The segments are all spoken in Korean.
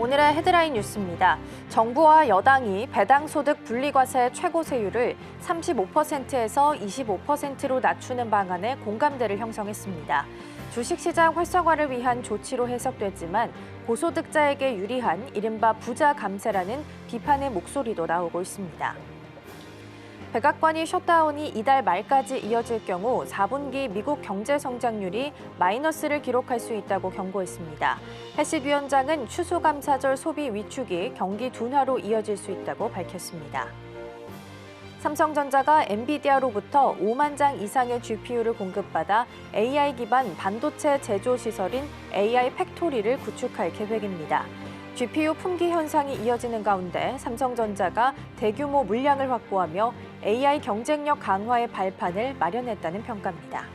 오늘의 헤드라인 뉴스입니다. 정부와 여당이 배당소득 분리과세 최고세율을 35%에서 25%로 낮추는 방안에 공감대를 형성했습니다. 주식시장 활성화를 위한 조치로 해석되지만 고소득자에게 유리한 이른바 부자 감세라는 비판의 목소리도 나오고 있습니다. 백악관이 셧다운이 이달 말까지 이어질 경우 4분기 미국 경제 성장률이 마이너스를 기록할 수 있다고 경고했습니다. 해시 위원장은 추수감사절 소비 위축이 경기 둔화로 이어질 수 있다고 밝혔습니다. 삼성전자가 엔비디아로부터 5만 장 이상의 GPU를 공급받아 AI 기반 반도체 제조 시설인 AI 팩토리를 구축할 계획입니다. GPU 품귀 현상이 이어지는 가운데 삼성전자가 대규모 물량을 확보하며 AI 경쟁력 강화의 발판을 마련했다는 평가입니다.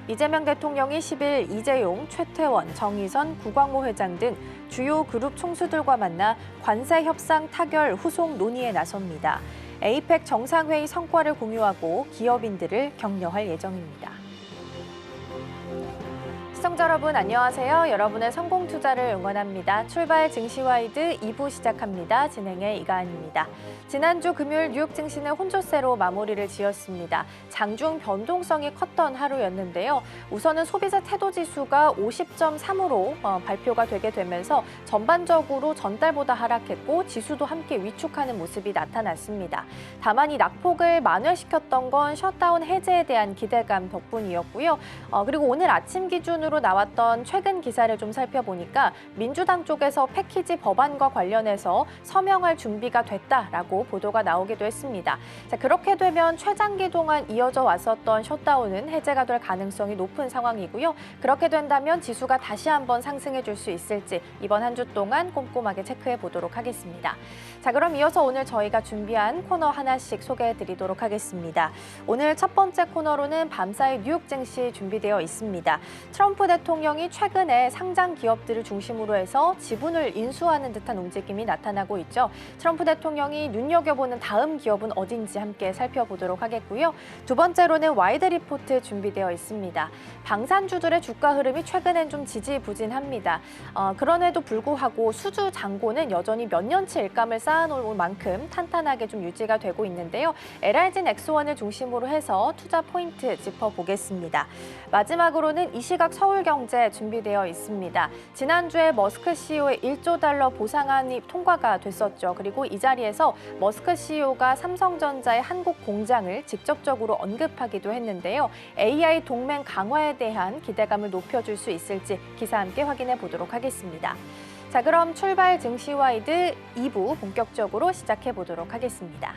이재명 대통령이 10일 이재용, 최태원, 정의선, 구광모 회장 등 주요 그룹 총수들과 만나 관세 협상 타결 후속 논의에 나섭니다. 에이펙 정상회의 성과를 공유하고 기업인들을 격려할 예정입니다. 시청자 여러분 안녕하세요. 여러분의 성공 투자를 응원합니다. 출발 증시와이드 2부 시작합니다. 진행의 이가은입니다. 지난주 금요일 뉴욕 증시는 혼조세로 마무리를 지었습니다. 장중 변동성이 컸던 하루였는데요. 우선은 소비자 태도 지수가 50.3으로 발표가 되게 되면서 전반적으로 전달보다 하락했고 지수도 함께 위축하는 모습이 나타났습니다. 다만 이 낙폭을 만회시켰던 건 셧다운 해제에 대한 기대감 덕분이었고요. 그리고 오늘 아침 기준으로 나왔던 최근 기사를 좀 살펴보니까 민주당 쪽에서 패키지 법안과 관련해서 서명할 준비가 됐다라고 보도가 나오기도 했습니다. 자, 그렇게 되면 최장기 동안 이어져 왔었던 셧다운은 해제가 될 가능성이 높은 상황이고요. 그렇게 된다면 지수가 다시 한번 상승해 줄 수 있을지 이번 한 주 동안 꼼꼼하게 체크해 보도록 하겠습니다. 자, 그럼 이어서 오늘 저희가 준비한 코너 하나씩 소개해 드리도록 하겠습니다. 오늘 첫 번째 코너로는 밤사이 뉴욕 증시 준비되어 있습니다. 트럼프 대통령이 최근에 상장 기업들을 중심으로 해서 지분을 인수하는 듯한 움직임이 나타나고 있죠. 트럼프 대통령이 눈여겨보는 다음 기업은 어딘지 함께 살펴보도록 하겠고요. 두 번째로는 와이드 리포트 준비되어 있습니다. 방산주들의 주가 흐름이 최근엔 좀 지지부진합니다. 그럼에도 불구하고 수주 잔고는 여전히 몇 년치 일감을 쌓아놓을 만큼 탄탄하게 좀 유지가 되고 있는데요. LRG 넥스원을 중심으로 해서 투자 포인트 짚어보겠습니다. 마지막으로는 이 시각 서울경제 준비되어 있습니다. 지난주에 머스크 CEO의 1조 달러 보상안이 통과가 됐었죠. 그리고 이 자리에서 머스크 CEO가 삼성전자의 한국 공장을 직접적으로 언급하기도 했는데요. AI 동맹 강화에 대한 기대감을 높여줄 수 있을지 기사 함께 확인해 보도록 하겠습니다. 자, 그럼 출발 증시와이드 2부 본격적으로 시작해 보도록 하겠습니다.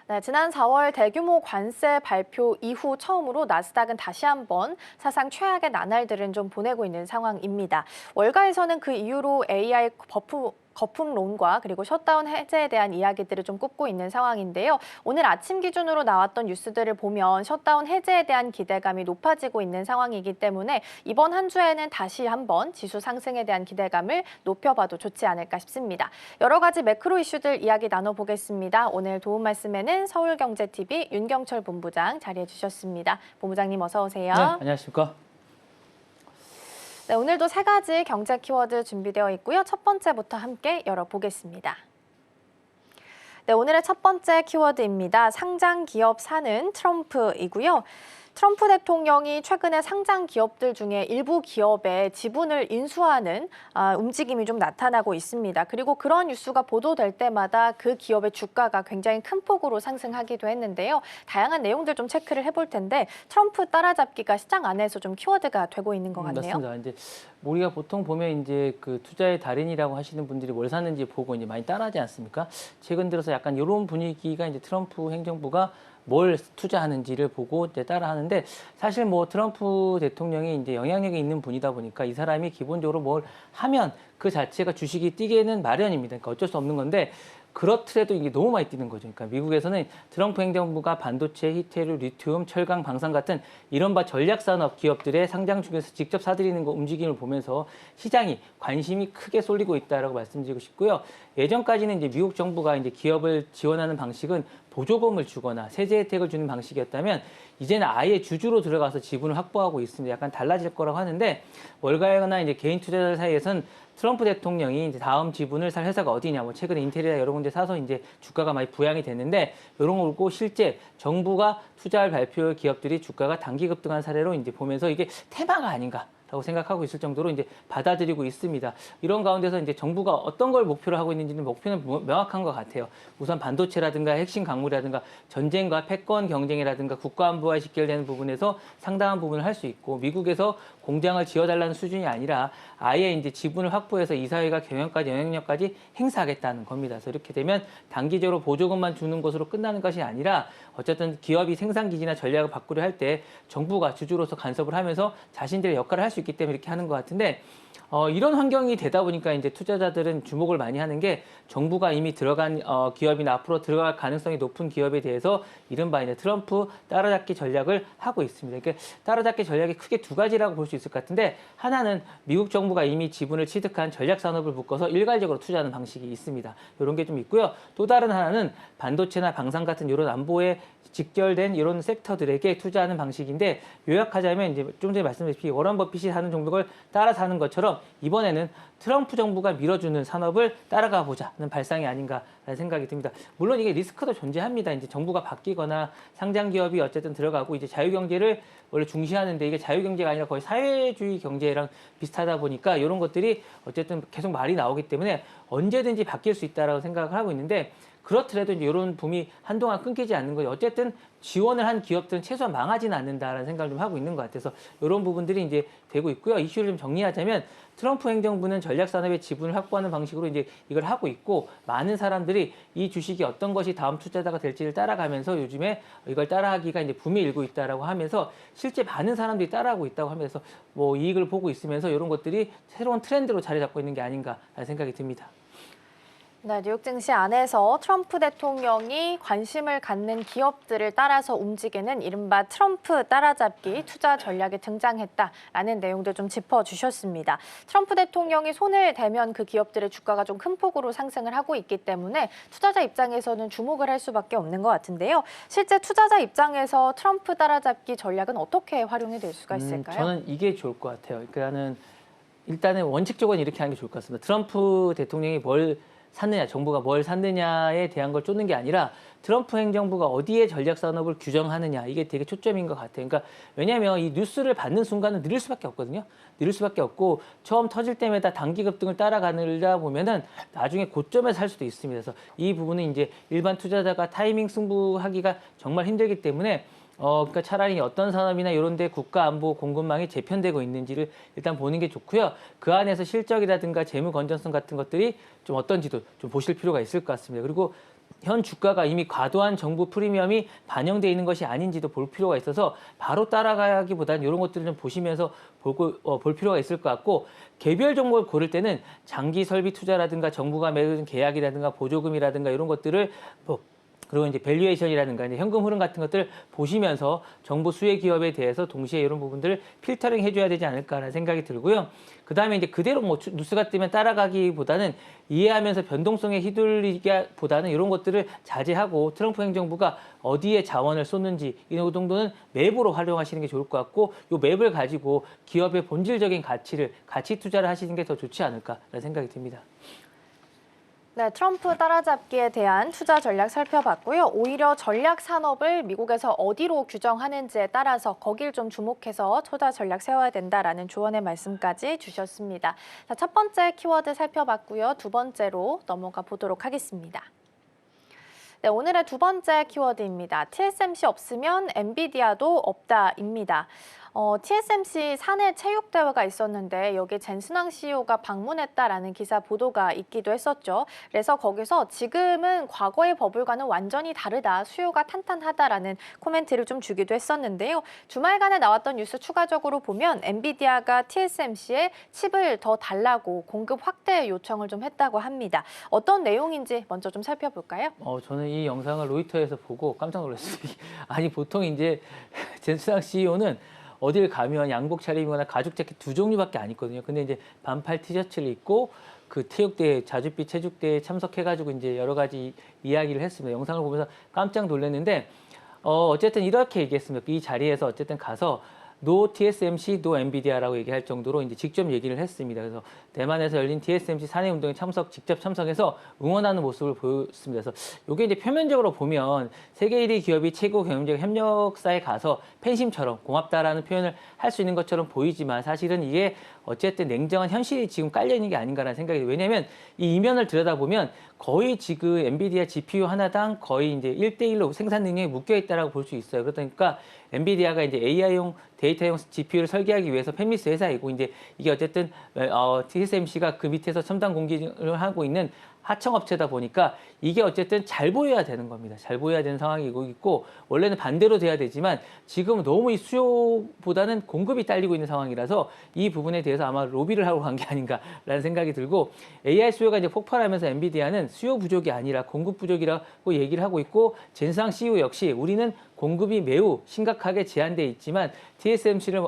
네, 지난 4월 대규모 관세 발표 이후 처음으로 나스닥은 다시 한번 사상 최악의 나날들은 좀 보내고 있는 상황입니다. 월가에서는 그 이후로 AI 거품론과 그리고 셧다운 해제에 대한 이야기들을 좀 꼽고 있는 상황인데요. 오늘 아침 기준으로 나왔던 뉴스들을 보면 셧다운 해제에 대한 기대감이 높아지고 있는 상황이기 때문에 이번 한 주에는 다시 한번 지수 상승에 대한 기대감을 높여봐도 좋지 않을까 싶습니다. 여러 가지 매크로 이슈들 이야기 나눠보겠습니다. 오늘 도움 말씀에는 서울경제TV 윤경철 본부장 자리해 주셨습니다. 본부장님 어서 오세요. 네, 안녕하십니까. 네, 오늘도 세 가지 경제 키워드 준비되어 있고요. 첫 번째부터 함께 열어보겠습니다. 네, 오늘의 첫 번째 키워드입니다. 상장 기업 사는 트럼프이고요. 트럼프 대통령이 최근에 상장 기업들 중에 일부 기업의 지분을 인수하는 움직임이 좀 나타나고 있습니다. 그리고 그런 뉴스가 보도될 때마다 그 기업의 주가가 굉장히 큰 폭으로 상승하기도 했는데요. 다양한 내용들 좀 체크를 해볼 텐데 트럼프 따라잡기가 시장 안에서 좀 키워드가 되고 있는 것 같네요. 맞습니다. 이제 우리가 보통 보면 이제 그 투자의 달인이라고 하시는 분들이 뭘 사는지 보고 이제 많이 따라하지 않습니까? 최근 들어서 약간 이런 분위기가 이제 트럼프 행정부가 뭘 투자하는지를 보고 이제 따라하는데 사실 뭐 트럼프 대통령이 이제 영향력이 있는 분이다 보니까 이 사람이 기본적으로 뭘 하면 그 자체가 주식이 뛰게는 마련입니다. 그러니까 어쩔 수 없는 건데 그렇더라도 이게 너무 많이 뛰는 거죠. 그러니까 미국에서는 트럼프 행정부가 반도체, 히테르, 리튬, 철강, 방산 같은 이른바 전략산업 기업들의 상장 중에서 직접 사들이는 거 움직임을 보면서 시장이 관심이 크게 쏠리고 있다라고 말씀드리고 싶고요. 예전까지는 이제 미국 정부가 이제 기업을 지원하는 방식은 보조금을 주거나 세제 혜택을 주는 방식이었다면 이제는 아예 주주로 들어가서 지분을 확보하고 있습니다. 약간 달라질 거라고 하는데 월가나 이제 개인 투자자 사이에선 트럼프 대통령이 이제 다음 지분을 살 회사가 어디냐, 뭐 최근에 인텔이나 여러 군데 사서 이제 주가가 많이 부양이 됐는데 이런 걸 보고 실제 정부가 투자할 발표할 기업들이 주가가 단기 급등한 사례로 이제 보면서 이게 테마가 아닌가. 라고 생각하고 있을 정도로 이제 받아들이고 있습니다. 이런 가운데서 이제 정부가 어떤 걸 목표로 하고 있는지는 목표는 명확한 것 같아요. 우선 반도체라든가 핵심 광물이라든가 전쟁과 패권 경쟁이라든가 국가안보와 직결되는 부분에서 상당한 부분을 할 수 있고 미국에서 공장을 지어달라는 수준이 아니라 아예 이제 지분을 확보해서 이사회가 경영까지 영향력까지 행사하겠다는 겁니다. 그래서 이렇게 되면 단기적으로 보조금만 주는 것으로 끝나는 것이 아니라 어쨌든 기업이 생산 기지나 전략을 바꾸려 할 때 정부가 주주로서 간섭을 하면서 자신들의 역할을 할 수 있기 때문에 이렇게 하는 것 같은데 이런 환경이 되다 보니까 이제 투자자들은 주목을 많이 하는 게 정부가 이미 들어간 기업이나 앞으로 들어갈 가능성이 높은 기업에 대해서 이른바 이제 트럼프 따라잡기 전략을 하고 있습니다. 그러니까 따라잡기 전략이 크게 두 가지라고 볼 수 있을 것 같은데 하나는 미국 정부가 이미 지분을 취득한 전략 산업을 묶어서 일괄적으로 투자하는 방식이 있습니다. 이런 게 좀 있고요. 또 다른 하나는 반도체나 방산 같은 이런 안보에 직결된 이런 섹터들에게 투자하는 방식인데 요약하자면 이제 좀 전에 말씀드렸듯이 워런 버핏이 하는 종목을 따라 사는 것처럼 이번에는 트럼프 정부가 밀어주는 산업을 따라가 보자는 발상이 아닌가라는 생각이 듭니다. 물론 이게 리스크도 존재합니다. 이제 정부가 바뀌거나 상장 기업이 어쨌든 들어가고 이제 자유경제를 원래 중시하는데 이게 자유경제가 아니라 거의 사회주의 경제랑 비슷하다 보니까 이런 것들이 어쨌든 계속 말이 나오기 때문에 언제든지 바뀔 수 있다라고 생각을 하고 있는데 그렇더라도 이제 이런 붐이 한동안 끊기지 않는 거예요. 어쨌든 지원을 한 기업들은 최소한 망하지는 않는다라는 생각을 좀 하고 있는 것 같아서 이런 부분들이 이제 되고 있고요. 이슈를 좀 정리하자면 트럼프 행정부는 전략산업의 지분을 확보하는 방식으로 이제 이걸 하고 있고 많은 사람들이 이 주식이 어떤 것이 다음 투자자가 될지를 따라가면서 요즘에 이걸 따라하기가 이제 붐이 일고 있다라고 하면서 실제 많은 사람들이 따라하고 있다고 하면서 뭐 이익을 보고 있으면서 이런 것들이 새로운 트렌드로 자리 잡고 있는 게 아닌가라는 생각이 듭니다. 네, 뉴욕 증시 안에서 트럼프 대통령이 관심을 갖는 기업들을 따라서 움직이는 이른바 트럼프 따라잡기 투자 전략이 등장했다라는 내용도 좀 짚어주셨습니다. 트럼프 대통령이 손을 대면 그 기업들의 주가가 좀 큰 폭으로 상승을 하고 있기 때문에 투자자 입장에서는 주목을 할 수밖에 없는 것 같은데요. 실제 투자자 입장에서 트럼프 따라잡기 전략은 어떻게 활용이 될 수가 있을까요? 저는 이게 좋을 것 같아요. 그러니까는 일단은 원칙적으로 이렇게 하는 게 좋을 것 같습니다. 트럼프 대통령이 뭘 샀느냐, 정부가 뭘 샀느냐에 대한 걸 쫓는 게 아니라 트럼프 행정부가 어디에 전략산업을 규정하느냐 이게 되게 초점인 것 같아요. 그러니까 왜냐하면 이 뉴스를 받는 순간은 느릴 수밖에 없거든요. 느릴 수밖에 없고 처음 터질 때마다 단기 급등을 따라가느라 보면은 나중에 고점에 살 수도 있습니다. 그래서 이 부분은 이제 일반 투자자가 타이밍 승부하기가 정말 힘들기 때문에 그러니까 차라리 어떤 산업이나 이런 데 국가 안보 공급망이 재편되고 있는지를 일단 보는 게 좋고요. 그 안에서 실적이라든가 재무 건전성 같은 것들이 좀 어떤지도 좀 보실 필요가 있을 것 같습니다. 그리고 현 주가가 이미 과도한 정부 프리미엄이 반영되어 있는 것이 아닌지도 볼 필요가 있어서 바로 따라가기보다는 이런 것들을 좀 보시면서 볼 필요가 있을 것 같고, 개별 종목을 고를 때는 장기 설비 투자라든가 정부가 맺은 계약이라든가 보조금이라든가 이런 것들을 그리고 이제 밸류에이션이라든가 이제 현금 흐름 같은 것들 보시면서 정부 수혜 기업에 대해서 동시에 이런 부분들을 필터링 해줘야 되지 않을까라는 생각이 들고요. 그 다음에 이제 그대로 뭐 뉴스가 뜨면 따라가기보다는 이해하면서 변동성에 휘둘리기보다는 이런 것들을 자제하고 트럼프 행정부가 어디에 자원을 쏟는지 이런 정도는 맵으로 활용하시는 게 좋을 것 같고, 이 맵을 가지고 기업의 본질적인 가치 투자를 하시는 게 더 좋지 않을까라는 생각이 듭니다. 네, 트럼프 따라잡기에 대한 투자 전략 살펴봤고요. 오히려 전략 산업을 미국에서 어디로 규정하는지에 따라서 거길 좀 주목해서 투자 전략 세워야 된다라는 조언의 말씀까지 주셨습니다. 자, 첫 번째 키워드 살펴봤고요. 두 번째로 넘어가 보도록 하겠습니다. 네, 오늘의 두 번째 키워드입니다. TSMC 없으면 엔비디아도 없다입니다. TSMC 사내 체육대회가 있었는데 여기 젠슨왕 CEO가 방문했다라는 기사 보도가 있기도 했었죠. 그래서 거기서 지금은 과거의 버블과는 완전히 다르다, 수요가 탄탄하다라는 코멘트를 좀 주기도 했었는데요. 주말간에 나왔던 뉴스 추가적으로 보면 엔비디아가 TSMC에 칩을 더 달라고 공급 확대 요청을 좀 했다고 합니다. 어떤 내용인지 먼저 좀 살펴볼까요? 저는 이 영상을 로이터에서 보고 깜짝 놀랐습니다. 아니, 보통 이제 젠슨왕 CEO는 어딜 가면 양복 차림이거나 가죽 재킷 두 종류밖에 안 입거든요. 근데 이제 반팔 티셔츠를 입고 그 체육대회, 자주빛 체육대회에 참석해가지고 이제 여러 가지 이야기를 했습니다. 영상을 보면서 깜짝 놀랐는데, 어쨌든 이렇게 얘기했습니다. 이 자리에서 어쨌든 가서 No TSMC, No 엔비디아라고 얘기할 정도로 이제 직접 얘기를 했습니다. 그래서 대만에서 열린 TSMC 사내 운동에 직접 참석해서 응원하는 모습을 보였습니다. 그래서 이게 이제 표면적으로 보면 세계 1위 기업이 최고 경영적 협력사에 가서 팬심처럼 고맙다라는 표현을 할 수 있는 것처럼 보이지만, 사실은 이게 어쨌든 냉정한 현실이 지금 깔려 있는 게 아닌가라는 생각이 들어요. 왜냐하면 이 이면을 들여다보면 거의 지금 엔비디아 GPU 하나당 거의 이제 1대1로 생산 능력이 묶여 있다라고 볼 수 있어요. 그러니까 엔비디아가 이제 AI용 데이터용 GPU를 설계하기 위해서 팹리스 회사이고, 이제 이게 어쨌든 TSMC가 그 밑에서 첨단 공급을 하고 있는 하청업체다 보니까 이게 어쨌든 잘 보여야 되는 겁니다. 잘 보여야 되는 상황이고 있고, 원래는 반대로 돼야 되지만 지금은 너무 이 수요보다는 공급이 딸리고 있는 상황이라서 이 부분에 대해서 아마 로비를 하고 간 게 아닌가라는 생각이 들고, AI 수요가 이제 폭발하면서 엔비디아는 수요 부족이 아니라 공급 부족이라고 얘기를 하고 있고, 젠상 CEO 역시 우리는 공급이 매우 심각하게 제한돼 있지만 TSMC를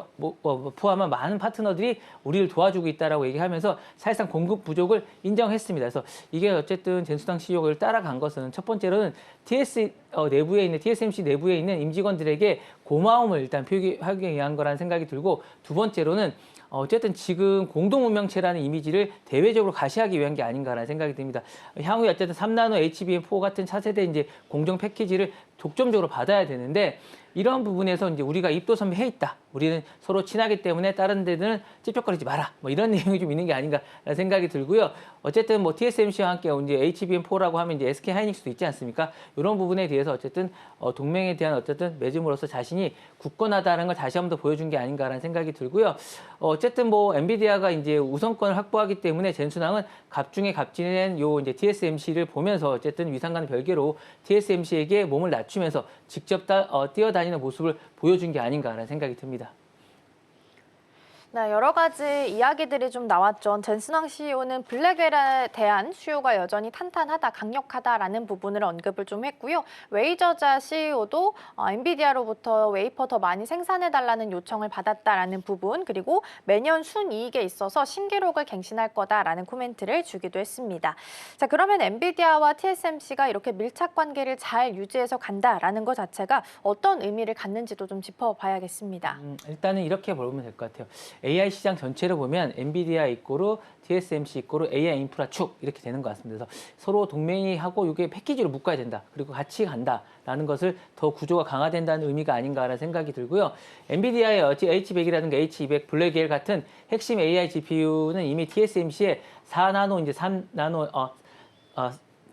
포함한 많은 파트너들이 우리를 도와주고 있다라고 얘기하면서 사실상 공급 부족을 인정했습니다. 그래서 이게 어쨌든 젠수당 CEO를 따라간 것은 첫 번째로는 TSMC 내부에 있는 임직원들에게 고마움을 일단 표기하기 위한 거라는 생각이 들고, 두 번째로는 어쨌든 지금 공동운명체라는 이미지를 대외적으로 가시하기 위한 게 아닌가라는 생각이 듭니다. 향후에 어쨌든 3나노 HBM4 같은 차세대 이제 공정 패키지를 독점적으로 받아야 되는데, 이런 부분에서 이제 우리가 입도 선배해 있다, 우리는 서로 친하기 때문에 다른 데들은 찝쩍거리지 마라, 뭐 이런 내용이 좀 있는 게 아닌가라는 생각이 들고요. 어쨌든 뭐 TSMC와 함께 이제 HBM4라고 하면 이제 SK 하이닉스도 있지 않습니까? 이런 부분에 대해서 어쨌든 동맹에 대한 어쨌든 맺음으로써 자신이 굳건하다는 걸 다시 한번 더 보여준 게 아닌가라는 생각이 들고요. 어쨌든 뭐 엔비디아가 이제 우선권을 확보하기 때문에 젠순왕은 갑중에 갑진인 요 이제 TSMC를 보면서 어쨌든 위상과는 별개로 TSMC에게 몸을 낮추면서 직접 뛰어다니는 모습을 보여준 게 아닌가라는 생각이 듭니다. 네, 여러 가지 이야기들이 좀 나왔죠. 젠슨왕 CEO는 블랙웰에 대한 수요가 여전히 탄탄하다, 강력하다라는 부분을 언급을 좀 했고요. 웨이저자 CEO도 엔비디아로부터 웨이퍼 더 많이 생산해달라는 요청을 받았다라는 부분, 그리고 매년 순이익에 있어서 신기록을 갱신할 거다라는 코멘트를 주기도 했습니다. 자, 그러면 엔비디아와 TSMC가 이렇게 밀착 관계를 잘 유지해서 간다라는 것 자체가 어떤 의미를 갖는지도 좀 짚어봐야겠습니다. 일단은 이렇게 보면 될 것 같아요. AI 시장 전체를 보면 엔비디아 이꼬르 TSMC 이꼬르 AI 인프라 축 이렇게 되는 것 같습니다. 그래서 서로 동맹이 하고 이게 패키지로 묶어야 된다, 그리고 같이 간다라는 것을 더 구조가 강화된다는 의미가 아닌가라는 생각이 들고요. 엔비디아의 H100이라든가 H200, 블랙웰 같은 핵심 AI GPU는 이미 TSMC의 4나노, 이제 3나노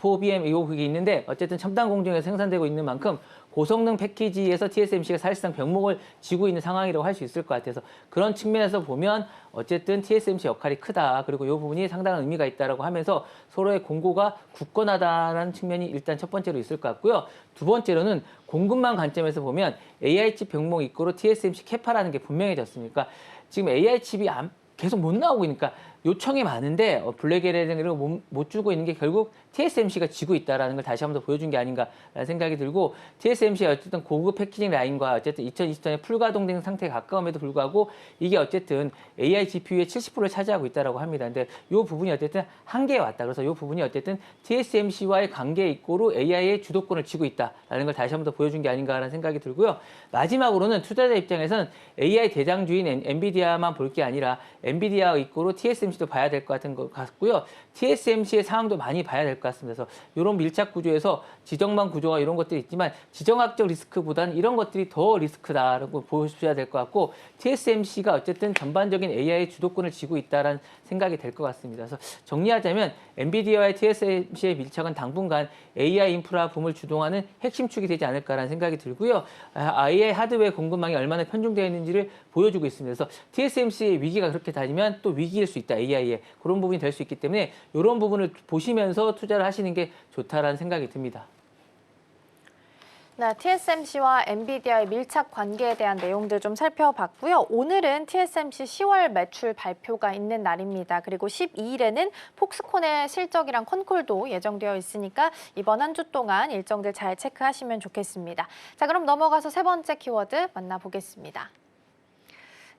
F4BM 이거 그게 있는데 어쨌든 첨단 공정에서 생산되고 있는 만큼 고성능 패키지에서 TSMC가 사실상 병목을 쥐고 있는 상황이라고 할 수 있을 것 같아서 그런 측면에서 보면 어쨌든 TSMC 역할이 크다. 그리고 이 부분이 상당한 의미가 있다라고 하면서 서로의 공고가 굳건하다라는 측면이 일단 첫 번째로 있을 것 같고요. 두 번째로는 공급망 관점에서 보면 AI 칩 병목 입고로 TSMC 캐파라는 게 분명해졌으니까 지금 AI 칩이 계속 못 나오고 있으니까 요청이 많은데 블랙엘이나 이런 거 못 주고 있는 게 결국 TSMC가 지고 있다는 걸 다시 한 번 더 보여준 게 아닌가라는 생각이 들고 TSMC의 어쨌든 고급 패키징 라인과 어쨌든 2020년에 풀가동된 상태에 가까움에도 불구하고 이게 어쨌든 AI GPU의 70%를 차지하고 있다고 합니다. 근데 이 부분이 어쨌든 한계에 왔다. 그래서 이 부분이 어쨌든 TSMC와의 관계 있고로 AI의 주도권을 쥐고 있다라는 걸 다시 한 번 더 보여준 게 아닌가라는 생각이 들고요. 마지막으로는 투자자 입장에서는 AI 대장주인 엔비디아만 볼 게 아니라 엔비디아 있고로 TSMC도 봐야 될 것 같고요. TSMC의 상황도 많이 봐야 될 것 같습니다. 그래서 이런 밀착 구조에서 지정망 구조와 이런 것들이 있지만 지정학적 리스크보다는 이런 것들이 더 리스크다라고 보셔야 될 것 같고 TSMC가 어쨌든 전반적인 AI 주도권을 쥐고 있다는 생각이 될 것 같습니다. 그래서 정리하자면 엔비디아와의 TSMC의 밀착은 당분간 AI 인프라 붐을 주동하는 핵심 축이 되지 않을까라는 생각이 들고요. AI 하드웨어 공급망이 얼마나 편중되어 있는지를 보여주고 있습니다. 그래서 TSMC의 위기가 그렇게 다니면 또 위기일 수 있다. AI에 그런 부분이 될 수 있기 때문에 이런 부분을 보시면서 투자를 하시는 게 좋다라는 생각이 듭니다. 네, TSMC와 엔비디아의 밀착 관계에 대한 내용들 좀 살펴봤고요. 오늘은 TSMC 10월 매출 발표가 있는 날입니다. 그리고 12일에는 폭스콘의 실적이랑 컨콜도 예정되어 있으니까 이번 한 주 동안 일정들 잘 체크하시면 좋겠습니다. 자, 그럼 넘어가서 세 번째 키워드 만나보겠습니다.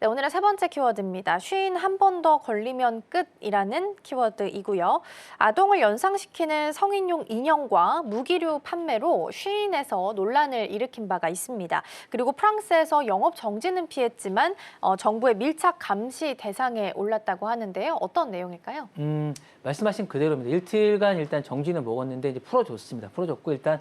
네, 오늘의 세 번째 키워드입니다. 쉬인 한 번 더 걸리면 끝이라는 키워드이고요. 아동을 연상시키는 성인용 인형과 무기류 판매로 쉬인에서 논란을 일으킨 바가 있습니다. 그리고 프랑스에서 영업 정지는 피했지만 정부의 밀착 감시 대상에 올랐다고 하는데요. 어떤 내용일까요? 말씀하신 그대로입니다. 일주일간 일단 정지는 먹었는데 이제 풀어줬습니다. 풀어줬고 일단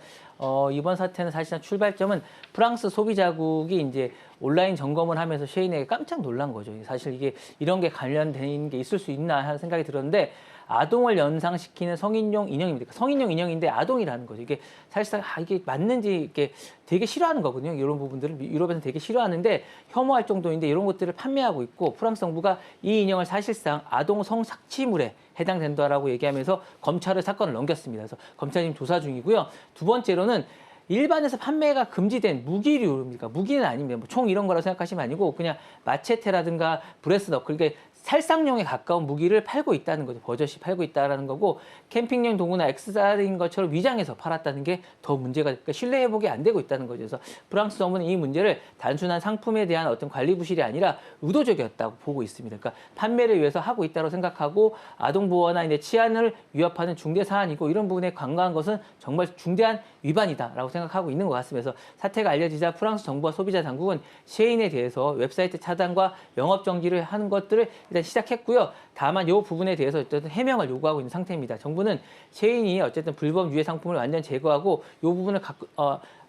이번 사태는 사실상 출발점은 프랑스 소비자국이 이제 온라인 점검을 하면서 쉐인에게 깜짝 놀란 거죠. 사실 이게 이런 게 관련된 게 있을 수 있나 하는 생각이 들었는데 아동을 연상시키는 성인용 인형입니다. 그러니까 성인용 인형인데 아동이라는 거죠. 이게 사실상 이게 맞는지 이게 되게 싫어하는 거거든요. 이런 부분들을 유럽에서는 되게 싫어하는데 혐오할 정도인데 이런 것들을 판매하고 있고 프랑스 정부가 이 인형을 사실상 아동 성착취물에 해당된다라고 얘기하면서 검찰에 사건을 넘겼습니다. 그래서 검찰이 지금 조사 중이고요. 두 번째로는 일반에서 판매가 금지된 무기류입니까? 무기는 아닙니다. 뭐 총 이런 거라고 생각하시면 아니고 그냥 마체테라든가 브레스 너클, 그러니까 살상용에 가까운 무기를 팔고 있다는 거죠. 버젓이 팔고 있다는 거고 캠핑용 도구나 액세서리인 것처럼 위장해서 팔았다는 게 더 문제가 그러니까 신뢰 회복이 안 되고 있다는 거죠. 그래서 프랑스 정부는 이 문제를 단순한 상품에 대한 어떤 관리 부실이 아니라 의도적이었다고 보고 있습니다. 그러니까 판매를 위해서 하고 있다고 생각하고 아동 보호나 이제 치안을 위협하는 중대 사안이고 이런 부분에 관여한 것은 정말 중대한 위반이다라고 생각하고 있는 것 같습니다. 그래서 사태가 알려지자 프랑스 정부와 소비자 당국은 쉐인에 대해서 웹사이트 차단과 영업 정지를 하는 것들을 일단 시작했고요. 다만 이 부분에 대해서 어쨌든 해명을 요구하고 있는 상태입니다. 정부는 쉐인이 어쨌든 불법 유해 상품을 완전 제거하고 이 부분을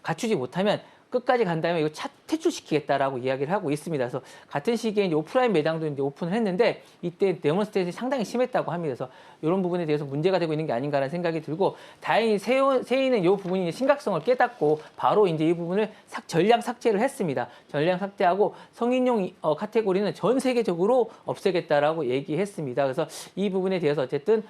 갖추지 못하면 끝까지 간다면 이거 퇴출시키겠다라고 이야기를 하고 있습니다. 그래서 같은 시기에 이제 오프라인 매장도 이제 오픈을 했는데 이때 데몬스트레이션이 상당히 심했다고 합니다. 그래서 이런 부분에 대해서 문제가 되고 있는 게 아닌가라는 생각이 들고 다행히 세인은 이 부분이 심각성을 깨닫고 바로 이제 이 부분을 전량 삭제를 했습니다. 전량 삭제하고 성인용 카테고리는 전 세계적으로 없애겠다라고 얘기했습니다. 그래서 이 부분에 대해서 어쨌든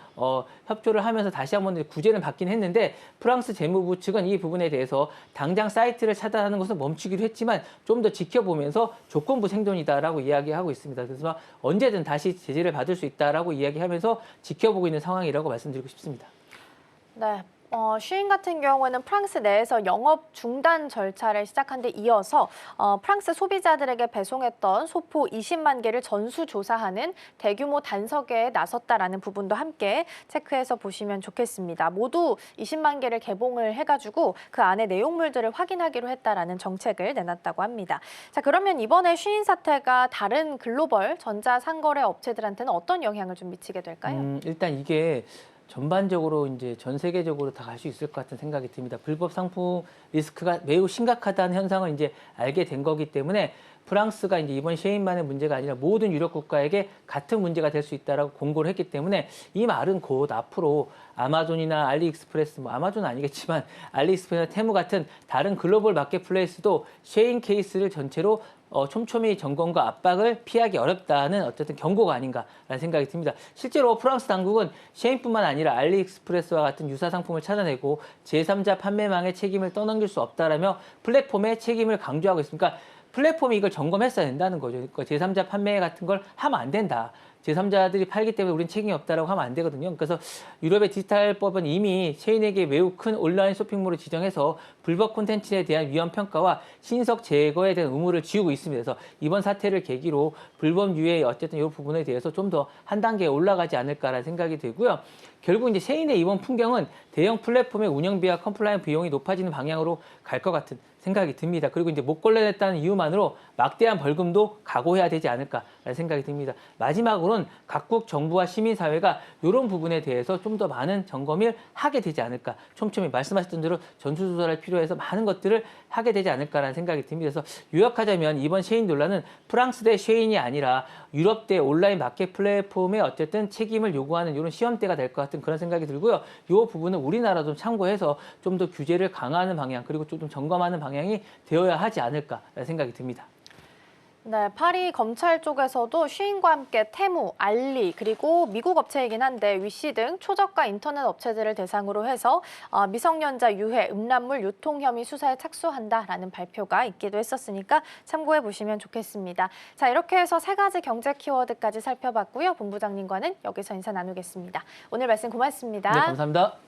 협조를 하면서 다시 한번 구제는 받긴 했는데 프랑스 재무부 측은 이 부분에 대해서 당장 사이트를 차단하는 것은 멈추기로 했지만 좀 더 지켜보면서 조건부 생존이다라고 이야기하고 있습니다. 그래서 언제든 다시 제재를 받을 수 있다라고 이야기하면서 지켜보고 있는 상황이라고 말씀드리고 싶습니다. 네. 쉬인 같은 경우에는 프랑스 내에서 영업 중단 절차를 시작한 데 이어서 프랑스 소비자들에게 배송했던 소포 20만 개를 전수조사하는 대규모 단속에 나섰다라는 부분도 함께 체크해서 보시면 좋겠습니다. 모두 20만 개를 개봉을 해가지고 그 안에 내용물들을 확인하기로 했다라는 정책을 내놨다고 합니다. 자, 그러면 이번에 쉬인 사태가 다른 글로벌 전자상거래 업체들한테는 어떤 영향을 좀 미치게 될까요? 일단 이게 전반적으로 이제 전 세계적으로 다 갈 수 있을 것 같은 생각이 듭니다. 불법 상품 리스크가 매우 심각하다는 현상을 이제 알게 된 거기 때문에 프랑스가 이제 이번 셰인만의 문제가 아니라 모든 유럽 국가에게 같은 문제가 될 수 있다라고 공고를 했기 때문에 이 말은 곧 앞으로 아마존이나 알리익스프레스, 뭐 아마존은 아니겠지만 알리익스프레스나 테무 같은 다른 글로벌 마켓플레이스도 셰인 케이스를 전체로 촘촘히 점검과 압박을 피하기 어렵다는 어쨌든 경고가 아닌가라는 생각이 듭니다. 실제로 프랑스 당국은 셰인뿐만 아니라 알리익스프레스와 같은 유사 상품을 찾아내고 제3자 판매망의 책임을 떠넘길 수 없다라며 플랫폼의 책임을 강조하고 있으니까 플랫폼이 이걸 점검했어야 된다는 거죠. 그러니까 제3자 판매 같은 걸 하면 안 된다. 제3자들이 팔기 때문에 우리는 책임이 없다라고 하면 안 되거든요. 그래서 유럽의 디지털법은 이미 셰인에게 매우 큰 온라인 쇼핑몰을 지정해서 불법 콘텐츠에 대한 위험 평가와 신석 제거에 대한 의무를 지우고 있습니다. 그래서 이번 사태를 계기로 불법 유의 어쨌든 이 부분에 대해서 좀 더 한 단계 올라가지 않을까라는 생각이 들고요. 결국 이제 셰인의 이번 풍경은 대형 플랫폼의 운영비와 컴플라이언 비용이 높아지는 방향으로 갈 것 같은 생각이 듭니다. 그리고 이제 못 걸려냈다는 이유만으로 막대한 벌금도 각오해야 되지 않을까라는 생각이 듭니다. 마지막으로는 각국 정부와 시민사회가 이런 부분에 대해서 좀 더 많은 점검을 하게 되지 않을까. 촘촘히 말씀하셨던 대로 전수조사를 필요해서 많은 것들을 하게 되지 않을까라는 생각이 듭니다. 그래서 요약하자면 이번 셰인 논란은 프랑스 대 셰인이 아니라 유럽 대 온라인 마켓 플랫폼의 어쨌든 책임을 요구하는 이런 시험대가 될 것 같은 그런 생각이 들고요. 이 부분은 우리나라도 좀 참고해서 좀 더 규제를 강화하는 방향 그리고 좀 점검하는 방향이 되어야 하지 않을까라는 생각이 듭니다. 네, 파리 검찰 쪽에서도 쉬인과 함께 테무, 알리, 그리고 미국 업체이긴 한데 위시 등 초저가 인터넷 업체들을 대상으로 해서 미성년자 유해, 음란물 유통 혐의 수사에 착수한다라는 발표가 있기도 했었으니까 참고해 보시면 좋겠습니다. 자, 이렇게 해서 세 가지 경제 키워드까지 살펴봤고요. 본부장님과는 여기서 인사 나누겠습니다. 오늘 말씀 고맙습니다. 네, 감사합니다.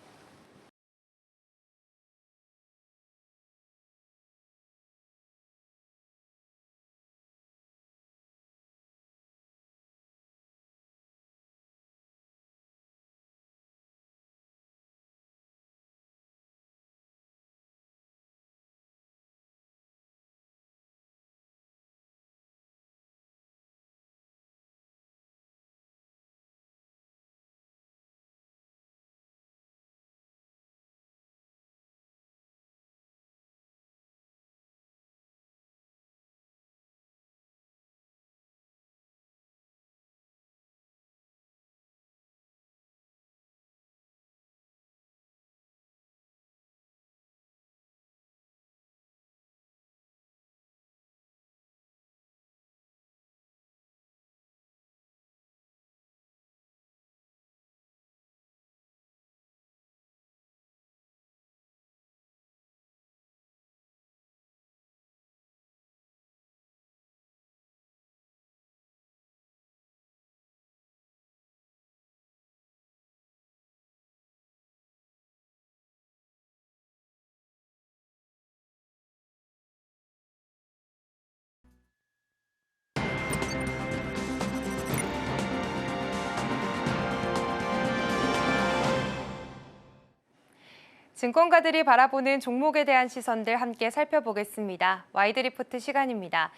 증권가들이 바라보는 종목에 대한 시선들 함께 살펴보겠습니다. 와이드 리포트 시간입니다.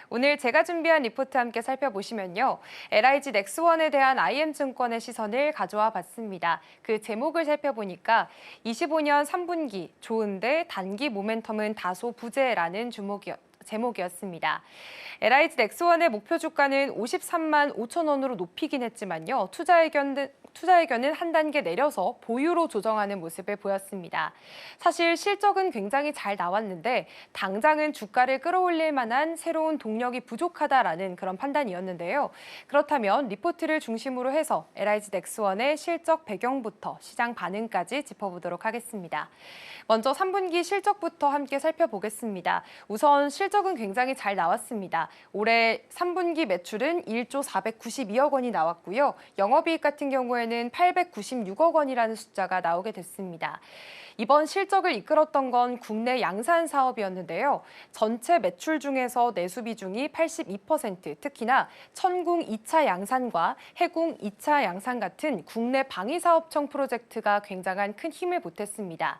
오늘 제가 준비한 리포트 함께 살펴보시면요. LIG 넥스원에 대한 IM증권의 시선을 가져와 봤습니다. 그 제목을 살펴보니까 25년 3분기 좋은데 단기 모멘텀은 다소 부재라는 제목이었습니다. LIG 넥스원의 목표 주가는 53만 5천 원으로 높이긴 했지만요. 투자 의견은 한 단계 내려서 보유로 조정하는 모습을 보였습니다. 사실 실적은 굉장히 잘 나왔는데 당장은 주가를 끌어올릴 만한 새로운 동력이 부족하다라는 그런 판단이었는데요. 그렇다면 리포트를 중심으로 해서 LIG 넥스원의 실적 배경부터 시장 반응까지 짚어보도록 하겠습니다. 먼저 3분기 실적부터 함께 살펴보겠습니다. 우선 실적은 굉장히 잘 나왔습니다. 올해 3분기 매출은 1조 492억 원이 나왔고요. 영업이익 같은 경우에는 896억 원이라는 숫자가 나오게 됐습니다. 이번 실적을 이끌었던 건 국내 양산 사업이었는데요. 전체 매출 중에서 내수 비중이 82%, 특히나 천궁 2차 양산과 해궁 2차 양산 같은 국내 방위사업청 프로젝트가 굉장한 큰 힘을 보탰습니다.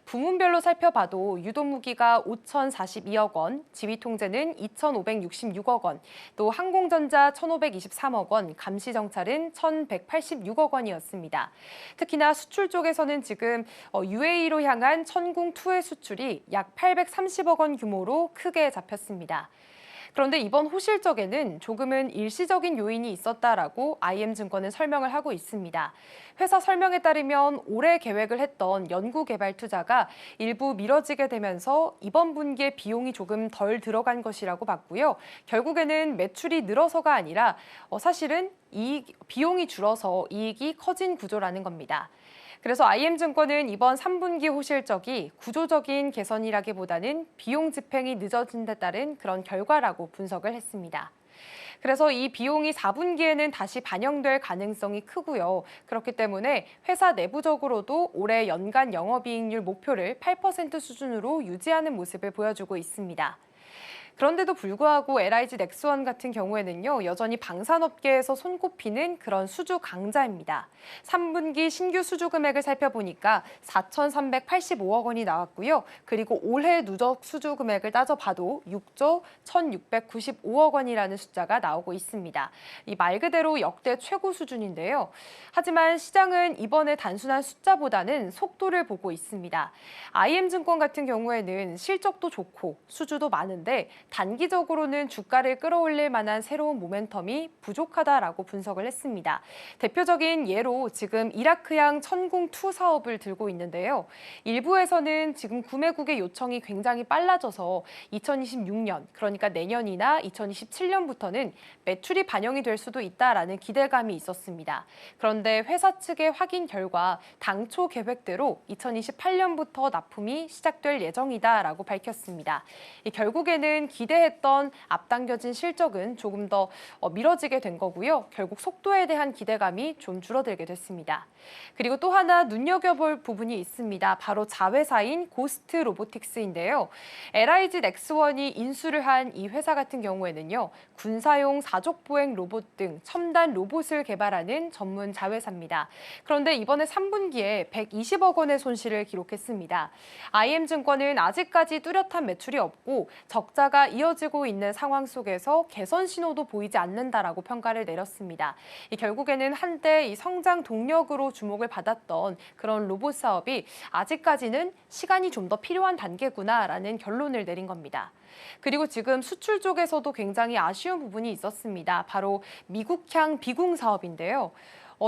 부문별로 살펴봐도 유도무기가 5,042억 원, 지휘통제는 2,566억 원, 또 항공전자 1,523억 원, 감시정찰은 1,186억 원이었습니다. 특히나 수출 쪽에서는 지금 UAE로 향한 천궁2의 수출이 약 830억 원 규모로 크게 잡혔습니다. 그런데 이번 호실적에는 조금은 일시적인 요인이 있었다라고 IM증권은 설명을 하고 있습니다. 회사 설명에 따르면 올해 계획을 했던 연구개발 투자가 일부 미뤄지게 되면서 이번 분기에 비용이 조금 덜 들어간 것이라고 봤고요. 결국에는 매출이 늘어서가 아니라 사실은 비용이 줄어서 이익이 커진 구조라는 겁니다. 그래서 IM증권은 이번 3분기 호실적이 구조적인 개선이라기보다는 비용 집행이 늦어진 데 따른 그런 결과라고 분석을 했습니다. 그래서 이 비용이 4분기에는 다시 반영될 가능성이 크고요. 그렇기 때문에 회사 내부적으로도 올해 연간 영업이익률 목표를 8% 수준으로 유지하는 모습을 보여주고 있습니다. 그런데도 불구하고 LIG 넥스원 같은 경우에는요, 여전히 방산업계에서 손꼽히는 그런 수주 강자입니다. 3분기 신규 수주 금액을 살펴보니까 4,385억 원이 나왔고요. 그리고 올해 누적 수주 금액을 따져봐도 6조 1,695억 원이라는 숫자가 나오고 있습니다. 이 말 그대로 역대 최고 수준인데요. 하지만 시장은 이번에 단순한 숫자보다는 속도를 보고 있습니다. IM증권 같은 경우에는 실적도 좋고 수주도 많은데 단기적으로는 주가를 끌어올릴 만한 새로운 모멘텀이 부족하다라고 분석을 했습니다. 대표적인 예로 지금 이라크양 천궁2 사업을 들고 있는데요. 일부에서는 지금 구매국의 요청이 굉장히 빨라져서 2026년, 그러니까 내년이나 2027년부터는 매출이 반영이 될 수도 있다라는 기대감이 있었습니다. 그런데 회사 측의 확인 결과 당초 계획대로 2028년부터 납품이 시작될 예정이다라고 밝혔습니다. 결국에는 기대했던 앞당겨진 실적은 조금 더 미뤄지게 된 거고요. 결국 속도에 대한 기대감이 좀 줄어들게 됐습니다. 그리고 또 하나 눈여겨볼 부분이 있습니다. 바로 자회사인 고스트 로보틱스인데요. LIG 넥스원이 인수를 한 이 회사 같은 경우에는요, 군사용 사족보행 로봇 등 첨단 로봇을 개발하는 전문 자회사입니다. 그런데 이번에 3분기에 120억 원의 손실을 기록했습니다. IM증권은 아직까지 뚜렷한 매출이 없고 적자가 이어지고 있는 상황 속에서 개선 신호도 보이지 않는다라고 평가를 내렸습니다. 결국에는 한때 이 성장 동력으로 주목을 받았던 그런 로봇 사업이 아직까지는 시간이 좀 더 필요한 단계구나라는 결론을 내린 겁니다. 그리고 지금 수출 쪽에서도 굉장히 아쉬운 부분이 있었습니다. 바로 미국향 비궁 사업인데요.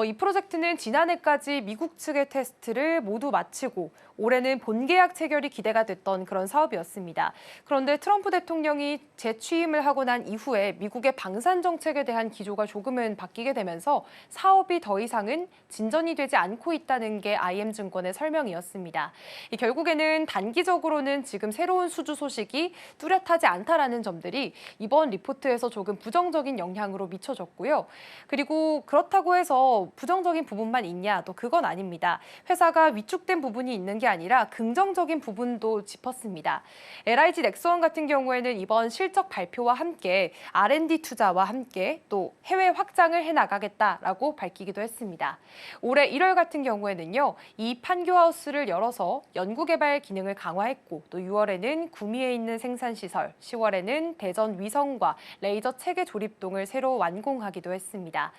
이 프로젝트는 지난해까지 미국 측의 테스트를 모두 마치고 올해는 본계약 체결이 기대가 됐던 그런 사업이었습니다. 그런데 트럼프 대통령이 재취임을 하고 난 이후에 미국의 방산 정책에 대한 기조가 조금은 바뀌게 되면서 사업이 더 이상은 진전이 되지 않고 있다는 게 IM증권의 설명이었습니다. 결국에는 단기적으로는 지금 새로운 수주 소식이 뚜렷하지 않다라는 점들이 이번 리포트에서 조금 부정적인 영향으로 미쳐졌고요. 그리고 그렇다고 해서 부정적인 부분만 있냐? 또 그건 아닙니다. 회사가 위축된 부분이 있는 게 아니라 긍정적인 부분도 짚었습니다. LIG 넥스원 같은 경우에는 이번 실적 발표와 함께 R&D 투자와 함께 또 해외 확장을 해나가겠다라고 밝히기도 했습니다. 올해 1월 같은 경우에는요, 이 판교하우스를 열어서 연구개발 기능을 강화했고 또 6월에는 구미에 있는 생산시설, 10월에는 대전 위성과 레이저 체계 조립동을 새로 완공하기도 했습니다.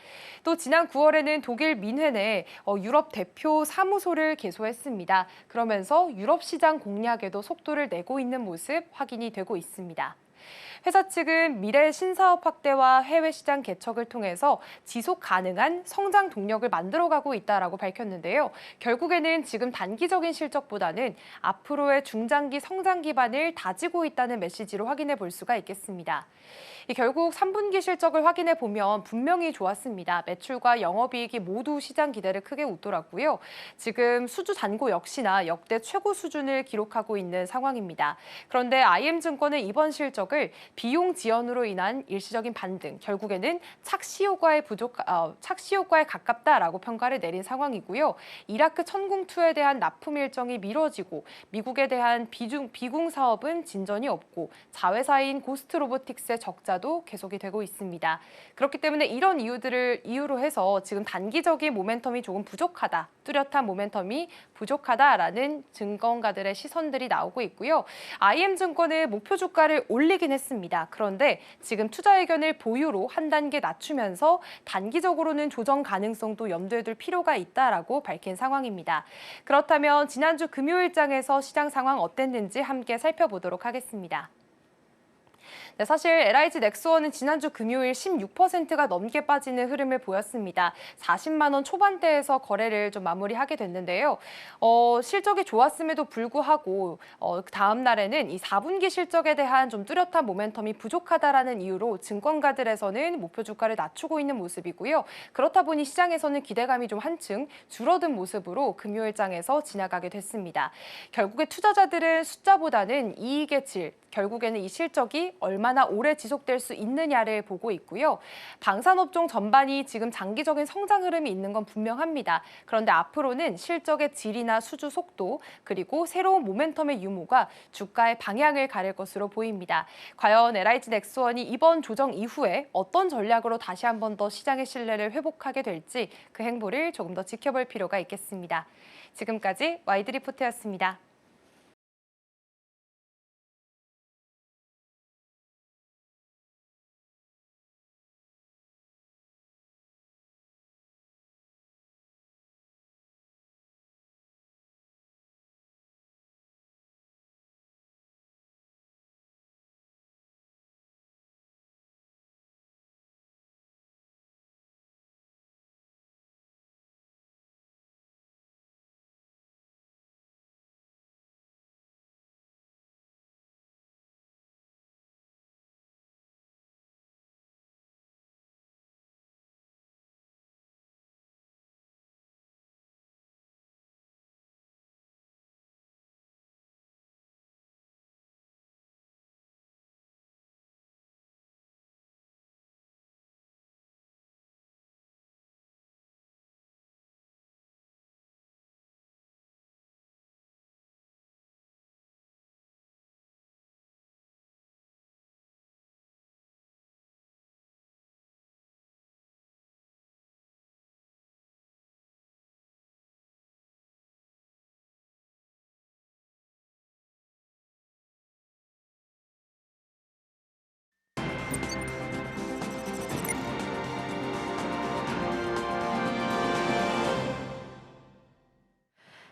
또 지난 9월에는 독일 민헨에 유럽 대표 사무소를 개소했습니다. 그러면서 유럽 시장 공략에도 속도를 내고 있는 모습 확인이 되고 있습니다. 회사 측은 미래 신사업 확대와 해외 시장 개척을 통해서 지속 가능한 성장 동력을 만들어가고 있다라고 밝혔는데요. 결국에는 지금 단기적인 실적보다는 앞으로의 중장기 성장 기반을 다지고 있다는 메시지로 확인해 볼 수가 있겠습니다. 결국 3분기 실적을 확인해 보면 분명히 좋았습니다. 매출과 영업이익이 모두 시장 기대를 크게 웃돌았고요. 지금 수주 잔고 역시나 역대 최고 수준을 기록하고 있는 상황입니다. 그런데 IM증권은 이번 실적을 공격을 비용 지연으로 인한 일시적인 반등, 결국에는 착시 효과에 가깝다라고 평가를 내린 상황이고요. 이라크 천궁2에 대한 납품 일정이 미뤄지고 미국에 대한 비궁 사업은 진전이 없고 자회사인 고스트 로보틱스의 적자도 계속이 되고 있습니다. 그렇기 때문에 이런 이유들을 이유로 해서 지금 단기적인 모멘텀이 조금 부족하다, 뚜렷한 모멘텀이 부족하다라는 증권가들의 시선들이 나오고 있고요. IM증권은 목표 주가를 올리긴 했습니다. 그런데 지금 투자 의견을 보유로 한 단계 낮추면서 단기적으로는 조정 가능성도 염두에 둘 필요가 있다라고 밝힌 상황입니다. 그렇다면 지난주 금요일장에서 시장 상황 어땠는지 함께 살펴보도록 하겠습니다. 네, 사실 LIG 넥스원은 지난주 금요일 16%가 넘게 빠지는 흐름을 보였습니다. 40만 원 초반대에서 거래를 좀 마무리하게 됐는데요. 실적이 좋았음에도 불구하고 다음 날에는 이 4분기 실적에 대한 좀 뚜렷한 모멘텀이 부족하다라는 이유로 증권가들에서는 목표 주가를 낮추고 있는 모습이고요. 그렇다 보니 시장에서는 기대감이 좀 한층 줄어든 모습으로 금요일장에서 지나가게 됐습니다. 결국에 투자자들은 숫자보다는 이익의 질, 결국에는 이 실적이 얼마나 오래 지속될 수 있느냐를 보고 있고요. 방산업종 전반이 지금 장기적인 성장 흐름이 있는 건 분명합니다. 그런데 앞으로는 실적의 질이나 수주 속도, 그리고 새로운 모멘텀의 유무가 주가의 방향을 가릴 것으로 보입니다. 과연 LIG 넥스원이 이번 조정 이후에 어떤 전략으로 다시 한 번 더 시장의 신뢰를 회복하게 될지 그 행보를 조금 더 지켜볼 필요가 있겠습니다. 지금까지 와이드 리포트였습니다.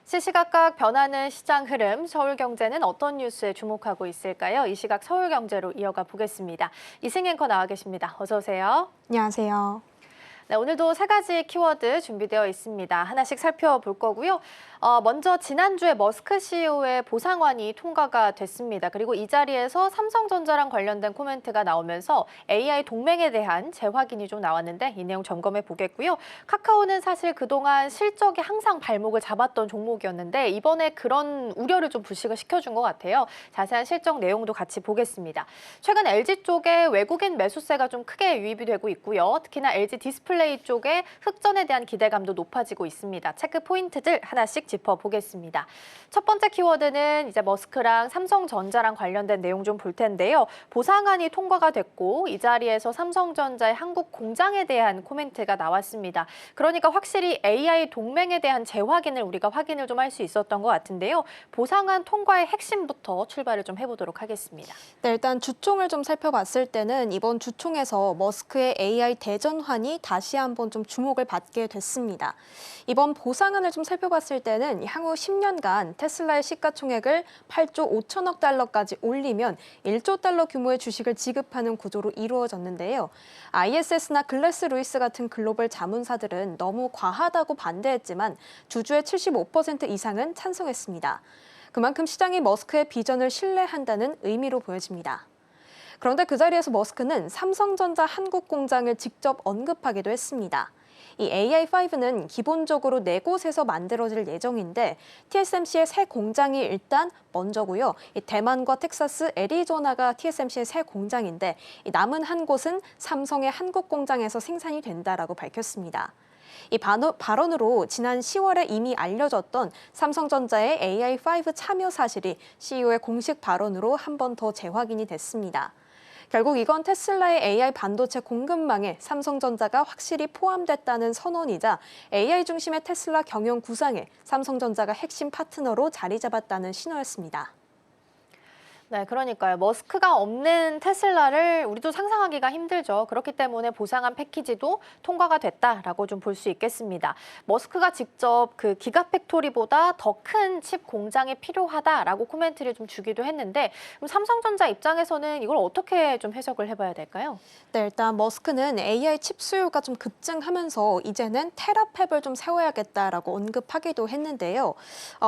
시시각각 변하는 시장 흐름, 서울경제는 어떤 뉴스에 주목하고 있을까요? 이 시각 서울경제로 이어가 보겠습니다. 이승 앵커 나와 계십니다. 어서 오세요. 안녕하세요. 네, 오늘도 세 가지 키워드 준비되어 있습니다. 하나씩 살펴볼 거고요. 먼저 지난주에 머스크 CEO의 보상안이 통과가 됐습니다. 그리고 이 자리에서 삼성전자랑 관련된 코멘트가 나오면서 AI 동맹에 대한 재확인이 좀 나왔는데 이 내용 점검해 보겠고요. 카카오는 사실 그동안 실적이 항상 발목을 잡았던 종목이었는데 이번에 그런 우려를 좀 불식을 시켜준 것 같아요. 자세한 실적 내용도 같이 보겠습니다. 최근 LG 쪽에 외국인 매수세가 좀 크게 유입이 되고 있고요. 특히나 LG 디스플레이 쪽에 흑전에 대한 기대감도 높아지고 있습니다. 체크 포인트들 하나씩 짚어보겠습니다. 첫 번째 키워드는 이제 머스크랑 삼성전자랑 관련된 내용 좀 볼 텐데요. 보상안이 통과가 됐고 이 자리에서 삼성전자의 한국 공장에 대한 코멘트가 나왔습니다. 그러니까 확실히 AI 동맹에 대한 재확인을 우리가 확인을 좀 할 수 있었던 것 같은데요. 보상안 통과의 핵심부터 출발을 좀 해보도록 하겠습니다. 네, 일단 주총을 좀 살펴봤을 때는 이번 주총에서 머스크의 AI 대전환이 다시 한번 좀 주목을 받게 됐습니다. 이번 보상안을 좀 살펴봤을 때는 향후 10년간 테슬라의 시가총액을 8조 5천억 달러까지 올리면 1조 달러 규모의 주식을 지급하는 구조로 이루어졌는데요. ISS나 글래스 루이스 같은 글로벌 자문사들은 너무 과하다고 반대했지만 주주의 75% 이상은 찬성했습니다. 그만큼 시장이 머스크의 비전을 신뢰한다는 의미로 보여집니다. 그런데 그 자리에서 머스크는 삼성전자 한국 공장을 직접 언급하기도 했습니다. 이 AI5는 기본적으로 4곳에서 만들어질 예정인데 TSMC의 새 공장이 일단 먼저고요. 이 대만과 텍사스, 애리조나가 TSMC의 새 공장인데 이 남은 한 곳은 삼성의 한국 공장에서 생산이 된다라고 밝혔습니다. 이 발언으로 지난 10월에 이미 알려졌던 삼성전자의 AI5 참여 사실이 CEO의 공식 발언으로 한 번 더 재확인이 됐습니다. 결국 이건 테슬라의 AI 반도체 공급망에 삼성전자가 확실히 포함됐다는 선언이자 AI 중심의 테슬라 경영 구상에 삼성전자가 핵심 파트너로 자리 잡았다는 신호였습니다. 네, 그러니까요. 머스크가 없는 테슬라를 우리도 상상하기가 힘들죠. 그렇기 때문에 보상한 패키지도 통과가 됐다라고 좀 볼 수 있겠습니다. 머스크가 직접 그 기가팩토리보다 더 큰 칩 공장이 필요하다라고 코멘트를 좀 주기도 했는데 그럼 삼성전자 입장에서는 이걸 어떻게 좀 해석을 해봐야 될까요? 네, 일단 머스크는 AI 칩 수요가 좀 급증하면서 이제는 테라팹을 좀 세워야겠다라고 언급하기도 했는데요.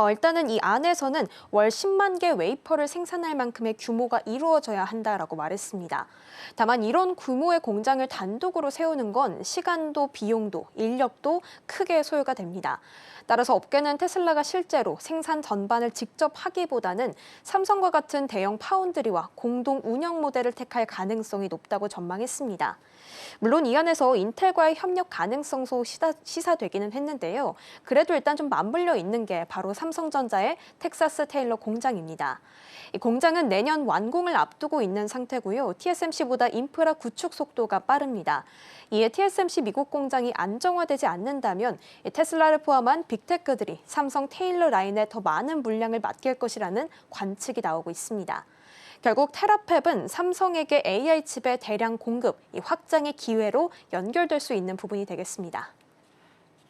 일단은 이 안에서는 월 10만 개 웨이퍼를 생산할 만큼의 규모가 이루어져야 한다라고 말했습니다. 다만 이런 규모의 공장을 단독으로 세우는 건 시간도 비용도 인력도 크게 소요가 됩니다. 따라서 업계는 테슬라가 실제로 생산 전반을 직접 하기보다는 삼성과 같은 대형 파운드리와 공동 운영 모델을 택할 가능성이 높다고 전망했습니다. 물론 이 안에서 인텔과의 협력 가능성도 시사되기는 했는데요. 그래도 일단 좀 맞물려 있는 게 바로 삼성전자의 텍사스 테일러 공장입니다. 이 공장은 내년 완공을 앞두고 있는 상태고요. TSMC보다 인프라 구축 속도가 빠릅니다. 이에 TSMC 미국 공장이 안정화되지 않는다면 테슬라를 포함한 빅테크들이 삼성 테일러 라인에 더 많은 물량을 맡길 것이라는 관측이 나오고 있습니다. 결국 테라팹은 삼성에게 AI 칩의 대량 공급, 확장의 기회로 연결될 수 있는 부분이 되겠습니다.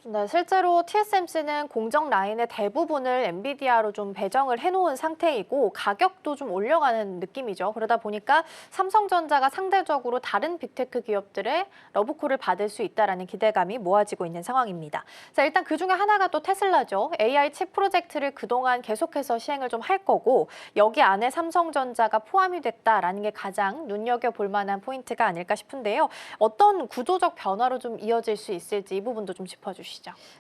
네, 실제로 TSMC는 공정 라인의 대부분을 엔비디아로 좀 배정을 해놓은 상태이고 가격도 좀 올려가는 느낌이죠. 그러다 보니까 삼성전자가 상대적으로 다른 빅테크 기업들의 러브콜을 받을 수 있다라는 기대감이 모아지고 있는 상황입니다. 자, 일단 그중에 하나가 또 테슬라죠. AI 칩 프로젝트를 그동안 계속해서 시행을 좀 할 거고 여기 안에 삼성전자가 포함이 됐다라는 게 가장 눈여겨볼 만한 포인트가 아닐까 싶은데요. 어떤 구조적 변화로 좀 이어질 수 있을지 이 부분도 좀 짚어주시죠.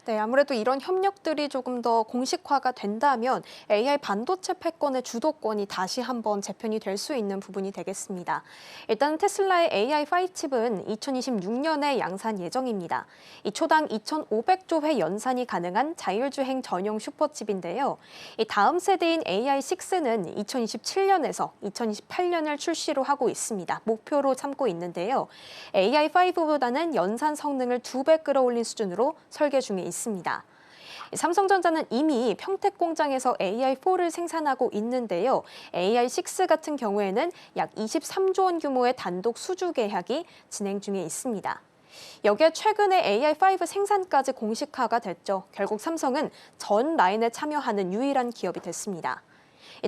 네, 아무래도 이런 협력들이 조금 더 공식화가 된다면 AI 반도체 패권의 주도권이 다시 한번 재편이 될 수 있는 부분이 되겠습니다. 일단 테슬라의 AI5 칩은 2026년에 양산 예정입니다. 이 초당 2,500조 회 연산이 가능한 자율주행 전용 슈퍼칩인데요. 이 다음 세대인 AI6는 2027년에서 2028년을 출시로 하고 있습니다. 목표로 삼고 있는데요. AI5보다는 연산 성능을 2배 끌어올린 수준으로 설계 중에 있습니다. 삼성전자는 이미 평택 공장에서 AI4를 생산하고 있는데요. AI6 같은 경우에는 약 23조 원 규모의 단독 수주 계약이 진행 중에 있습니다. 여기에 최근에 AI5 생산까지 공식화가 됐죠. 결국 삼성은 전 라인에 참여하는 유일한 기업이 됐습니다.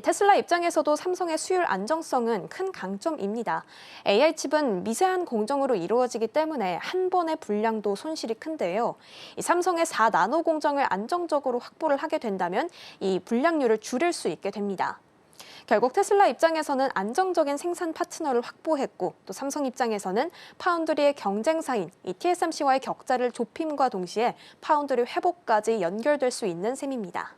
테슬라 입장에서도 삼성의 수율 안정성은 큰 강점입니다. AI 칩은 미세한 공정으로 이루어지기 때문에 한 번의 불량도 손실이 큰데요. 삼성의 4나노 공정을 안정적으로 확보를 하게 된다면 이 불량률을 줄일 수 있게 됩니다. 결국 테슬라 입장에서는 안정적인 생산 파트너를 확보했고 또 삼성 입장에서는 파운드리의 경쟁사인 이 TSMC와의 격차를 좁힘과 동시에 파운드리 회복까지 연결될 수 있는 셈입니다.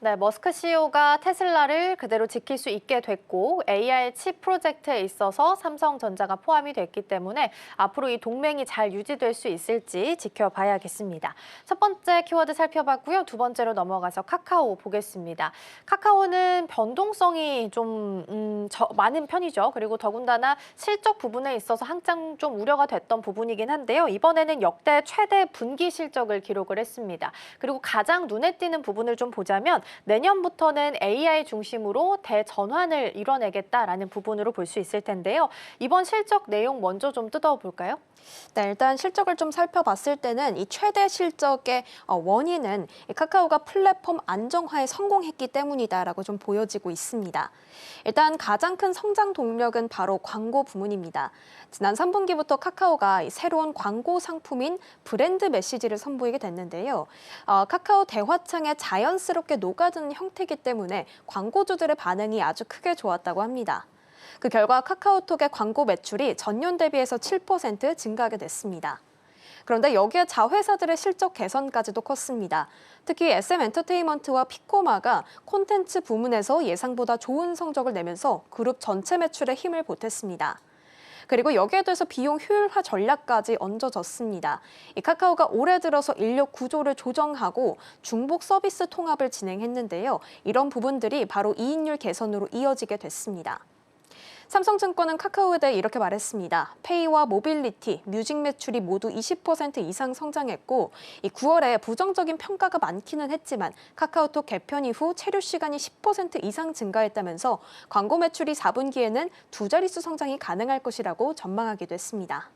네, 머스크 CEO가 테슬라를 그대로 지킬 수 있게 됐고 AI 칩 프로젝트에 있어서 삼성전자가 포함이 됐기 때문에 앞으로 이 동맹이 잘 유지될 수 있을지 지켜봐야겠습니다. 첫 번째 키워드 살펴봤고요. 두 번째로 넘어가서 카카오 보겠습니다. 카카오는 변동성이 좀 많은 편이죠. 그리고 더군다나 실적 부분에 있어서 한창 좀 우려가 됐던 부분이긴 한데요. 이번에는 역대 최대 분기 실적을 기록을 했습니다. 그리고 가장 눈에 띄는 부분을 좀 보자면 내년부터는 AI 중심으로 대전환을 이뤄내겠다라는 부분으로 볼 수 있을 텐데요. 이번 실적 내용 먼저 좀 뜯어볼까요? 네, 일단 실적을 좀 살펴봤을 때는 이 최대 실적의 원인은 카카오가 플랫폼 안정화에 성공했기 때문이다라고 좀 보여지고 있습니다. 일단 가장 큰 성장 동력은 바로 광고 부문입니다. 지난 3분기부터 카카오가 새로운 광고 상품인 브랜드 메시지를 선보이게 됐는데요. 카카오 대화창에 자연스럽게 녹아드는 형태이기 때문에 광고주들의 반응이 아주 크게 좋았다고 합니다. 그 결과 카카오톡의 광고 매출이 전년 대비해서 7% 증가하게 됐습니다. 그런데 여기에 자회사들의 실적 개선까지도 컸습니다. 특히 SM엔터테인먼트와 피코마가 콘텐츠 부문에서 예상보다 좋은 성적을 내면서 그룹 전체 매출에 힘을 보탰습니다. 그리고 여기에 더해서 비용 효율화 전략까지 얹어졌습니다. 이 카카오가 올해 들어서 인력 구조를 조정하고 중복 서비스 통합을 진행했는데요. 이런 부분들이 바로 이익률 개선으로 이어지게 됐습니다. 삼성증권은 카카오에 대해 이렇게 말했습니다. 페이와 모빌리티, 뮤직 매출이 모두 20% 이상 성장했고 이 9월에 부정적인 평가가 많기는 했지만 카카오톡 개편 이후 체류 시간이 10% 이상 증가했다면서 광고 매출이 4분기에는 두 자릿수 성장이 가능할 것이라고 전망하기도 했습니다.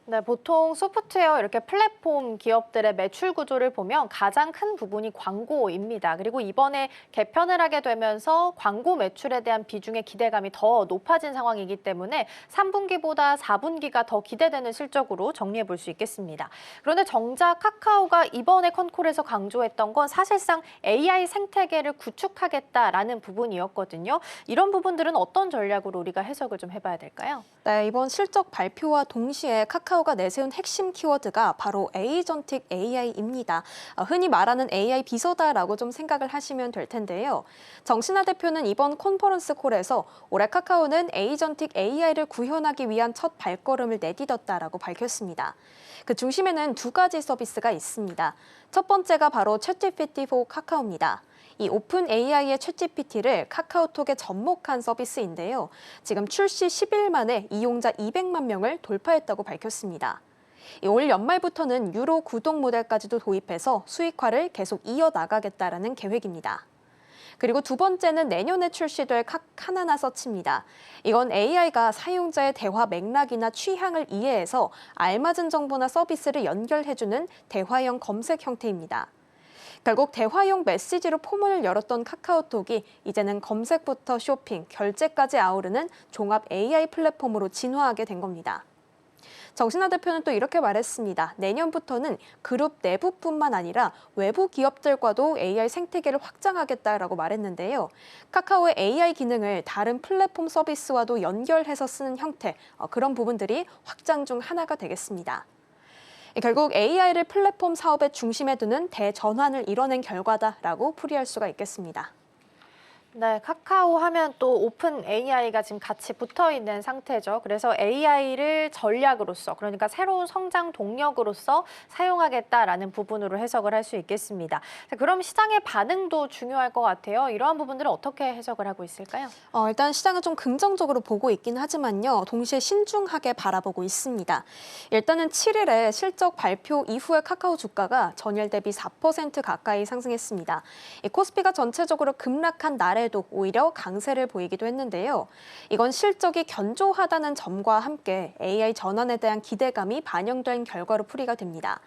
네, 보통 소프트웨어 이렇게 플랫폼 기업들의 매출 구조를 보면 가장 큰 부분이 광고입니다. 그리고 이번에 개편을 하게 되면서 광고 매출에 대한 비중의 기대감이 더 높아진 상황이기 때문에 3분기보다 4분기가 더 기대되는 실적으로 정리해 볼 수 있겠습니다. 그런데 정작 카카오가 이번에 컨콜에서 강조했던 건 사실상 AI 생태계를 구축하겠다라는 부분이었거든요. 이런 부분들은 어떤 전략으로 우리가 해석을 좀 해봐야 될까요? 네, 이번 실적 발표와 동시에 카카오가 내세운 핵심 키워드가 바로 에이전틱 AI입니다. 흔히 말하는 AI 비서다라고 좀 생각을 하시면 될 텐데요. 정신화 대표는 이번 컨퍼런스 콜에서 올해 카카오는 에이전틱 AI를 구현하기 위한 첫 발걸음을 내딛었다라고 밝혔습니다. 그 중심에는 두 가지 서비스가 있습니다. 첫 번째가 바로 챗GPT4 카카오입니다. 이 오픈 AI의 챗GPT를 카카오톡에 접목한 서비스인데요. 지금 출시 10일 만에 이용자 200만 명을 돌파했다고 밝혔습니다. 올 연말부터는 유로 구독 모델까지도 도입해서 수익화를 계속 이어나가겠다라는 계획입니다. 그리고 두 번째는 내년에 출시될 카나나 서치입니다. 이건 AI가 사용자의 대화 맥락이나 취향을 이해해서 알맞은 정보나 서비스를 연결해주는 대화형 검색 형태입니다. 결국 대화용 메시지로 포문을 열었던 카카오톡이 이제는 검색부터 쇼핑, 결제까지 아우르는 종합 AI 플랫폼으로 진화하게 된 겁니다. 정신화 대표는 또 이렇게 말했습니다. 내년부터는 그룹 내부뿐만 아니라 외부 기업들과도 AI 생태계를 확장하겠다라고 말했는데요. 카카오의 AI 기능을 다른 플랫폼 서비스와도 연결해서 쓰는 형태, 그런 부분들이 확장 중 하나가 되겠습니다. 결국 AI를 플랫폼 사업의 중심에 두는 대전환을 이뤄낸 결과다라고 풀이할 수가 있겠습니다. 네, 카카오 하면 또 오픈 AI가 지금 같이 붙어 있는 상태죠. 그래서 AI를 전략으로서, 그러니까 새로운 성장 동력으로서 사용하겠다라는 부분으로 해석을 할 수 있겠습니다. 자, 그럼 시장의 반응도 중요할 것 같아요. 이러한 부분들은 어떻게 해석을 하고 있을까요? 일단 시장은 좀 긍정적으로 보고 있긴 하지만요. 동시에 신중하게 바라보고 있습니다. 일단은 7일에 실적 발표 이후에 카카오 주가가 전일 대비 4% 가까이 상승했습니다. 이 코스피가 전체적으로 급락한 날에도 오히려 강세를 보이기도 했는데요. 이건 실적이 견조하다는 점과 함께 AI 전환에 대한 기대감이 반영된 결과로 풀이가 됩니다.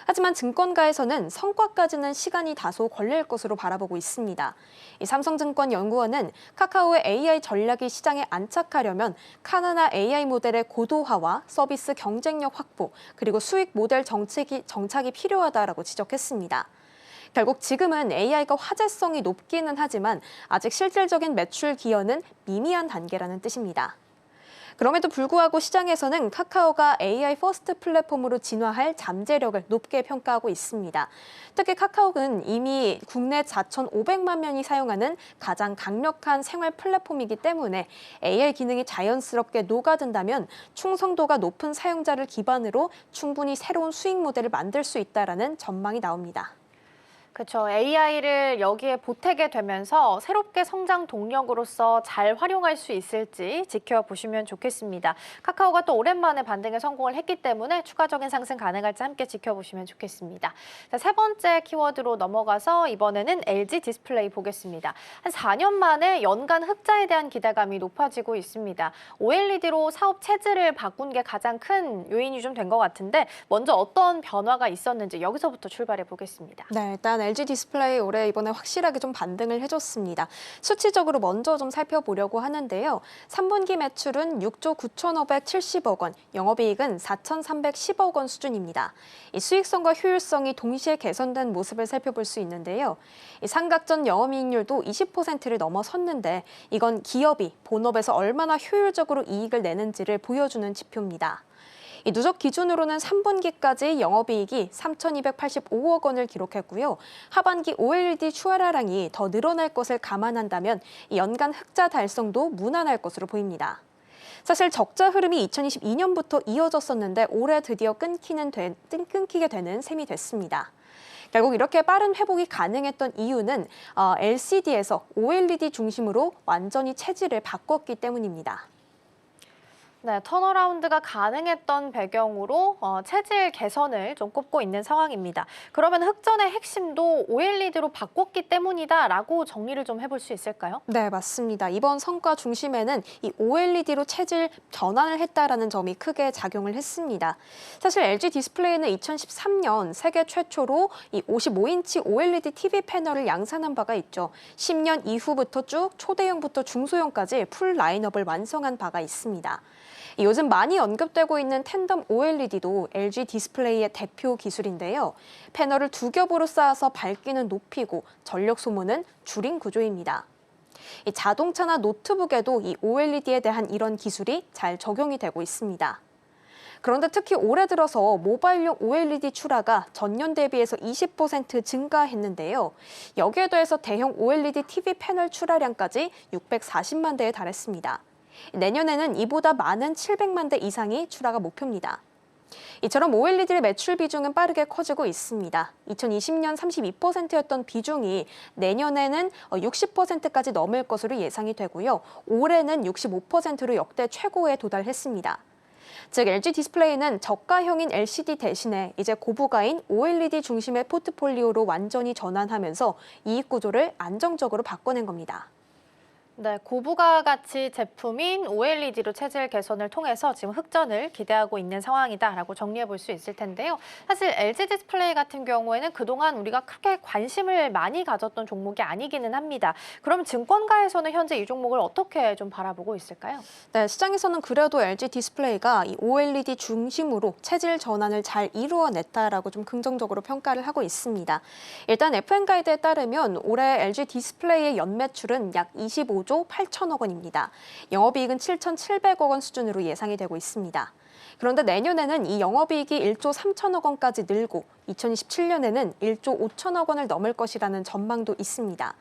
하지만 증권가에서는 성과까지는 시간이 다소 걸릴 것으로 바라보고 있습니다. 이 삼성증권 연구원은 카카오의 AI 전략이 시장에 안착하려면 카나나 AI 모델의 고도화와 서비스 경쟁력 확보, 그리고 수익 모델 정착이 필요하다라고 지적했습니다. 결국 지금은 AI가 화제성이 높기는 하지만 아직 실질적인 매출 기여는 미미한 단계라는 뜻입니다. 그럼에도 불구하고 시장에서는 카카오가 AI 퍼스트 플랫폼으로 진화할 잠재력을 높게 평가하고 있습니다. 특히 카카오는 이미 국내 4,500만 명이 사용하는 가장 강력한 생활 플랫폼이기 때문에 AI 기능이 자연스럽게 녹아든다면 충성도가 높은 사용자를 기반으로 충분히 새로운 수익 모델을 만들 수 있다는 전망이 나옵니다. 그렇죠. AI를 여기에 보태게 되면서 새롭게 성장 동력으로서 잘 활용할 수 있을지 지켜보시면 좋겠습니다. 카카오가 또 오랜만에 반등에 성공을 했기 때문에 추가적인 상승 가능할지 함께 지켜보시면 좋겠습니다. 자, 세 번째 키워드로 넘어가서 이번에는 LG 디스플레이 보겠습니다. 한 4년 만에 연간 흑자에 대한 기대감이 높아지고 있습니다. OLED로 사업 체질을 바꾼 게 가장 큰 요인이 좀 된 것 같은데 먼저 어떤 변화가 있었는지 여기서부터 출발해 보겠습니다. 네, 일단 LG 디스플레이 올해 이번에 확실하게 좀 반등을 해줬습니다. 수치적으로 먼저 좀 살펴보려고 하는데요. 3분기 매출은 6조 9,570억 원, 영업이익은 4,310억 원 수준입니다. 이 수익성과 효율성이 동시에 개선된 모습을 살펴볼 수 있는데요. 이 상각전 영업이익률도 20%를 넘어섰는데 이건 기업이 본업에서 얼마나 효율적으로 이익을 내는지를 보여주는 지표입니다. 이 누적 기준으로는 3분기까지 영업이익이 3,285억 원을 기록했고요. 하반기 OLED 출하량이 더 늘어날 것을 감안한다면 이 연간 흑자 달성도 무난할 것으로 보입니다. 사실 적자 흐름이 2022년부터 이어졌었는데 올해 드디어 끊기게 되는 셈이 됐습니다. 결국 이렇게 빠른 회복이 가능했던 이유는 LCD에서 OLED 중심으로 완전히 체질을 바꿨기 때문입니다. 네, 턴어라운드가 가능했던 배경으로 체질 개선을 좀 꼽고 있는 상황입니다. 그러면 흑전의 핵심도 OLED로 바꿨기 때문이다라고 정리를 좀 해볼 수 있을까요? 네, 맞습니다. 이번 성과 중심에는 이 OLED로 체질 전환을 했다라는 점이 크게 작용을 했습니다. 사실 LG 디스플레이는 2013년 세계 최초로 이 55인치 OLED TV 패널을 양산한 바가 있죠. 10년 이후부터 쭉 초대형부터 중소형까지 풀 라인업을 완성한 바가 있습니다. 요즘 많이 언급되고 있는 텐덤 OLED도 LG 디스플레이의 대표 기술인데요. 패널을 두 겹으로 쌓아서 밝기는 높이고 전력 소모는 줄인 구조입니다. 이 자동차나 노트북에도 이 OLED에 대한 이런 기술이 잘 적용이 되고 있습니다. 그런데 특히 올해 들어서 모바일용 OLED 출하가 전년 대비해서 20% 증가했는데요. 여기에 더해서 대형 OLED TV 패널 출하량까지 640만 대에 달했습니다. 내년에는 이보다 많은 700만 대 이상이 출하가 목표입니다. 이처럼 OLED의 매출 비중은 빠르게 커지고 있습니다. 2020년 32%였던 비중이 내년에는 60%까지 넘을 것으로 예상이 되고요. 올해는 65%로 역대 최고에 도달했습니다. 즉 LG 디스플레이는 저가형인 LCD 대신에 이제 고부가인 OLED 중심의 포트폴리오로 완전히 전환하면서 이익 구조를 안정적으로 바꿔낸 겁니다. 네, 고부가 가치 제품인 OLED로 체질 개선을 통해서 지금 흑전을 기대하고 있는 상황이다라고 정리해 볼 수 있을 텐데요. 사실 LG 디스플레이 같은 경우에는 그동안 우리가 크게 관심을 많이 가졌던 종목이 아니기는 합니다. 그럼 증권가에서는 현재 이 종목을 어떻게 좀 바라보고 있을까요? 네, 시장에서는 그래도 LG 디스플레이가 이 OLED 중심으로 체질 전환을 잘 이루어냈다라고 좀 긍정적으로 평가를 하고 있습니다. 일단 FM 가이드에 따르면 올해 LG 디스플레이의 연매출은 약 25조 8천억 원입니다. 영업이익은 7,700억 원 수준으로 예상이 되고 있습니다. 그런데 내년에는 이 영업이익이 1조 3천억 원까지 늘고 2027년에는 1조 5천억 원을 넘을 것이라는 전망도 있습니다.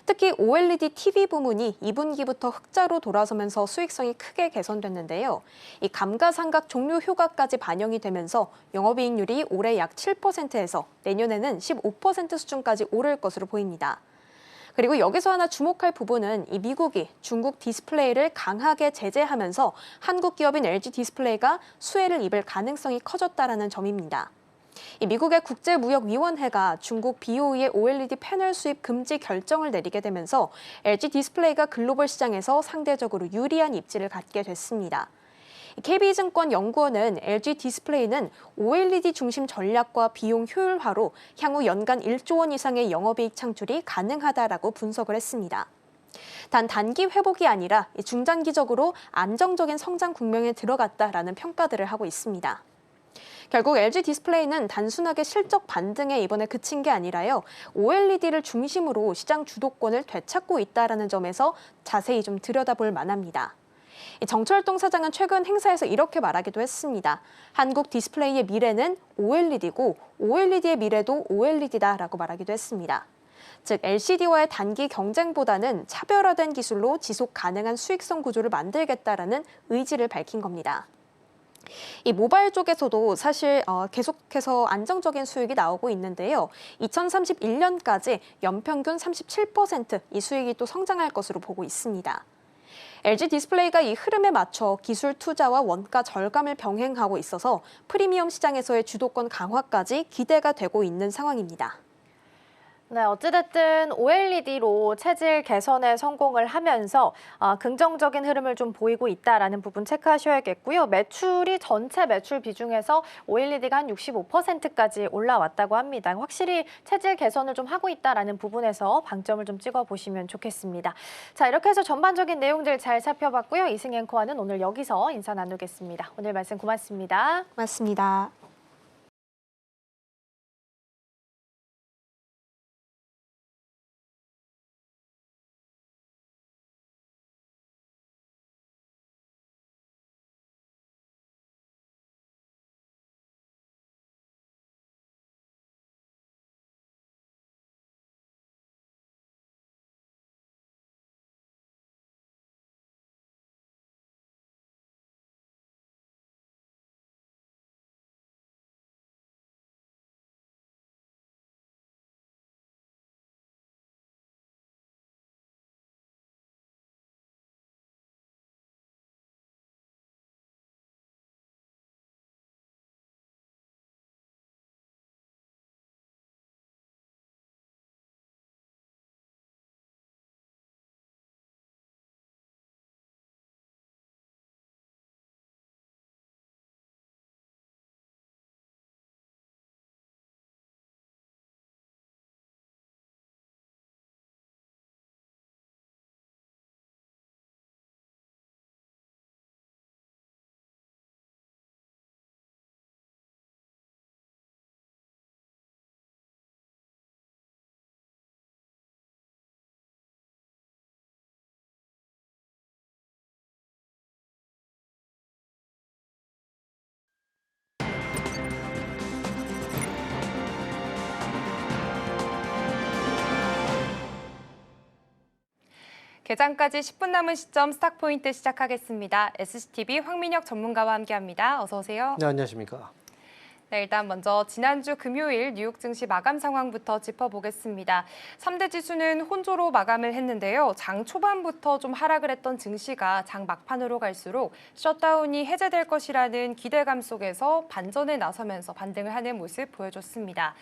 특히 OLED TV 부문이 2분기부터 흑자로 돌아서면서 수익성이 크게 개선됐는데요. 이 감가상각 종료 효과까지 반영이 되면서 영업이익률이 올해 약 7%에서 내년에는 15% 수준까지 오를 것으로 보입니다. 그리고 여기서 하나 주목할 부분은 이 미국이 중국 디스플레이를 강하게 제재하면서 한국 기업인 LG 디스플레이가 수혜를 입을 가능성이 커졌다라는 점입니다. 이 미국의 국제무역위원회가 중국 BOE의 OLED 패널 수입 금지 결정을 내리게 되면서 LG 디스플레이가 글로벌 시장에서 상대적으로 유리한 입지를 갖게 됐습니다. KB증권 연구원은 LG 디스플레이는 OLED 중심 전략과 비용 효율화로 향후 연간 1조 원 이상의 영업이익 창출이 가능하다라고 분석을 했습니다. 단 단기 회복이 아니라 중장기적으로 안정적인 성장 국면에 들어갔다라는 평가들을 하고 있습니다. 결국 LG 디스플레이는 단순하게 실적 반등에 이번에 그친 게 아니라요. OLED를 중심으로 시장 주도권을 되찾고 있다는 점에서 자세히 좀 들여다볼 만합니다. 정철동 사장은 최근 행사에서 이렇게 말하기도 했습니다. 한국 디스플레이의 미래는 OLED고 OLED의 미래도 OLED다라고 말하기도 했습니다. 즉 LCD와의 단기 경쟁보다는 차별화된 기술로 지속 가능한 수익성 구조를 만들겠다라는 의지를 밝힌 겁니다. 이 모바일 쪽에서도 사실 계속해서 안정적인 수익이 나오고 있는데요. 2031년까지 연평균 37% 이 수익이 또 성장할 것으로 보고 있습니다. LG 디스플레이가 이 흐름에 맞춰 기술 투자와 원가 절감을 병행하고 있어서 프리미엄 시장에서의 주도권 강화까지 기대가 되고 있는 상황입니다. 네, 어찌됐든 OLED로 체질 개선에 성공을 하면서 긍정적인 흐름을 좀 보이고 있다라는 부분 체크하셔야겠고요. 매출이 전체 매출 비중에서 OLED가 한 65%까지 올라왔다고 합니다. 확실히 체질 개선을 좀 하고 있다라는 부분에서 방점을 좀 찍어보시면 좋겠습니다. 자, 이렇게 해서 전반적인 내용들 잘 살펴봤고요. 이승 앵커와는 오늘 여기서 인사 나누겠습니다. 오늘 말씀 고맙습니다. 맞습니다. 개장까지 10분 남은 시점 스탁포인트 시작하겠습니다. SCTV 황민혁 전문가와 함께합니다. 어서 오세요. 네, 안녕하십니까. 네, 일단 먼저 지난주 금요일 뉴욕 증시 마감 상황부터 짚어보겠습니다. 3대 지수는 혼조로 마감을 했는데요. 장 초반부터 좀 하락을 했던 증시가 장 막판으로 갈수록 셧다운이 해제될 것이라는 기대감 속에서 반전에 나서면서 반등을 하는 모습 보여줬습니다.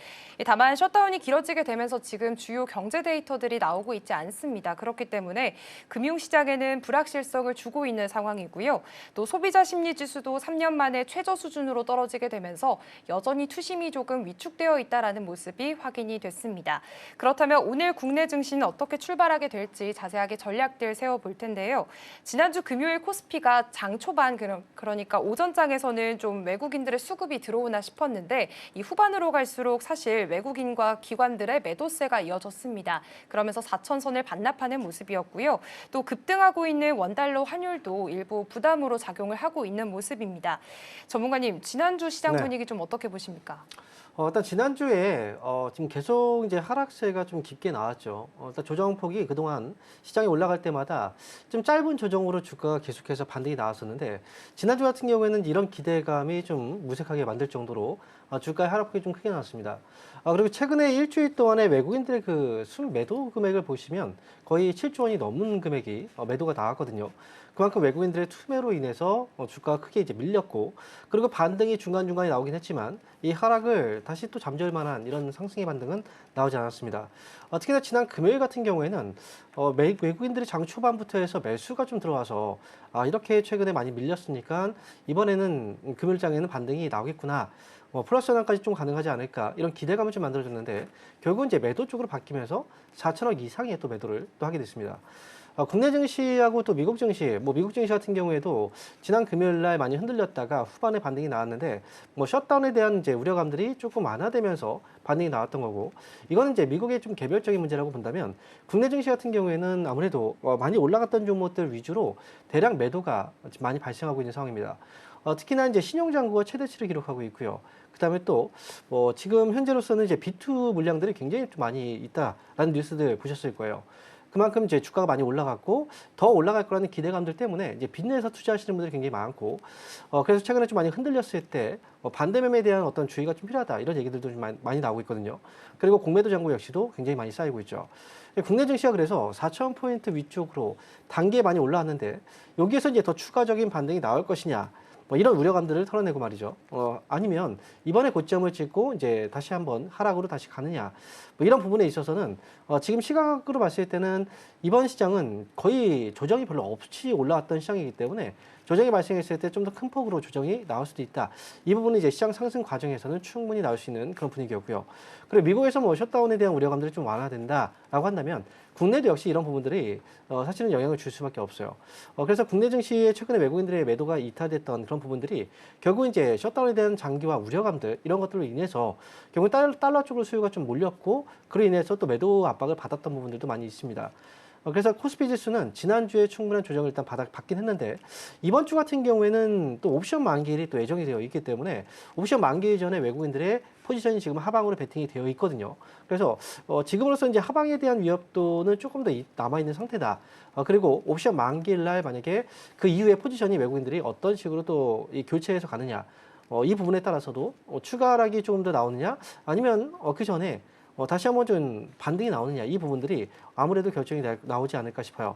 다만 셧다운이 길어지게 되면서 지금 주요 경제 데이터들이 나오고 있지 않습니다. 그렇기 때문에 금융시장에는 불확실성을 주고 있는 상황이고요. 또 소비자 심리 지수도 3년 만에 최저 수준으로 떨어지게 되면서 여전히 투심이 조금 위축되어 있다는 모습이 확인이 됐습니다. 그렇다면 오늘 국내 증시는 어떻게 출발하게 될지 자세하게 전략들 세워볼 텐데요. 지난주 금요일 코스피가 장 초반 그러니까 오전장에서는 좀 외국인들의 수급이 들어오나 싶었는데 이 후반으로 갈수록 사실 외국인과 기관들의 매도세가 이어졌습니다. 그러면서 4천선을 반납하는 모습이었고요. 또 급등하고 있는 원달러 환율도 일부 부담으로 작용을 하고 있는 모습입니다. 전문가님, 지난주 시장 네. 분위기 좀 어떻게 보십니까? 일단 지난주에 지금 계속 이제 하락세가 좀 깊게 나왔죠. 일단 조정폭이 그동안 시장이 올라갈 때마다 좀 짧은 조정으로 주가가 계속해서 반등이 나왔었는데 지난주 같은 경우에는 이런 기대감이 좀 무색하게 만들 정도로 주가의 하락폭이 좀 크게 나왔습니다. 그리고 최근에 일주일 동안에 외국인들의 그 순 매도 금액을 보시면 거의 7조 원이 넘는 금액이 매도가 나왔거든요. 그만큼 외국인들의 투매로 인해서 주가가 크게 이제 밀렸고, 그리고 반등이 중간중간에 나오긴 했지만 이 하락을 다시 또 잠재울 만한 이런 상승의 반등은 나오지 않았습니다. 특히나 지난 금요일 같은 경우에는 외국인들이 장 초반부터 해서 매수가 좀 들어와서 이렇게 최근에 많이 밀렸으니까 이번에는 금요일장에는 반등이 나오겠구나. 플러스 전환까지 좀 가능하지 않을까 이런 기대감을 좀 만들어줬는데 결국은 이제 매도 쪽으로 바뀌면서 4천억 이상의 또 매도를 또 하게 됐습니다. 국내 증시하고 또 미국 증시, 미국 증시 같은 경우에도 지난 금요일 날 많이 흔들렸다가 후반에 반등이 나왔는데 셧다운에 대한 이제 우려감들이 조금 완화되면서 반등이 나왔던 거고, 이거는 이제 미국의 좀 개별적인 문제라고 본다면 국내 증시 같은 경우에는 아무래도 많이 올라갔던 종목들 위주로 대량 매도가 많이 발생하고 있는 상황입니다. 특히나 이제 신용장구가 최대치를 기록하고 있고요. 그다음에 또 지금 현재로서는 이제 B2 물량들이 굉장히 좀 많이 있다라는 뉴스들 보셨을 거예요. 그만큼 이제 주가가 많이 올라갔고 더 올라갈 거라는 기대감들 때문에 이제 빚내서 투자하시는 분들이 굉장히 많고, 그래서 최근에 좀 많이 흔들렸을 때 반대 매매에 대한 어떤 주의가 좀 필요하다 이런 얘기들도 좀 많이 나오고 있거든요. 그리고 공매도 잔고 역시도 굉장히 많이 쌓이고 있죠. 국내 증시가 그래서 4,000포인트 위쪽으로 단계에 많이 올라왔는데 여기에서 이제 더 추가적인 반등이 나올 것이냐, 이런 우려감들을 털어내고 말이죠. 아니면 이번에 고점을 찍고 이제 다시 한번 하락으로 다시 가느냐, 이런 부분에 있어서는 지금 시각으로 봤을 때는 이번 시장은 거의 조정이 별로 없이 올라왔던 시장이기 때문에 조정이 발생했을 때 좀 더 큰 폭으로 조정이 나올 수도 있다. 이 부분은 이제 시장 상승 과정에서는 충분히 나올 수 있는 그런 분위기였고요. 그리고 미국에서 셧다운에 대한 우려감들이 좀 완화된다라고 한다면 국내도 역시 이런 부분들이 사실은 영향을 줄 수밖에 없어요. 그래서 국내 증시에 최근에 외국인들의 매도가 이탈됐던 그런 부분들이 결국 이제 셧다운에 대한 장기화 우려감들 이런 것들로 인해서 결국 달러 쪽으로 수요가 좀 몰렸고, 그로 인해서 또 매도 압박을 받았던 부분들도 많이 있습니다. 그래서 코스피 지수는 지난주에 충분한 조정을 일단 받긴 했는데 이번 주 같은 경우에는 또 옵션 만기일이 또 예정이 되어 있기 때문에 옵션 만기 전에 외국인들의 포지션이 지금 하방으로 베팅이 되어 있거든요. 그래서 지금으로서 이제 하방에 대한 위협도는 조금 더 남아있는 상태다. 그리고 옵션 만기일 날 만약에 그 이후에 포지션이 외국인들이 어떤 식으로 또 이 교체해서 가느냐, 이 부분에 따라서도 추가 하락이 조금 더 나오느냐, 아니면 그 전에 다시 한번 좀 반등이 나오느냐, 이 부분들이 아무래도 결정이 나오지 않을까 싶어요.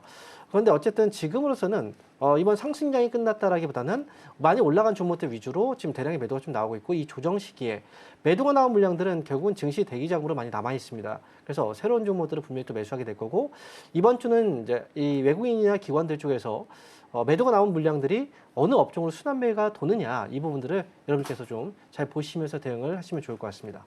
그런데 어쨌든 지금으로서는 이번 상승장이 끝났다라기보다는 많이 올라간 종목들 위주로 지금 대량의 매도가 좀 나오고 있고, 이 조정 시기에 매도가 나온 물량들은 결국은 증시 대기장으로 많이 남아 있습니다. 그래서 새로운 종목들을 분명히 또 매수하게 될 거고, 이번 주는 이제 이 외국인이나 기관들 쪽에서 매도가 나온 물량들이 어느 업종으로 순환매가 도느냐, 이 부분들을 여러분께서 좀 잘 보시면서 대응을 하시면 좋을 것 같습니다.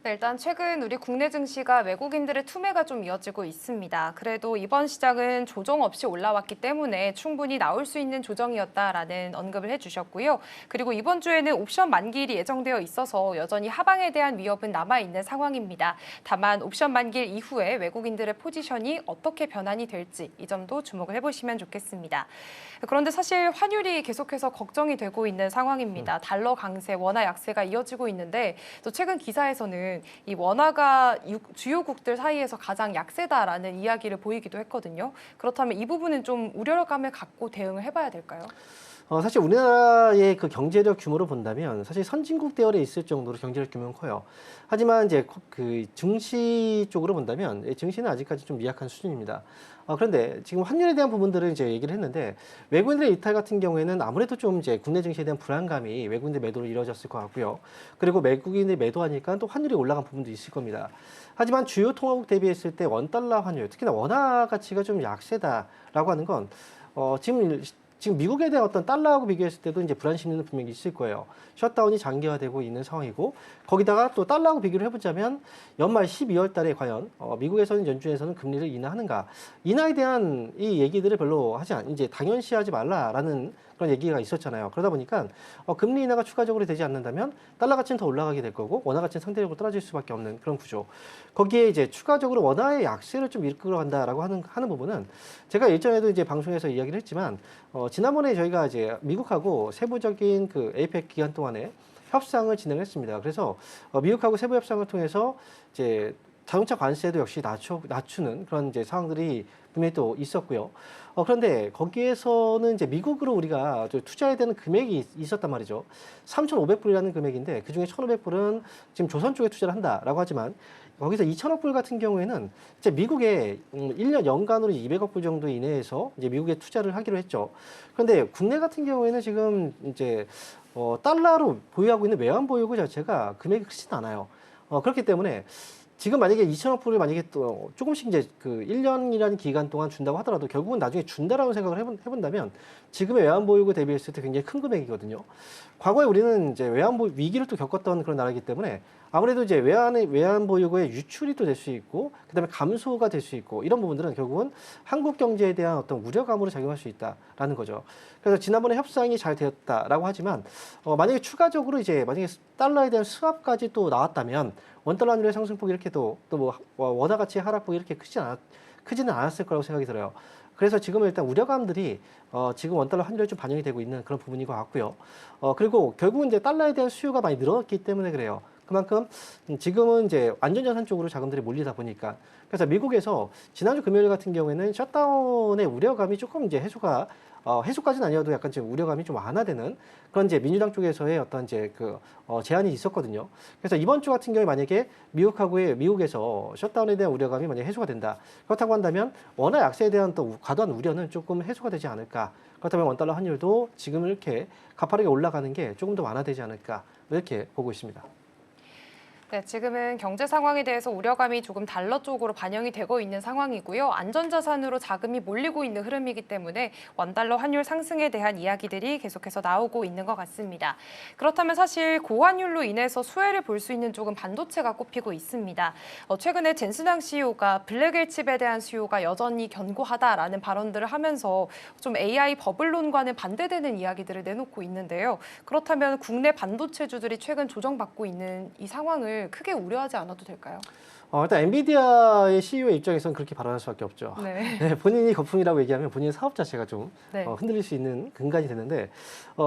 네, 일단 최근 우리 국내 증시가 외국인들의 투매가 좀 이어지고 있습니다. 그래도 이번 시장은 조정 없이 올라왔기 때문에 충분히 나올 수 있는 조정이었다라는 언급을 해주셨고요. 그리고 이번 주에는 옵션 만기일이 예정되어 있어서 여전히 하방에 대한 위협은 남아있는 상황입니다. 다만 옵션 만기일 이후에 외국인들의 포지션이 어떻게 변환이 될지 이 점도 주목을 해보시면 좋겠습니다. 그런데 사실 환율이 계속해서 걱정이 되고 있는 상황입니다. 달러 강세, 원화 약세가 이어지고 있는데 또 최근 기사에서는 보면은 이 원화가 주요국들 사이에서 가장 약세다라는 이야기를 보이기도 했거든요. 그렇다면 이 부분은 좀 우려감을 갖고 대응을 해봐야 될까요? 사실 우리나라의 그 경제력 규모로 본다면 사실 선진국 대열에 있을 정도로 경제력 규모는 커요. 하지만 이제 그 증시 쪽으로 본다면 증시는 아직까지 좀 미약한 수준입니다. 그런데 지금 환율에 대한 부분들을 이제 얘기를 했는데 외국인들의 이탈 같은 경우에는 아무래도 좀 이제 국내 증시에 대한 불안감이 외국인들 매도로 이루어졌을 것 같고요. 그리고 외국인들이 매도하니까 또 환율이 올라간 부분도 있을 겁니다. 하지만 주요 통화국 대비했을 때 원달러 환율, 특히나 원화 가치가 좀 약세다라고 하는 건 지금 미국에 대한 어떤 달러하고 비교했을 때도 이제 불안 심리는 분명히 있을 거예요. 셧다운이 장기화되고 있는 상황이고 거기다가 또 달러하고 비교를 해보자면 연말 12월 달에 과연 미국에서는 연준에서는 금리를 인하하는가 인하에 대한 이 얘기들을 별로 이제 당연시하지 말라라는 그런 얘기가 있었잖아요. 그러다 보니까 금리 인하가 추가적으로 되지 않는다면 달러 가치는 더 올라가게 될 거고 원화 가치는 상대적으로 떨어질 수밖에 없는 그런 구조. 거기에 이제 추가적으로 원화의 약세를 좀 이끌어 간다라고 하는 부분은 제가 예전에도 이제 방송에서 이야기를 했지만 지난번에 저희가 이제 미국하고 세부적인 그 에이펙 기간 동안에 협상을 진행했습니다. 그래서 미국하고 세부 협상을 통해서 이제 자동차 관세도 역시 낮추는 그런 이제 상황들이 분명히 또 있었고요. 그런데 거기에서는 이제 미국으로 우리가 투자해야 되는 금액이 있었단 말이죠. 3,500불이라는 금액인데 그중에 1,500불은 지금 조선 쪽에 투자를 한다라고 하지만 거기서 2천억 불 같은 경우에는 이제 미국에 1년 연간으로 200억 불 정도 이내에서 이제 미국에 투자를 하기로 했죠. 그런데 국내 같은 경우에는 지금 이제 달러로 보유하고 있는 외환 보유고 자체가 금액이 크진 않아요. 그렇기 때문에 지금 만약에 2천억 불을 만약에 또 조금씩 이제 그 1년이라는 기간 동안 준다고 하더라도 결국은 나중에 준다라고 생각을 해본다면 지금의 외환 보유고 대비했을 때 굉장히 큰 금액이거든요. 과거에 우리는 이제 외환 보유 위기를 또 겪었던 그런 나라이기 때문에 아무래도 이제 외환 보유고의 유출이 또 될 수 있고 그다음에 감소가 될 수 있고 이런 부분들은 결국은 한국 경제에 대한 어떤 우려감으로 작용할 수 있다라는 거죠. 그래서 지난번에 협상이 잘 되었다라고 하지만 만약에 추가적으로 이제 만약에 달러에 대한 수합까지 또 나왔다면 원달러 환율의 상승폭이 이렇게 또 뭐 원화 가치의 하락폭이 이렇게 크지는 않았을 거라고 생각이 들어요. 그래서 지금은 일단 우려감들이 지금 원달러 환율에 좀 반영이 되고 있는 그런 부분인 것 같고요. 그리고 결국은 이제 달러에 대한 수요가 많이 늘었기 때문에 그래요. 그만큼 지금은 이제 안전자산 쪽으로 자금들이 몰리다 보니까 그래서 미국에서 지난주 금요일 같은 경우에는 셧다운의 우려감이 조금 이제 해소까지는 아니어도 약간 지금 우려감이 좀 완화되는 그런 이제 민주당 쪽에서의 어떤 이제 제안이 있었거든요. 그래서 이번 주 같은 경우에 만약에 미국에서 셧다운에 대한 우려감이 만약에 해소가 된다. 그렇다고 한다면 원화 약세에 대한 또 과도한 우려는 조금 해소가 되지 않을까. 그렇다면 원달러 환율도 지금 이렇게 가파르게 올라가는 게 조금 더 완화되지 않을까. 이렇게 보고 있습니다. 네, 지금은 경제 상황에 대해서 우려감이 조금 달러 쪽으로 반영이 되고 있는 상황이고요. 안전자산으로 자금이 몰리고 있는 흐름이기 때문에 원달러 환율 상승에 대한 이야기들이 계속해서 나오고 있는 것 같습니다. 그렇다면 사실 고환율로 인해서 수혜를 볼 수 있는 쪽은 반도체가 꼽히고 있습니다. 최근에 젠슨왕 CEO가 블랙웰 칩에 대한 수요가 여전히 견고하다라는 발언들을 하면서 좀 AI 버블론과는 반대되는 이야기들을 내놓고 있는데요. 그렇다면 국내 반도체주들이 최근 조정받고 있는 이 상황을 크게 우려하지 않아도 될까요? 일단 엔비디아의 CEO의 입장에서는 그렇게 발언할 수밖에 없죠. 네. 네, 본인이 거품이라고 얘기하면 본인의 사업 자체가 좀 네. 흔들릴 수 있는 근간이 되는데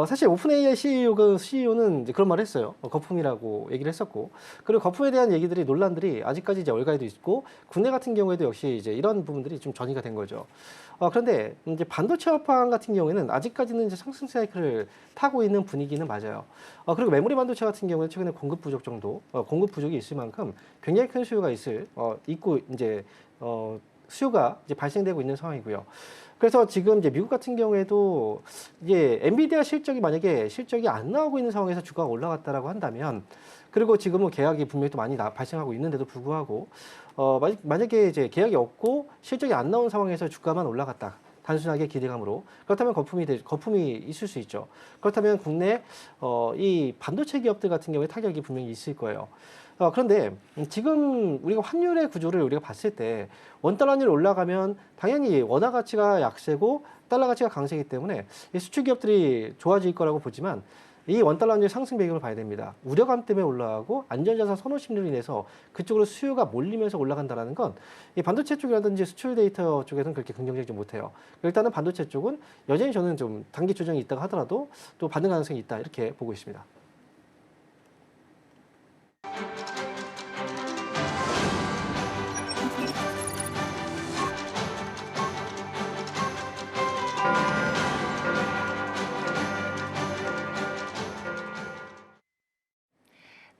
사실 오픈 AI CEO는 이제 그런 말을 했어요. 거품이라고 얘기를 했었고 그리고 거품에 대한 얘기들이 논란들이 아직까지 이제 얼가에도 있고 국내 같은 경우에도 역시 이제 이런 부분들이 좀 전이가 된 거죠. 그런데 이제 반도체 업황 같은 경우에는 아직까지는 이제 상승 사이클을 타고 있는 분위기는 맞아요. 그리고 메모리 반도체 같은 경우는 최근에 공급 부족이 있을 만큼 굉장히 큰 수요가 있고 이제 수요가 이제 발생되고 있는 상황이고요. 그래서 지금 이제 미국 같은 경우에도 이제 엔비디아 만약에 실적이 안 나오고 있는 상황에서 주가가 올라갔다라고 한다면 그리고 지금은 계약이 분명히 또 많이 발생하고 있는데도 불구하고 만약에 이제 계약이 없고 실적이 안 나온 상황에서 주가만 올라갔다. 단순하게 기대감으로 그렇다면 거품이 있을 수 있죠. 그렇다면 국내 이 반도체 기업들 같은 경우에 타격이 분명히 있을 거예요. 그런데 지금 우리가 환율의 구조를 우리가 봤을 때 원달러 환율이 올라가면 당연히 원화 가치가 약세고 달러 가치가 강세이기 때문에 이 수출 기업들이 좋아질 거라고 보지만 이 원달러 환율 상승 배경을 봐야 됩니다. 우려감 때문에 올라가고 안전자산 선호 심리로 인해서 그쪽으로 수요가 몰리면서 올라간다는 건 이 반도체 쪽이라든지 수출 데이터 쪽에서는 그렇게 긍정적이지 못해요. 일단은 반도체 쪽은 여전히 저는 좀 단기 조정이 있다고 하더라도 또 반등 가능성이 있다 이렇게 보고 있습니다.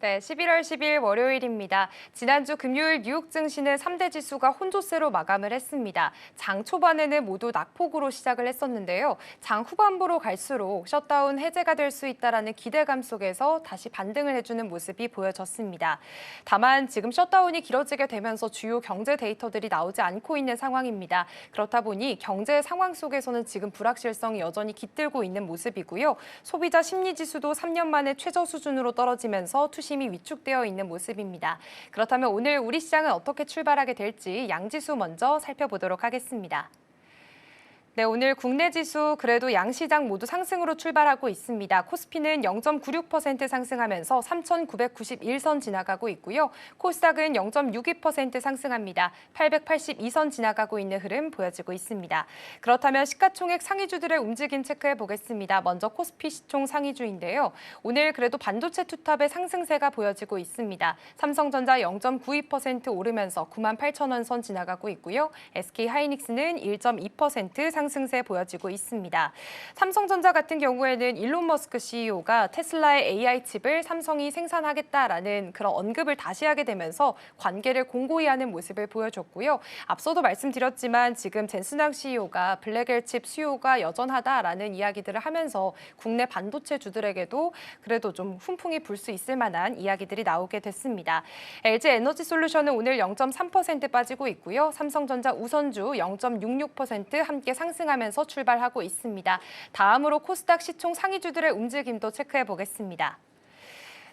네, 11월 10일 월요일입니다. 지난주 금요일 뉴욕 증시는 3대 지수가 혼조세로 마감을 했습니다. 장 초반에는 모두 낙폭으로 시작을 했었는데요. 장 후반부로 갈수록 셧다운 해제가 될 수 있다라는 기대감 속에서 다시 반등을 해주는 모습이 보여졌습니다. 다만 지금 셧다운이 길어지게 되면서 주요 경제 데이터들이 나오지 않고 있는 상황입니다. 그렇다 보니 경제 상황 속에서는 지금 불확실성이 여전히 깃들고 있는 모습이고요. 소비자 심리 지수도 3년 만에 최저 수준으로 떨어지면서 투심이 위축되어 있는 모습입니다. 그렇다면 오늘 우리 시장은 어떻게 출발하게 될지 양지수 먼저 살펴보도록 하겠습니다. 네, 오늘 국내 지수 그래도 양시장 모두 상승으로 출발하고 있습니다. 코스피는 0.96% 상승하면서 3,991선 지나가고 있고요. 코스닥은 0.62% 상승합니다. 882선 지나가고 있는 흐름 보여지고 있습니다. 그렇다면 시가총액 상위주들의 움직임 체크해 보겠습니다. 먼저 코스피 시총 상위주인데요. 오늘 그래도 반도체 투탑의 상승세가 보여지고 있습니다. 삼성전자 0.92% 오르면서 98,000원 선 지나가고 있고요. SK하이닉스는 1.2% 상승세 보여지고 있습니다. 삼성전자 같은 경우에는 일론 머스크 CEO가 테슬라의 AI 칩을 삼성이 생산하겠다라는 그런 언급을 다시 하게 되면서 관계를 공고히 하는 모습을 보여줬고요. 앞서도 말씀드렸지만 지금 젠슨왕 CEO가 블랙엘 칩 수요가 여전하다라는 이야기들을 하면서 국내 반도체 주들에게도 그래도 좀 훈풍이 불 수 있을 만한 이야기들이 나오게 됐습니다. LG 에너지 솔루션은 오늘 0.3% 빠지고 있고요. 삼성전자 우선주 0.66% 함께 상승하면서 출발하고 있습니다. 다음으로 코스닥 시총 상위주들의 움직임도 체크해 보겠습니다.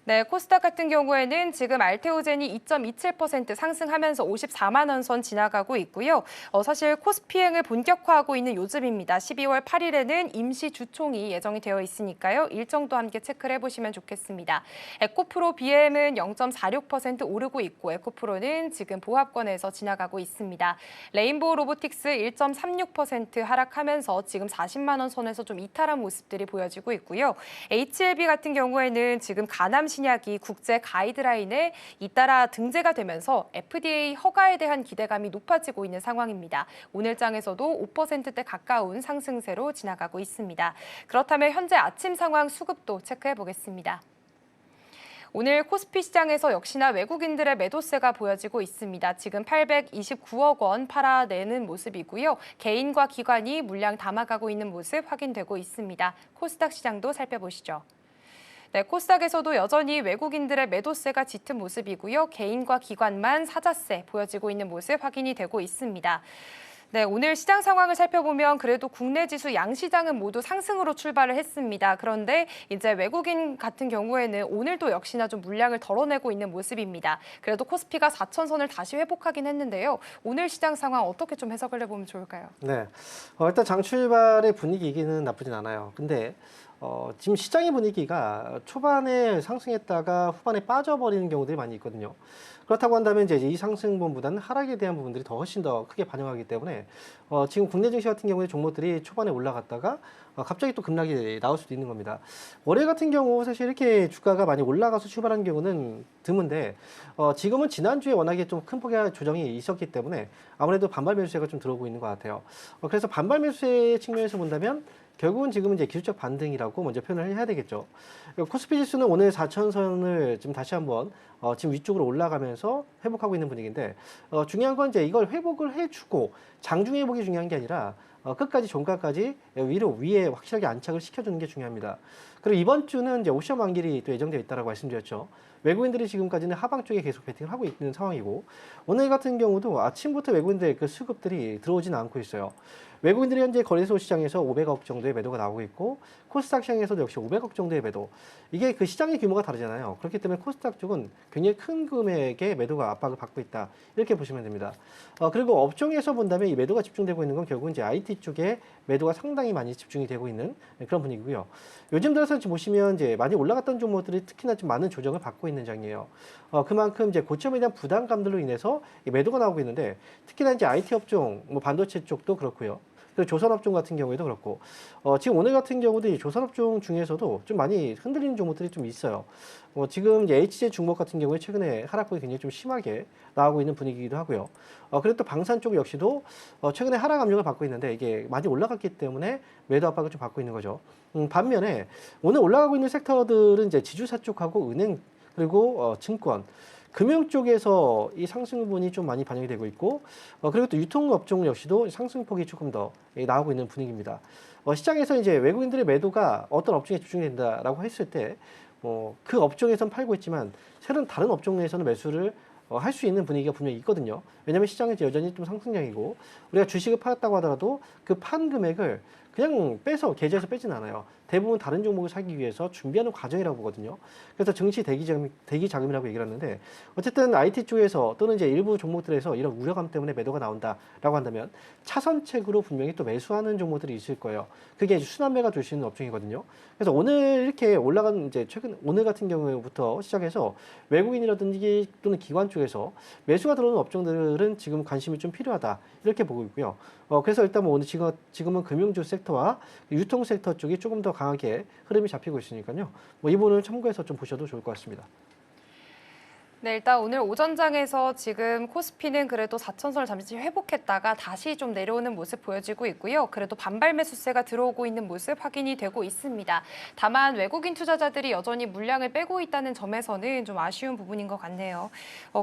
네, 코스닥 같은 경우에는 지금 알테오젠이 2.27% 상승하면서 54만 원 선 지나가고 있고요. 사실 코스피행을 본격화하고 있는 요즘입니다. 12월 8일에는 임시 주총이 예정이 되어 있으니까요. 일정도 함께 체크를 해보시면 좋겠습니다. 에코프로 BM은 0.46% 오르고 있고 에코프로는 지금 보합권에서 지나가고 있습니다. 레인보우 로보틱스 1.36% 하락하면서 지금 40만 원 선에서 좀 이탈한 모습들이 보여지고 있고요. HLB 같은 경우에는 지금 가남 신약이 국제 가이드라인에 잇따라 등재가 되면서 FDA 허가에 대한 기대감이 높아지고 있는 상황입니다. 오늘 장에서도 5%대 가까운 상승세로 지나가고 있습니다. 그렇다면 현재 아침 상황 수급도 체크해 보겠습니다. 오늘 코스피 시장에서 역시나 외국인들의 매도세가 보여지고 있습니다. 지금 829억 원 팔아내는 모습이고요. 개인과 기관이 물량 담아가고 있는 모습 확인되고 있습니다. 코스닥 시장도 살펴보시죠. 네, 코스닥에서도 여전히 외국인들의 매도세가 짙은 모습이고요. 개인과 기관만 사자세 보여지고 있는 모습 확인이 되고 있습니다. 네, 오늘 시장 상황을 살펴보면 그래도 국내 지수 양시장은 모두 상승으로 출발을 했습니다. 그런데 이제 외국인 같은 경우에는 오늘도 역시나 좀 물량을 덜어내고 있는 모습입니다. 그래도 코스피가 4,000선을 다시 회복하긴 했는데요. 오늘 시장 상황 어떻게 좀 해석을 해보면 좋을까요? 네, 일단 장 출발의 분위기는 나쁘진 않아요. 근데 지금 시장의 분위기가 초반에 상승했다가 후반에 빠져버리는 경우들이 많이 있거든요. 그렇다고 한다면 이제 이 상승분보다는 하락에 대한 부분들이 더 훨씬 더 크게 반영하기 때문에 지금 국내 증시 같은 경우에 종목들이 초반에 올라갔다가 갑자기 또 급락이 나올 수도 있는 겁니다. 월요일 같은 경우 사실 이렇게 주가가 많이 올라가서 출발한 경우는 드문데 지금은 지난주에 워낙에 좀 큰 폭의 조정이 있었기 때문에 아무래도 반발 매수세가 좀 들어오고 있는 것 같아요. 그래서 반발 매수세 측면에서 본다면 결국은 지금은 이제 기술적 반등이라고 먼저 표현을 해야 되겠죠. 코스피 지수는 오늘 4,000선을 지금 다시 한번 지금 위쪽으로 올라가면서 회복하고 있는 분위기인데 중요한 건 이제 이걸 회복을 해주고 장중 회복이 중요한 게 아니라 끝까지 종가까지 위에 확실하게 안착을 시켜주는 게 중요합니다. 그리고 이번 주는 이제 옵션 만기일이 또 예정되어 있다고 말씀드렸죠. 외국인들이 지금까지는 하방 쪽에 계속 베팅을 하고 있는 상황이고 오늘 같은 경우도 아침부터 외국인들의 그 수급들이 들어오지는 않고 있어요. 외국인들이 현재 거래소 시장에서 500억 정도의 매도가 나오고 있고 코스닥 시장에서도 역시 500억 정도의 매도. 이게 그 시장의 규모가 다르잖아요. 그렇기 때문에 코스닥 쪽은 굉장히 큰 금액의 매도가 압박을 받고 있다. 이렇게 보시면 됩니다. 그리고 업종에서 본다면 이 매도가 집중되고 있는 건 결국은 이제 IT 쪽에 매도가 상당히 많이 집중이 되고 있는 그런 분위기고요. 요즘 들어서 보시면 이제 많이 올라갔던 종목들이 특히나 좀 많은 조정을 받고 있는 장이에요. 그만큼 이제 고점에 대한 부담감들로 인해서 이 매도가 나오고 있는데 특히나 이제 IT 업종, 뭐 반도체 쪽도 그렇고요. 그리고 조선업종 같은 경우에도 그렇고 지금 오늘 같은 경우도 이 조선업종 중에서도 좀 많이 흔들리는 종목들이 좀 있어요. 지금 이제 HJ 중목 같은 경우에 최근에 하락폭이 굉장히 좀 심하게 나오고 있는 분위기이기도 하고요. 그리고 또 방산 쪽 역시도 최근에 하락 압력을 받고 있는데 이게 많이 올라갔기 때문에 매도 압박을 좀 받고 있는 거죠. 반면에 오늘 올라가고 있는 섹터들은 이제 지주사 쪽하고 은행 그리고 증권, 금융 쪽에서 이 상승분이 좀 많이 반영이 되고 있고, 그리고 또 유통업종 역시도 상승폭이 조금 더 나오고 있는 분위기입니다. 시장에서 이제 외국인들의 매도가 어떤 업종에 집중된다라고 했을 때, 그 업종에선 팔고 있지만 새로운 다른 업종에서는 매수를 할 수 있는 분위기가 분명히 있거든요. 왜냐하면 시장은 이제 여전히 좀 상승량이고, 우리가 주식을 팔았다고 하더라도 그 판 금액을 그냥 빼서 계좌에서 빼지는 않아요. 대부분 다른 종목을 사기 위해서 준비하는 과정이라고 보거든요. 그래서 증시 대기 자금이라고 얘기를 하는데, 어쨌든 IT 쪽에서 또는 이제 일부 종목들에서 이런 우려감 때문에 매도가 나온다라고 한다면 차선책으로 분명히 또 매수하는 종목들이 있을 거예요. 그게 이제 순환매가 될 수 있는 업종이거든요. 그래서 오늘 이렇게 올라간 이제 최근 오늘 같은 경우부터 시작해서 외국인이라든지 또는 기관 쪽에서 매수가 들어오는 업종들은 지금 관심이 좀 필요하다 이렇게 보고 있고요. 그래서 일단 뭐 오늘 지금은 금융주 섹터와 유통 섹터 쪽이 조금 더 강하게 흐름이 잡히고 있으니까요. 뭐 이 부분을 참고해서 좀 보셔도 좋을 것 같습니다. 네, 일단 오늘 오전장에서 지금 코스피는 그래도 4천선을 잠시 회복했다가 다시 좀 내려오는 모습 보여지고 있고요. 그래도 반발 매수세가 들어오고 있는 모습 확인이 되고 있습니다. 다만 외국인 투자자들이 여전히 물량을 빼고 있다는 점에서는 좀 아쉬운 부분인 것 같네요.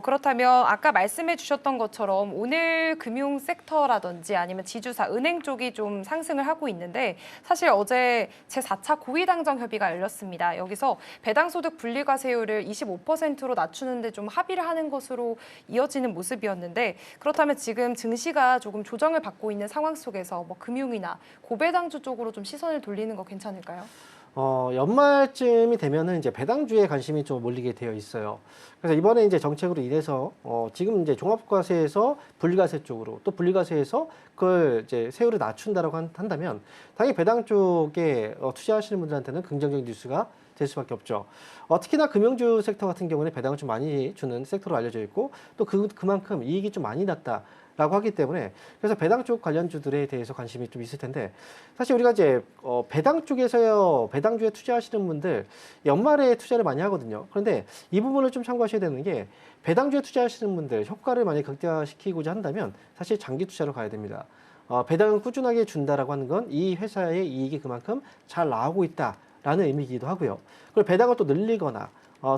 그렇다면 아까 말씀해 주셨던 것처럼 오늘 금융 섹터라든지 아니면 지주사, 은행 쪽이 좀 상승을 하고 있는데 사실 어제 제4차 고위당정 협의가 열렸습니다. 여기서 배당소득 분리과세율을 25%로 낮추는데 좀 합의를 하는 것으로 이어지는 모습이었는데, 그렇다면 지금 증시가 조금 조정을 받고 있는 상황 속에서 뭐 금융이나 고배당주 쪽으로 좀 시선을 돌리는 거 괜찮을까요? 연말쯤이 되면은 이제 배당주에 관심이 좀 몰리게 되어 있어요. 그래서 이번에 이제 정책으로 인해서 지금 이제 종합과세에서 분리과세 쪽으로, 또 분리과세에서 그걸 이제 세율을 낮춘다라고 한다면 당연히 배당 쪽에 투자하시는 분들한테는 긍정적인 뉴스가 될 수밖에 없죠. 특히나 금융주 섹터 같은 경우는 배당을 좀 많이 주는 섹터로 알려져 있고, 또 그만큼 이익이 좀 많이 났다라고 하기 때문에, 그래서 배당 쪽 관련주들에 대해서 관심이 좀 있을 텐데, 사실 우리가 이제 배당 쪽에서요, 배당주에 투자하시는 분들 연말에 투자를 많이 하거든요. 그런데 이 부분을 좀 참고하셔야 되는 게, 배당주에 투자하시는 분들 효과를 많이 극대화시키고자 한다면 사실 장기 투자로 가야 됩니다. 배당을 꾸준하게 준다라고 하는 건 이 회사의 이익이 그만큼 잘 나오고 있다라는 의미이기도 하고요. 그리고 배당을 또 늘리거나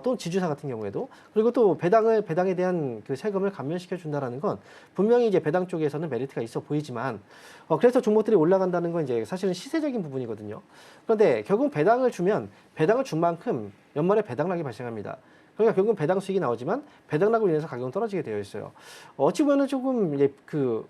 또 지주사 같은 경우에도, 그리고 또 배당에 대한 그 세금을 감면시켜 준다라는 건 분명히 이제 배당 쪽에서는 메리트가 있어 보이지만, 그래서 종목들이 올라간다는 건 이제 사실은 시세적인 부분이거든요. 그런데 결국 배당을 주면 배당을 준 만큼 연말에 배당락이 발생합니다. 그러니까 결국은 배당 수익이 나오지만 배당락으로 인해서 가격은 떨어지게 되어 있어요. 어찌 보면은 조금 이제 그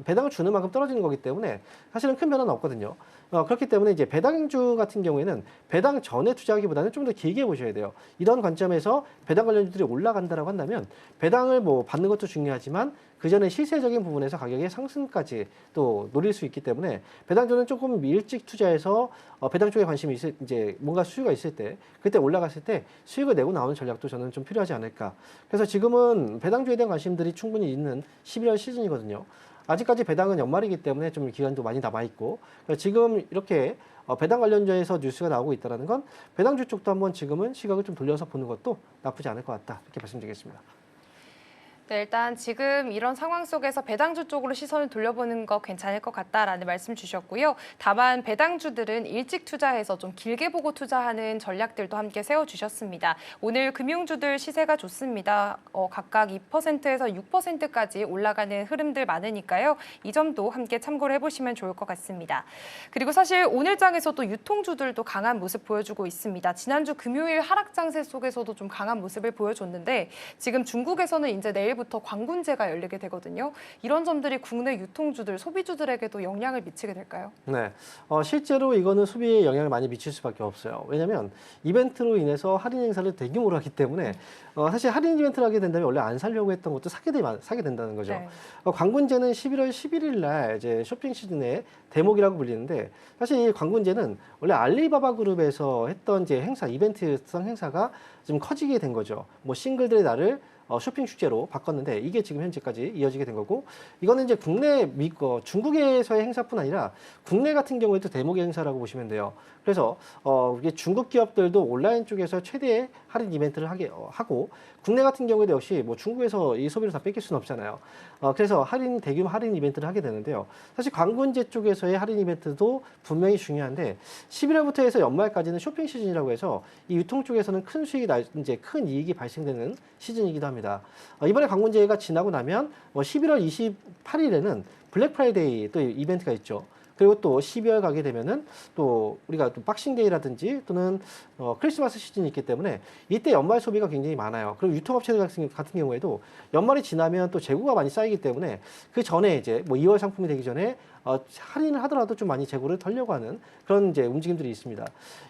배당을 주는 만큼 떨어지는 거기 때문에 사실은 큰 변화는 없거든요. 그렇기 때문에 이제 배당주 같은 경우에는 배당 전에 투자하기보다는 좀 더 길게 보셔야 돼요. 이런 관점에서 배당 관련주들이 올라간다라고 한다면 배당을 뭐 받는 것도 중요하지만 그 전에 실세적인 부분에서 가격의 상승까지 또 노릴 수 있기 때문에 배당주는 조금 일찍 투자해서 배당 쪽에 관심이 이제 뭔가 수요가 있을 때, 그때 올라갔을 때 수익을 내고 나오는 전략도 저는 좀 필요하지 않을까. 그래서 지금은 배당주에 대한 관심들이 충분히 있는 11월 시즌이거든요. 아직까지 배당은 연말이기 때문에 좀 기간도 많이 남아있고, 지금 이렇게 배당 관련주에서 뉴스가 나오고 있다는 건 배당주 쪽도 한번 지금은 시각을 좀 돌려서 보는 것도 나쁘지 않을 것 같다, 이렇게 말씀드리겠습니다. 네, 일단 지금 이런 상황 속에서 배당주 쪽으로 시선을 돌려보는 거 괜찮을 것 같다라는 말씀 주셨고요. 다만 배당주들은 일찍 투자해서 좀 길게 보고 투자하는 전략들도 함께 세워주셨습니다. 오늘 금융주들 시세가 좋습니다. 각각 2%에서 6%까지 올라가는 흐름들 많으니까요. 이 점도 함께 참고를 해보시면 좋을 것 같습니다. 그리고 사실 오늘 장에서도 유통주들도 강한 모습 보여주고 있습니다. 지난주 금요일 하락 장세 속에서도 좀 강한 모습을 보여줬는데, 지금 중국에서는 이제 내일부터 관군제가 열리게 되거든요. 이런 점들이 국내 유통주들, 소비주들에게도 영향을 미치게 될까요? 네, 실제로 이거는 소비에 영향을 많이 미칠 수밖에 없어요. 왜냐하면 이벤트로 인해서 할인 행사를 대규모로 하기 때문에 사실 할인 이벤트를 하게 된다면 원래 안 사려고 했던 것도 사게 된다는 거죠. 네. 관군제는 11월 11일 날 이제 쇼핑 시즌의 대목이라고 불리는데, 사실 이 관군제는 원래 알리바바 그룹에서 했던 이제 행사, 이벤트성 행사가 좀 커지게 된 거죠. 뭐 싱글들의 날을 쇼핑 축제로 바꿨는데 이게 지금 현재까지 이어지게 된 거고 이거는 이제 국내 중국에서의 행사뿐 아니라 국내 같은 경우에도 대목의 행사라고 보시면 돼요. 그래서 이게 중국 기업들도 온라인 쪽에서 최대 할인 이벤트를 하고 국내 같은 경우에도 역시 뭐 중국에서 이 소비를 다 뺏길 수는 없잖아요. 그래서 대규모 할인 이벤트를 하게 되는데요. 사실 관군제 쪽에서의 할인 이벤트도 분명히 중요한데 11월부터 해서 연말까지는 쇼핑 시즌이라고 해서 이 유통 쪽에서는 큰 이제 큰 이익이 발생되는 시즌이기도 합니다. 이번에 관군제가 지나고 나면 11월 28일에는 블랙 프라이데이 또 이벤트가 있죠. 그리고 또 12월 가게 되면은 또 우리가 또 박싱데이라든지 또는 크리스마스 시즌이 있기 때문에 이때 연말 소비가 굉장히 많아요. 그리고 유통업체들 같은 경우에도 연말이 지나면 또 재고가 많이 쌓이기 때문에 그 전에 이제 뭐 2월 상품이 되기 전에 할인을 하더라도 좀 많이 재고를 털려고 하는 그런 이제 움직임들이 있습니다.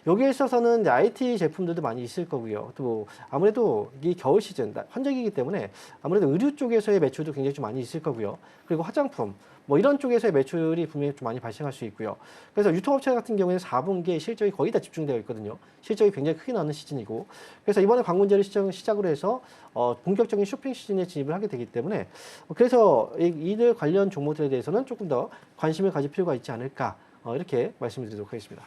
여기에 있어서는 이제 IT 제품들도 많이 있을 거고요. 또 아무래도 이 겨울 시즌 환절기이기 때문에 아무래도 의류 쪽에서의 매출도 굉장히 좀 많이 있을 거고요. 그리고 화장품 뭐 이런 쪽에서의 매출이 분명히 좀 많이 발생할 수 있고요. 그래서 유통업체 같은 경우에는 4분기에 실적이 거의 다 집중되어 있거든요. 실적이 굉장히 크게 나오는 시즌이고 그래서 이번에 관군제를 시작으로 해서 본격적인 쇼핑 시즌에 진입을 하게 되기 때문에 그래서 이들 관련 종목들에 대해서는 조금 더 관심을 가질 필요가 있지 않을까 이렇게 말씀드리도록 하겠습니다.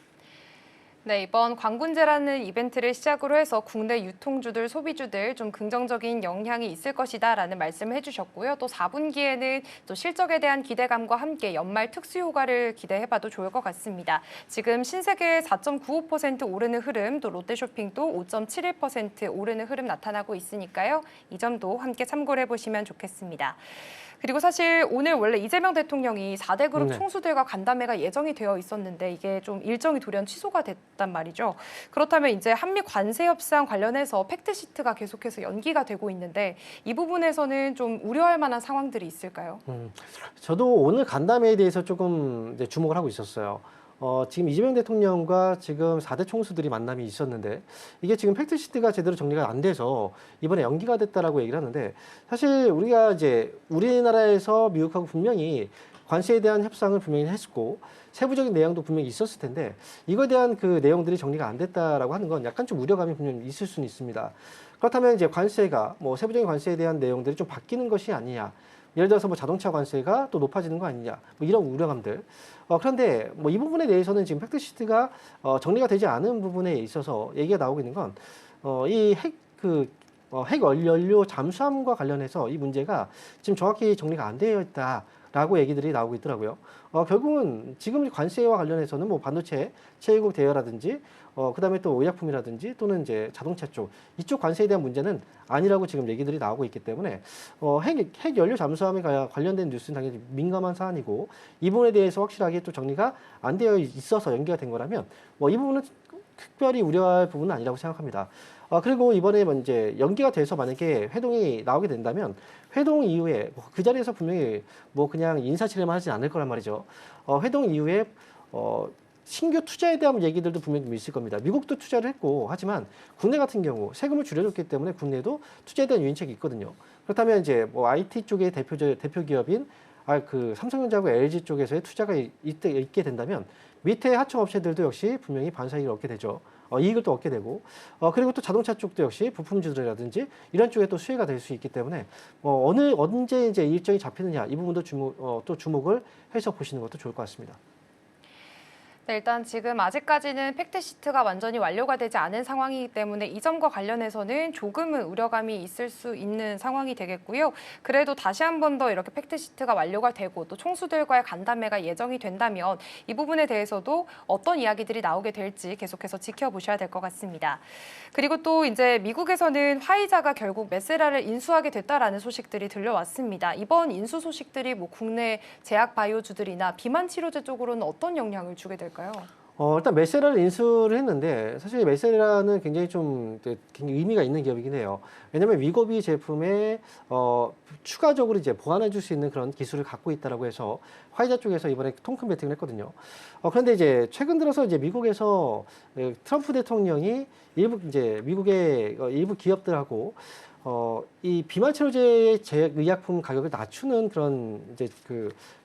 네, 이번 관군제라는 이벤트를 시작으로 해서 국내 유통주들, 소비주들 좀 긍정적인 영향이 있을 것이다라는 말씀을 해주셨고요. 또 4분기에는 또 실적에 대한 기대감과 함께 연말 특수 효과를 기대해봐도 좋을 것 같습니다. 지금 신세계 4.95% 오르는 흐름, 또 롯데쇼핑도 5.71% 오르는 흐름 나타나고 있으니까요. 이 점도 함께 참고를 해보시면 좋겠습니다. 그리고 사실 오늘 원래 이재명 대통령이 4대 그룹 총수들과 간담회가 예정이 되어 있었는데 이게 좀 일정이 돌연 취소가 됐단 말이죠. 그렇다면 이제 한미 관세 협상 관련해서 팩트시트가 계속해서 연기가 되고 있는데 이 부분에서는 좀 우려할 만한 상황들이 있을까요? 저도 오늘 간담회에 대해서 조금 이제 주목을 하고 있었어요. 지금 이재명 대통령과 지금 4대 총수들이 만남이 있었는데 이게 지금 팩트시트가 제대로 정리가 안 돼서 이번에 연기가 됐다라고 얘기를 하는데 사실 우리가 이제 우리나라에서 미국하고 분명히 관세에 대한 협상을 분명히 했고 세부적인 내용도 분명히 있었을 텐데 이거에 대한 그 내용들이 정리가 안 됐다라고 하는 건 약간 좀 우려감이 분명히 있을 수는 있습니다. 그렇다면 이제 관세가 뭐 세부적인 관세에 대한 내용들이 좀 바뀌는 것이 아니냐. 예를 들어서 뭐 자동차 관세가 또 높아지는 거 아니냐, 뭐 이런 우려감들. 그런데 뭐 이 부분에 대해서는 지금 팩트시트가 정리가 되지 않은 부분에 있어서 얘기가 나오고 있는 건 이 핵 연료 잠수함과 관련해서 이 문제가 지금 정확히 정리가 안 되어 있다라고 얘기들이 나오고 있더라고요. 결국은 지금 관세와 관련해서는 뭐 반도체, 체유국 대여라든지 그다음에 또 의약품이라든지 또는 이제 자동차 쪽 이쪽 관세에 대한 문제는 아니라고 지금 얘기들이 나오고 있기 때문에 핵 연료 잠수함에 관련된 뉴스는 당연히 민감한 사안이고 이 부분에 대해서 확실하게 또 정리가 안 되어 있어서 연기가 된 거라면 이 부분은 특별히 우려할 부분은 아니라고 생각합니다. 그리고 이번에 이제 연기가 돼서 만약에 회동이 나오게 된다면 회동 이후에 그 자리에서 분명히 뭐 그냥 인사치레만 하지 않을 거란 말이죠. 회동 이후에 신규 투자에 대한 얘기들도 분명히 있을 겁니다. 미국도 투자를 했고 하지만 국내 같은 경우 세금을 줄여줬기 때문에 국내도 투자에 대한 유인책이 있거든요. 그렇다면 이제 뭐 IT 쪽의 대표 기업인 그 삼성전자하고 LG 쪽에서의 투자가 있게 된다면 밑에 하청업체들도 역시 분명히 반사이익을 얻게 되죠. 이익을 또 얻게 되고 그리고 또 자동차 쪽도 역시 부품주들이라든지 이런 쪽에 또 수혜가 될 수 있기 때문에 언제 이제 일정이 잡히느냐 이 부분도 또 주목을 해서 보시는 것도 좋을 것 같습니다. 네, 일단 지금 아직까지는 팩트시트가 완전히 완료가 되지 않은 상황이기 때문에 이 점과 관련해서는 조금은 우려감이 있을 수 있는 상황이 되겠고요. 그래도 다시 한 번 더 이렇게 팩트시트가 완료가 되고 또 총수들과의 간담회가 예정이 된다면 이 부분에 대해서도 어떤 이야기들이 나오게 될지 계속해서 지켜보셔야 될 것 같습니다. 그리고 또 이제 미국에서는 화이자가 결국 메세라를 인수하게 됐다라는 소식들이 들려왔습니다. 이번 인수 소식들이 뭐 국내 제약 바이오주들이나 비만 치료제 쪽으로는 어떤 영향을 주게 될까요? 일단 메세라를 인수를 했는데 사실 메세라는 굉장히 좀 의미가 있는 기업이긴 해요. 왜냐하면 위고비 제품에 추가적으로 이제 보완해 줄 수 있는 그런 기술을 갖고 있다라고 해서 화이자 쪽에서 이번에 통큰 배팅을 했거든요. 그런데 이제 최근 들어서 이제 미국에서 트럼프 대통령이 미국의 일부 기업들하고 이 비만 치료제의 제약의약품 가격을 낮추는 그런 이제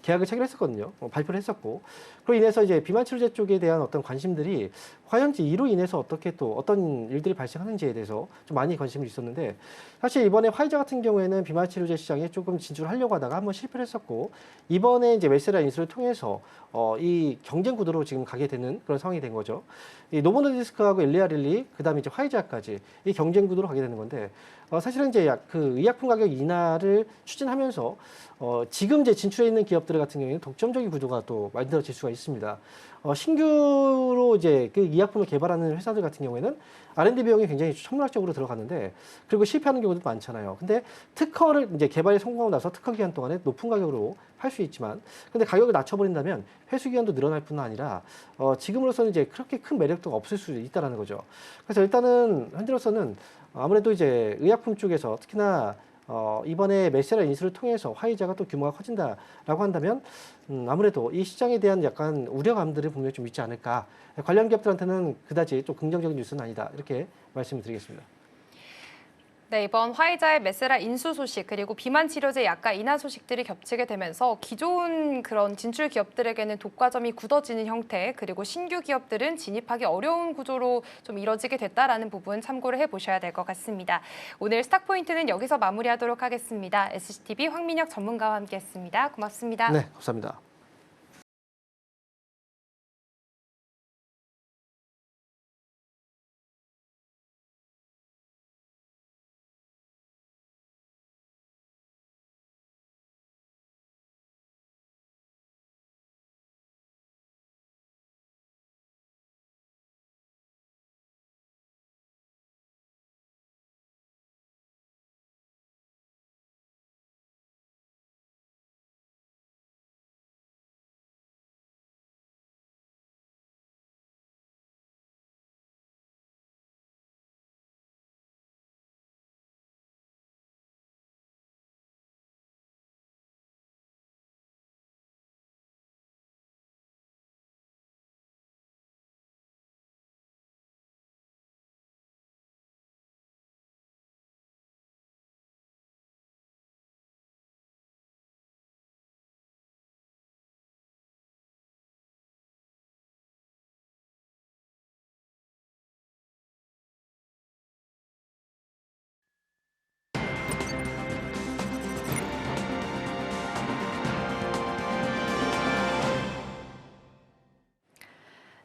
계약을 체결했었거든요. 발표를 했었고, 그로 인해서 이제 비만 치료제 쪽에 대한 어떤 관심들이 과연 이로 인해서 어떻게 또 어떤 일들이 발생하는지에 대해서 좀 많이 관심이 있었는데, 사실 이번에 화이자 같은 경우에는 비만 치료제 시장에 조금 진출하려고 하다가 한번 실패를 했었고, 이번에 이제 멜세라 인수를 통해서 이 경쟁 구도로 지금 가게 되는 그런 상황이 된 거죠. 이 노보노디스크하고 엘리아릴리, 그다음에 이제 화이자까지 이 경쟁 구도로 가게 되는 건데, 사실은 이제 그 의약품 가격 인하를 추진하면서 지금 이제 진출해 있는 기업들 같은 경우에는 독점적인 구도가 또 만들어질 수가 있습니다. 신규로 이제 그 의약품을 개발하는 회사들 같은 경우에는 R&D 비용이 굉장히 천문학적으로 들어가는데, 그리고 실패하는 경우도 많잖아요. 근데 특허를 이제 개발에 성공하고 나서 특허 기간 동안에 높은 가격으로 팔 수 있지만, 근데 가격을 낮춰버린다면 회수 기간도 늘어날 뿐 아니라 지금으로서는 이제 그렇게 큰 매력도가 없을 수 있다라는 거죠. 그래서 일단은 현재로서는 아무래도 이제 의약품 쪽에서 특히나 이번에 멜세라 인수를 통해서 화이자가 또 규모가 커진다라고 한다면 아무래도 이 시장에 대한 약간 우려감들을 분명히 좀 있지 않을까. 관련 기업들한테는 그다지 좀 긍정적인 뉴스는 아니다. 이렇게 말씀을 드리겠습니다. 네, 이번 화이자의 멜세라 인수 소식 그리고 비만 치료제 약가 인하 소식들이 겹치게 되면서 기존 그런 진출 기업들에게는 독과점이 굳어지는 형태, 그리고 신규 기업들은 진입하기 어려운 구조로 좀 이뤄지게 됐다라는 부분 참고를 해보셔야 될 것 같습니다. 오늘 스탁포인트는 여기서 마무리하도록 하겠습니다. SCTV 황민혁 전문가와 함께했습니다. 고맙습니다. 네, 감사합니다.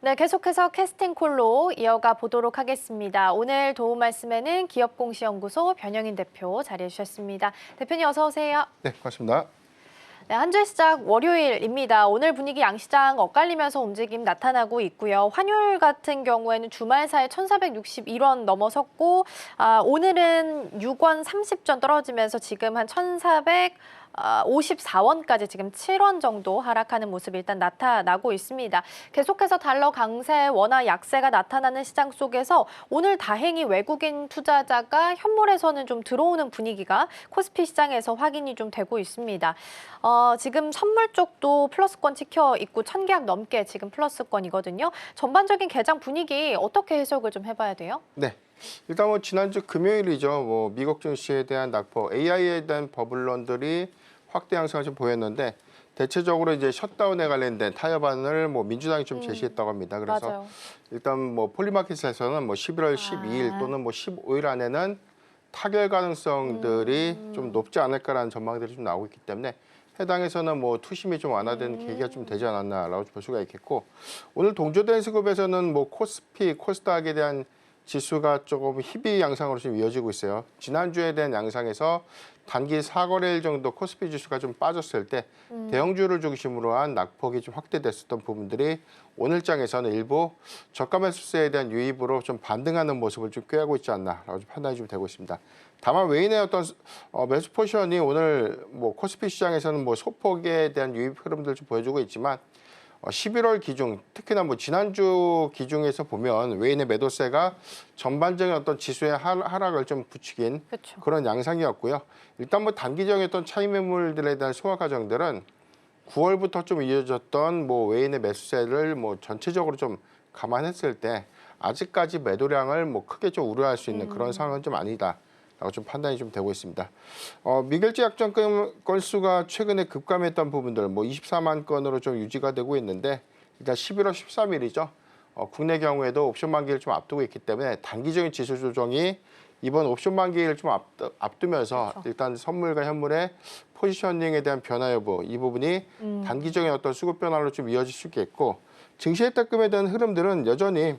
네, 계속해서 캐스팅콜로 이어가 보도록 하겠습니다. 오늘 도움 말씀에는 기업공시연구소 변영인 대표 자리해 주셨습니다. 대표님 어서 오세요. 네, 고맙습니다. 네, 한 주 시작 월요일입니다. 오늘 분위기 양시장 엇갈리면서 움직임 나타나고 있고요. 환율 같은 경우에는 주말 사이 1,461원 넘어섰고 오늘은 6원 30전 떨어지면서 지금 한 1,454원까지 지금 7원 정도 하락하는 모습이 일단 나타나고 있습니다. 계속해서 달러 강세, 원화 약세가 나타나는 시장 속에서 오늘 다행히 외국인 투자자가 현물에서는 좀 들어오는 분위기가 코스피 시장에서 확인이 좀 되고 있습니다. 지금 선물 쪽도 플러스권 찍혀 있고 1,000계약 넘게 지금 플러스권이거든요. 전반적인 개장 분위기 어떻게 해석을 좀 해봐야 돼요? 네, 일단 뭐 지난주 금요일이죠. 뭐 미국 증시에 대한 낙폭, AI에 대한 버블론들이 확대 양상을 좀 보였는데 대체적으로 이제 셧다운에 관련된 타협안을 뭐 민주당이 좀 제시했다고 합니다. 그래서 맞아요. 일단 뭐 폴리마켓에서는 뭐 11월 12일 또는 뭐 15일 안에는 타결 가능성들이 좀 높지 않을까라는 전망들이 좀 나오고 있기 때문에 해당에서는 뭐 투심이 좀 완화된 계기가 좀 되지 않았나라고 볼 수가 있겠고, 오늘 동조된 수급에서는 뭐 코스피, 코스닥에 대한 지수가 조금 희비 양상으로 좀 이어지고 있어요. 지난주에 대한 양상에서 단기 4거래일 정도 코스피 지수가 좀 빠졌을 때 대형주를 중심으로 한 낙폭이 좀 확대됐었던 부분들이 오늘 장에서는 일부 저가 매수세에 대한 유입으로 좀 반등하는 모습을 좀 꾀하고 있지 않나라고 좀 판단이 좀 되고 있습니다. 다만 외인의 어떤 매수 포지션이 오늘 뭐 코스피 시장에서는 뭐 소폭에 대한 유입 흐름들 좀 보여주고 있지만 11월 기준, 특히나 뭐 지난주 기준에서 보면 외인의 매도세가 전반적인 어떤 지수의 하락을 좀 부추긴 그쵸. 그런 양상이었고요. 일단 뭐 단기적인 어떤 차익 매물들에 대한 소화 과정들은 9월부터 좀 이어졌던 뭐 외인의 매수세를 뭐 전체적으로 좀 감안했을 때 아직까지 매도량을 뭐 크게 좀 우려할 수 있는 그런 상황은 좀 아니다. 라고 좀 판단이 좀 되고 있습니다. 미결제 약정 건수가 최근에 급감했던 부분들 뭐 24만 건으로 좀 유지가 되고 있는데 일단 11월 13일이죠. 국내 경우에도 옵션 만기를 좀 앞두고 있기 때문에 단기적인 지수 조정이 이번 옵션 만기를 좀 앞두면서 그렇죠. 일단 선물과 현물의 포지셔닝에 대한 변화 여부 이 부분이 단기적인 어떤 수급 변화로 좀 이어질 수 있겠고 증시의 따끔에 대한 흐름들은 여전히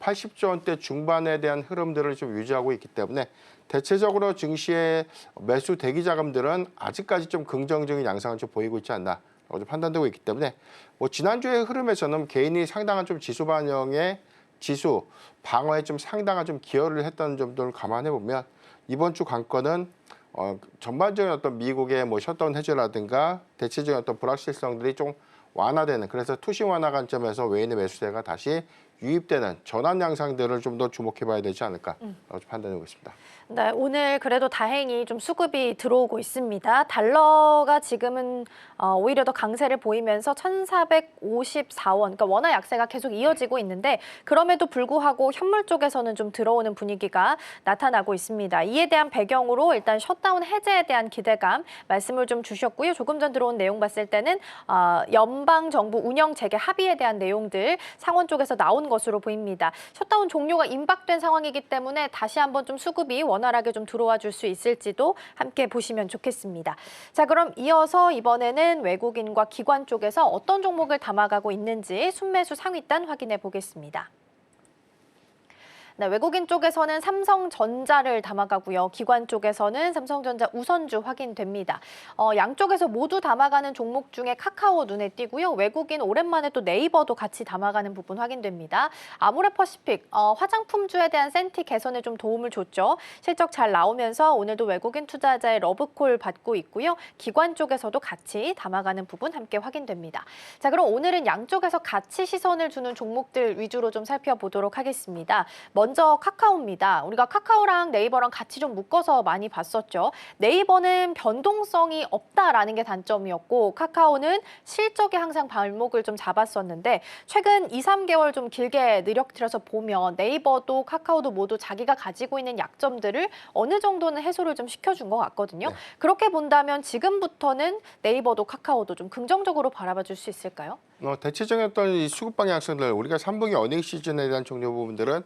80조 원대 중반에 대한 흐름들을 좀 유지하고 있기 때문에 대체적으로 증시의 매수 대기 자금들은 아직까지 좀 긍정적인 양상을 좀 보이고 있지 않나 좀 판단되고 있기 때문에 뭐 지난주의 흐름에서는 개인이 상당한 좀 지수 반영에 지수 방어에 좀 상당한 좀 기여를 했다는 점들을 감안해 보면 이번 주 관건은 전반적인 어떤 미국의 뭐 셧다운 해제라든가 대체적인 어떤 불확실성들이 좀 완화되는 그래서 투심 완화 관점에서 외인의 매수세가 다시 유입되는 전환 양상들을 좀 더 주목해봐야 되지 않을까라고 판단하고 있습니다. 네, 오늘 그래도 다행히 좀 수급이 들어오고 있습니다. 달러가 지금은 오히려 더 강세를 보이면서 1,454원, 그러니까 원화 약세가 계속 이어지고 있는데 그럼에도 불구하고 현물 쪽에서는 좀 들어오는 분위기가 나타나고 있습니다. 이에 대한 배경으로 일단 셧다운 해제에 대한 기대감 말씀을 좀 주셨고요. 조금 전 들어온 내용 봤을 때는 연방 정부 운영 재개 합의에 대한 내용들 상원 쪽에서 나온 것으로 보입니다. 셧다운 종료가 임박된 상황이기 때문에 다시 한번 좀 수급이 원활하게 좀 들어와 줄 수 있을지도 함께 보시면 좋겠습니다. 자, 그럼 이어서 이번에는 외국인과 기관 쪽에서 어떤 종목을 담아가고 있는지 순매수 상위단 확인해 보겠습니다. 네, 외국인 쪽에서는 삼성전자를 담아가고요. 기관 쪽에서는 삼성전자 우선주 확인됩니다. 양쪽에서 모두 담아가는 종목 중에 카카오 눈에 띄고요. 외국인 오랜만에 또 네이버도 같이 담아가는 부분 확인됩니다. 아모레퍼시픽 화장품주에 대한 센티 개선에 좀 도움을 줬죠. 실적 잘 나오면서 오늘도 외국인 투자자의 러브콜 받고 있고요. 기관 쪽에서도 같이 담아가는 부분 함께 확인됩니다. 자, 그럼 오늘은 양쪽에서 같이 시선을 주는 종목들 위주로 좀 살펴보도록 하겠습니다. 먼저 카카오입니다. 우리가 카카오랑 네이버랑 같이 좀 묶어서 많이 봤었죠. 네이버는 변동성이 없다라는 게 단점이었고 카카오는 실적에 항상 발목을 좀 잡았었는데 최근 2, 3개월 좀 길게 느려들여서 보면 네이버도 카카오도 모두 자기가 가지고 있는 약점들을 어느 정도는 해소를 좀 시켜준 것 같거든요. 네. 그렇게 본다면 지금부터는 네이버도 카카오도 좀 긍정적으로 바라봐 줄 수 있을까요? 대체적인 어떤 이 수급 방향 양상들 우리가 3분기 어닝 시즌에 대한 종료 부분들은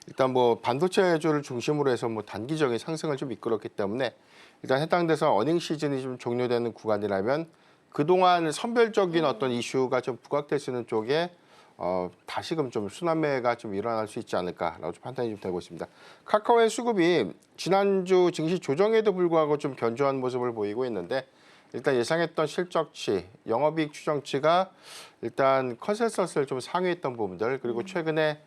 일단 뭐 반도체주를 중심으로 해서 뭐 단기적인 상승을 좀 이끌었기 때문에 일단 해당돼서 어닝 시즌이 좀 종료되는 구간이라면 그동안 선별적인 어떤 이슈가 좀 부각되시는 쪽에 다시금 좀 순환매가 좀 일어날 수 있지 않을까라고 좀 판단이 좀 되고 있습니다. 카카오의 수급이 지난주 증시 조정에도 불구하고 좀 견조한 모습을 보이고 있는데 일단 예상했던 실적치, 영업이익 추정치가 일단 컨센서스를 좀 상회했던 부분들 그리고 최근에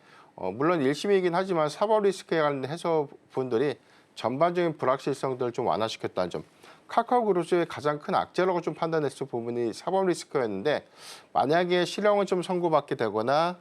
물론 일심이긴 하지만 사법 리스크에 관련 해소분들이 전반적인 불확실성들을 좀 완화시켰다는 점. 카카오그룹의 가장 큰 악재라고 좀 판단했을 부분이 사법 리스크였는데 만약에 실형을 좀 선고받게 되거나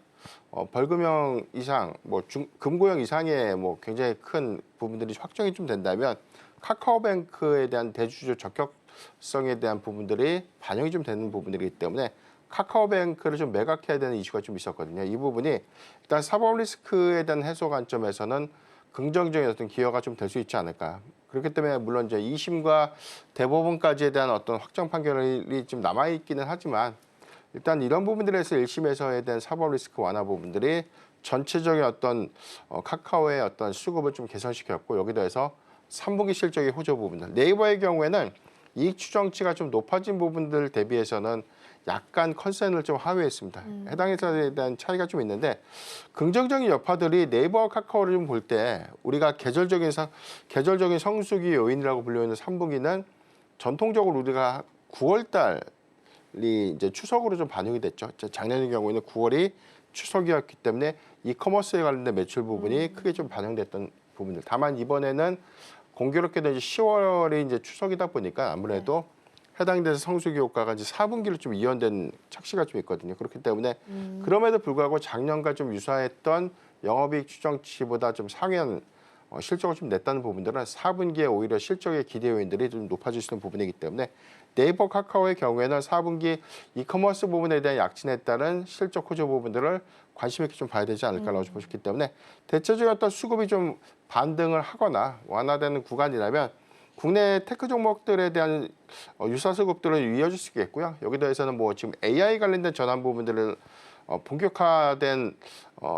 벌금형 이상, 뭐 금고형 이상의 뭐 굉장히 큰 부분들이 확정이 좀 된다면 카카오뱅크에 대한 대주주 적격성에 대한 부분들이 반영이 좀 되는 부분들이기 때문에 카카오뱅크를 좀 매각해야 되는 이슈가 좀 있었거든요. 이 부분이 일단 사법 리스크에 대한 해소 관점에서는 긍정적인 어떤 기여가 좀 될 수 있지 않을까. 그렇기 때문에 물론 이제 2심과 대법원까지에 대한 어떤 확정 판결이 좀 남아 있기는 하지만 일단 이런 부분들에서 1심에서에 대한 사법 리스크 완화 부분들이 전체적인 어떤 카카오의 어떤 수급을 좀 개선시켰고 여기다 해서 3분기 실적의 호조 부분들. 네이버의 경우에는 이익 추정치가 좀 높아진 부분들 대비해서는 약간 컨센을 좀 하회했습니다. 해당 회사에 대한 차이가 좀 있는데 긍정적인 여파들이 네이버와 카카오를 좀 볼 때 우리가 계절적인 성수기 요인이라고 불리는 3분기는 전통적으로 우리가 9월 달이 이제 추석으로 좀 반영이 됐죠. 작년의 경우에는 9월이 추석이었기 때문에 이커머스에 관련된 매출 부분이 크게 좀 반영됐던 부분들. 다만 이번에는 공교롭게도 이제 10월이 이제 추석이다 보니까 아무래도 해당돼서 성수기 효과가 이제 4분기로 좀 이연된 착시가 좀 있거든요. 그렇기 때문에 그럼에도 불구하고 작년과 좀 유사했던 영업이익 추정치보다 좀 상회한 실적을 좀 냈다는 부분들은 4분기에 오히려 실적의 기대 요인들이 좀 높아질 수 있는 부분이기 때문에 네이버 카카오의 경우에는 4분기 이커머스 부분에 대한 약진에 따른 실적 호조 부분들을 관심 있게 좀 봐야 되지 않을까라고 보셨기 때문에 대체적인 어떤 수급이 좀 반등을 하거나 완화되는 구간이라면 국내 테크 종목들에 대한 유사 수급들은 이어질 수 있겠고요. 여기 더해서는 뭐 지금 AI 관련된 전환 부분들을 본격화된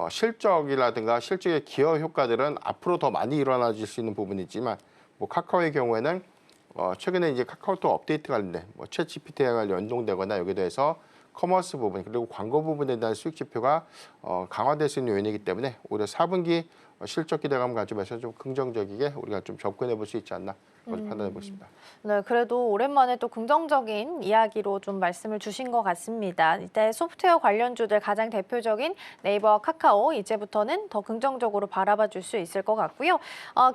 실적이라든가 실적의 기여 효과들은 앞으로 더 많이 일어나질 수 있는 부분이지만 뭐 카카오의 경우에는 최근에 이제 카카오톡 업데이트 관련된 뭐 챗 GPT와 연동되거나 여기 더해서 커머스 부분 그리고 광고 부분에 대한 수익 지표가 강화될 수 있는 요인이기 때문에 오히려 4분기 실적 기대감 가지면서 좀 긍정적이게 우리가 좀 접근해 볼 수 있지 않나 판단해 보겠습니다. 네, 그래도 오랜만에 또 긍정적인 이야기로 좀 말씀을 주신 것 같습니다. 이때 소프트웨어 관련주들 가장 대표적인 네이버, 카카오 이제부터는 더 긍정적으로 바라봐 줄 수 있을 것 같고요.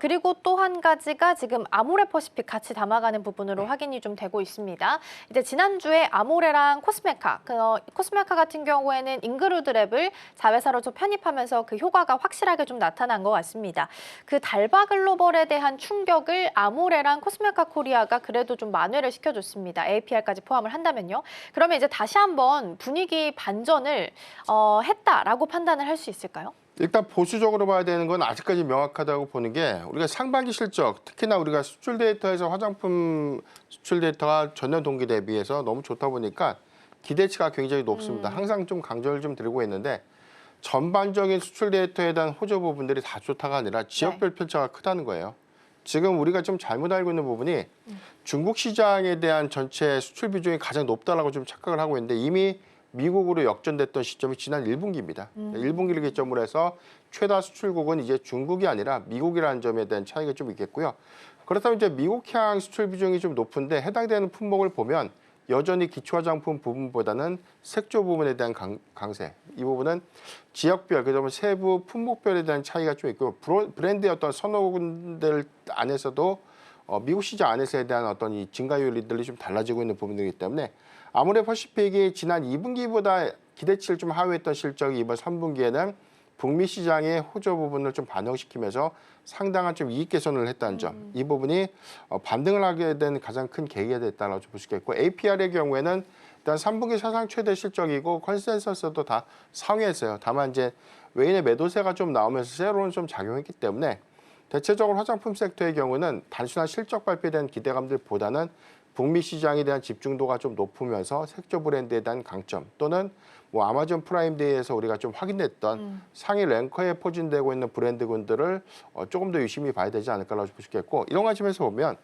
그리고 또 한 가지가 지금 아모레퍼시픽 같이 담아가는 부분으로 확인이 좀 되고 있습니다. 이제 지난주에 아모레랑 코스메카, 코스메카 같은 경우에는 잉그루드랩을 자회사로 좀 편입하면서 그 효과가 확실하게 좀 나타난 것 같습니다. 그 달바 글로벌에 대한 충격을 아모레랑 코스메카 코리아가 그래도 좀 만회를 시켜줬습니다. APR까지 포함을 한다면요. 그러면 이제 다시 한번 분위기 반전을 했다라고 판단을 할 수 있을까요? 일단 보수적으로 봐야 되는 건 아직까지 명확하다고 보는 게 우리가 상반기 실적, 특히나 우리가 수출 데이터에서 화장품 수출 데이터가 전년 동기 대비해서 너무 좋다 보니까 기대치가 굉장히 높습니다. 항상 좀 강조를 좀 드리고 있는데 전반적인 수출 데이터에 대한 호조 부분들이 다 좋다가 아니라 지역별 편차가 크다는 거예요. 지금 우리가 좀 잘못 알고 있는 부분이 중국 시장에 대한 전체 수출 비중이 가장 높다라고 좀 착각을 하고 있는데 이미 미국으로 역전됐던 시점이 지난 1분기입니다. 1분기를 기점으로 해서 최다 수출국은 이제 중국이 아니라 미국이라는 점에 대한 차이가 좀 있겠고요. 그렇다면 이제 미국향 수출 비중이 좀 높은데 해당되는 품목을 보면 여전히 기초화장품 부분보다는 색조 부분에 대한 강세. 이 부분은 지역별, 그다음에 세부 품목별에 대한 차이가 좀 있고 브랜드의 어떤 선호군들 안에서도 미국 시장 안에서에 대한 어떤 이 증가율들이 좀 달라지고 있는 부분이기 때문에 아모레퍼시픽이 지난 2분기보다 기대치를 좀 하회했던 실적이 이번 3분기에는 북미 시장의 호조 부분을 좀 반영시키면서 상당한 좀 이익 개선을 했다는 점, 이 부분이 반등을 하게 된 가장 큰 계기가 됐다고 볼 수 있겠고 APR의 경우에는 일단 3분기 사상 최대 실적이고 컨센서스도 다 상회했어요. 다만 이제 외인의 매도세가 좀 나오면서 세로는 좀 작용했기 때문에 대체적으로 화장품 섹터의 경우는 단순한 실적 발표에 대한 기대감들보다는 북미 시장에 대한 집중도가 좀 높으면서 색조 브랜드에 대한 강점 또는 뭐 아마존 프라임데이에서 우리가 좀 확인했던 상위 랭커에 포진되고 있는 브랜드군들을 조금 더 유심히 봐야 되지 않을까라고 볼 수 있겠고 이런 관점에서 보면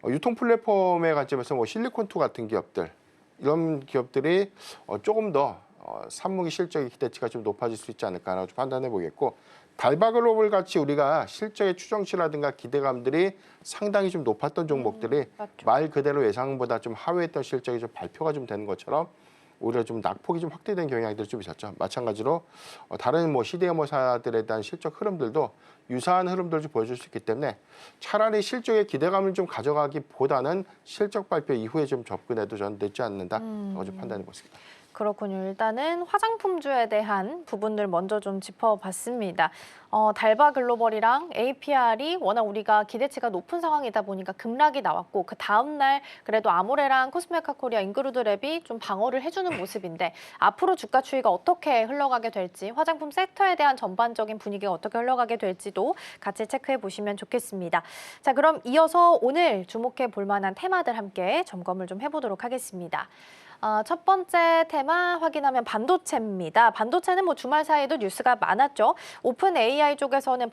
유통 플랫폼의 관점에서 뭐 실리콘투 같은 기업들 이런 기업들이 조금 더 3분기 실적의 기대치가 좀 높아질 수 있지 않을까라고 판단해 보겠고 달바 글로벌 같이 우리가 실적의 추정치라든가 기대감들이 상당히 좀 높았던 종목들이 말 그대로 예상보다 좀 하회했던 실적이 좀 발표가 좀 되는 것처럼 오히려 좀 낙폭이 좀 확대된 경향들이 좀 있었죠. 마찬가지로 다른 뭐 CDMO사들에 대한 실적 흐름들도 유사한 흐름들을 좀 보여줄 수 있기 때문에 차라리 실적의 기대감을 좀 가져가기보다는 실적 발표 이후에 좀 접근해도 저는 늦지 않는다. 좀 판단해 보겠습니다. 그렇군요. 일단은 화장품주에 대한 부분들 먼저 좀 짚어봤습니다. 달바 글로벌이랑 APR이 워낙 우리가 기대치가 높은 상황이다 보니까 급락이 나왔고 그 다음 날 그래도 아모레랑 코스메카 코리아 잉그루드랩이 좀 방어를 해주는 모습인데 앞으로 주가 추이가 어떻게 흘러가게 될지 화장품 섹터에 대한 전반적인 분위기가 어떻게 흘러가게 될지도 같이 체크해 보시면 좋겠습니다. 자, 그럼 이어서 오늘 주목해 볼 만한 테마들 함께 점검을 좀 해보도록 하겠습니다. 첫 번째 테마 확인하면 반도체입니다. 반도체는 뭐 주말 사이에도 뉴스가 많았죠. 오픈 AI 쪽에서는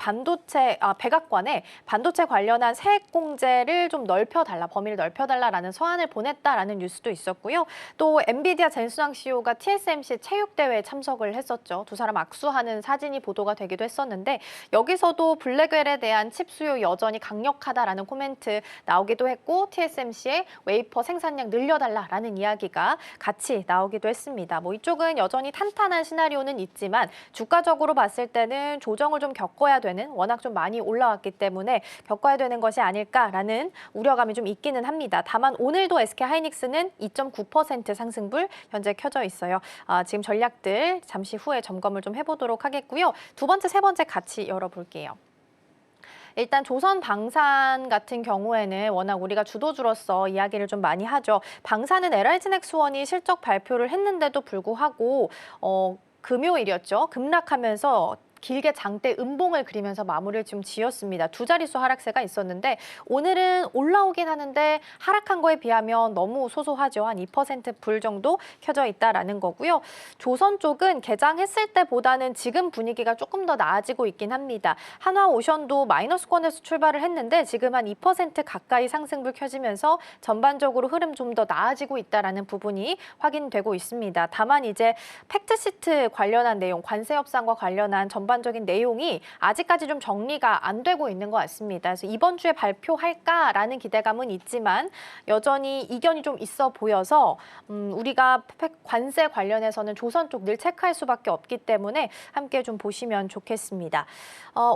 백악관에 반도체 관련한 세액 공제를 좀 넓혀달라, 범위를 넓혀달라라는 서한을 보냈다라는 뉴스도 있었고요. 또 엔비디아 젠수왕 CEO가 TSMC 체육대회에 참석을 했었죠. 두 사람 악수하는 사진이 보도가 되기도 했었는데 여기서도 블랙웰에 대한 칩 수요 여전히 강력하다라는 코멘트 나오기도 했고 TSMC의 웨이퍼 생산량 늘려달라라는 이야기가 같이 나오기도 했습니다. 뭐 이쪽은 여전히 탄탄한 시나리오는 있지만 주가적으로 봤을 때는 조정을 좀 겪어야 되는 워낙 좀 많이 올라왔기 때문에 겪어야 되는 것이 아닐까라는 우려감이 좀 있기는 합니다. 다만 오늘도 SK하이닉스는 2.9% 상승불 현재 켜져 있어요. 지금 전략들 잠시 후에 점검을 좀 해보도록 하겠고요. 두 번째, 세 번째 같이 열어볼게요. 일단 조선 방산 같은 경우에는 워낙 우리가 주도주로서 이야기를 좀 많이 하죠. 방산은 LIG넥스원이 실적 발표를 했는데도 불구하고 금요일이었죠. 급락하면서 길게 장대 음봉을 그리면서 마무리를 좀 지었습니다. 두 자릿수 하락세가 있었는데 오늘은 올라오긴 하는데 하락한 거에 비하면 너무 소소하죠. 한 2% 불 정도 켜져 있다라는 거고요. 조선 쪽은 개장했을 때보다는 지금 분위기가 조금 더 나아지고 있긴 합니다. 한화오션도 마이너스권에서 출발을 했는데 지금 한 2% 가까이 상승불 켜지면서 전반적으로 흐름 좀 더 나아지고 있다라는 부분이 확인되고 있습니다. 다만 이제 팩트시트 관련한 내용, 관세 협상과 관련한 전반적인 내용이 아직까지 좀 정리가 안 되고 있는 것 같습니다. 그래서 이번 주에 발표할까라는 기대감은 있지만 여전히 이견이 좀 있어 보여서 우리가 관세 관련해서는 조선 쪽 늘 체크할 수밖에 없기 때문에 함께 좀 보시면 좋겠습니다.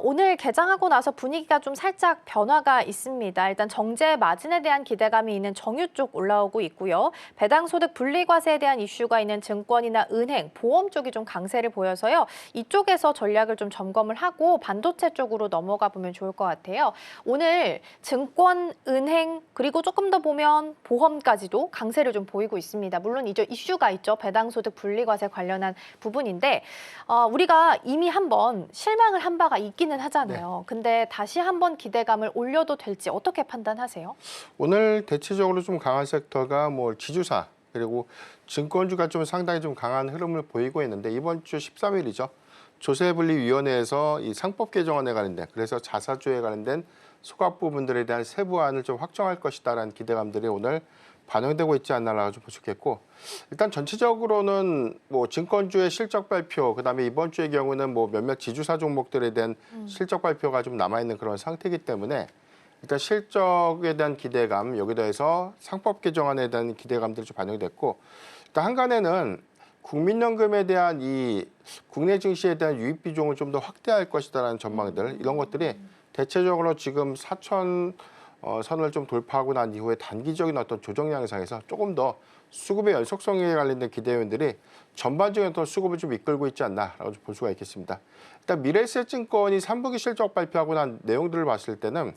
오늘 개장하고 나서 분위기가 좀 살짝 변화가 있습니다. 일단 정제 마진에 대한 기대감이 있는 정유 쪽 올라오고 있고요. 배당소득 분리과세에 대한 이슈가 있는 증권이나 은행, 보험 쪽이 좀 강세를 보여서요. 이쪽에서 전략을 좀 점검을 하고 반도체 쪽으로 넘어가 보면 좋을 것 같아요. 오늘 증권, 은행, 그리고 조금 더 보면 보험까지도 강세를 좀 보이고 있습니다. 물론 이제 이슈가 있죠. 배당소득 분리과세 관련한 부분인데 우리가 이미 한번 실망을 한 바가 있기는 하잖아요. 근데 다시 한번 기대감을 올려도 될지 어떻게 판단하세요? 오늘 대체적으로 좀 강한 섹터가 뭐 지주사 그리고 증권주가 좀 상당히 좀 강한 흐름을 보이고 있는데 이번 주 13일이죠. 조세분리위원회에서 이 상법 개정안에 관련된 그래서 자사주에 관련된 소각 부분들에 대한 세부안을 좀 확정할 것이다라는 기대감들이 오늘 반영되고 있지 않나라고 좀 보셨겠고 일단 전체적으로는 뭐 증권주의 실적 발표 그다음에 이번 주의 경우는 뭐 몇몇 지주사 종목들에 대한 실적 발표가 좀 남아 있는 그런 상태이기 때문에 일단 실적에 대한 기대감 여기다 해서 상법 개정안에 대한 기대감들이 좀 반영됐고 일단 한간에는 국민연금에 대한 이 국내 증시에 대한 유입 비중을 좀 더 확대할 것이다라는 전망들 이런 것들이 대체적으로 지금 4천 선을 좀 돌파하고 난 이후에 단기적인 어떤 조정 양상에서 조금 더 수급의 연속성에 관련된 기대 요인들이 전반적인 어떤 수급을 좀 이끌고 있지 않나라고 볼 수가 있겠습니다. 일단 미래에셋증권이 3분기 실적 발표하고 난 내용들을 봤을 때는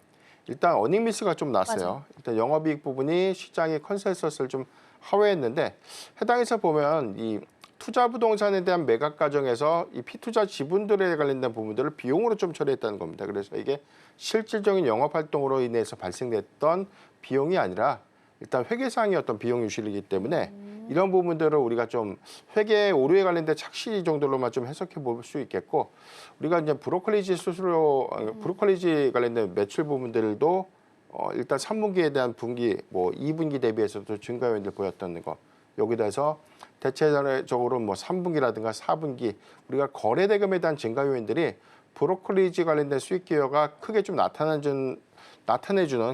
일단 어닝 미스가 좀 났어요. 맞아요. 일단 영업이익 부분이 시장의 컨센서스를 좀 하회했는데 해당해서 보면 이 투자 부동산에 대한 매각 과정에서 이 피투자 지분들에 관련된 부분들을 비용으로 좀 처리했다는 겁니다. 그래서 이게 실질적인 영업 활동으로 인해서 발생됐던 비용이 아니라 일단 회계상의 어떤 비용 유실이기 때문에 이런 부분들을 우리가 좀 회계 오류에 관련된 착시 정도로만 좀 해석해 볼 수 있겠고 우리가 이제 브로커리지 수수료, 브로커리지 관련된 매출 부분들도 일단 3분기에 대한 분기, 뭐 2분기 대비해서도 증가 요인들 보였다는 거. 여기다 해서 대체적으로 뭐 3분기라든가 4분기 우리가 거래 대금에 대한 증가 요인들이 브로커리지 관련된 수익 기여가 크게 좀 나타내주는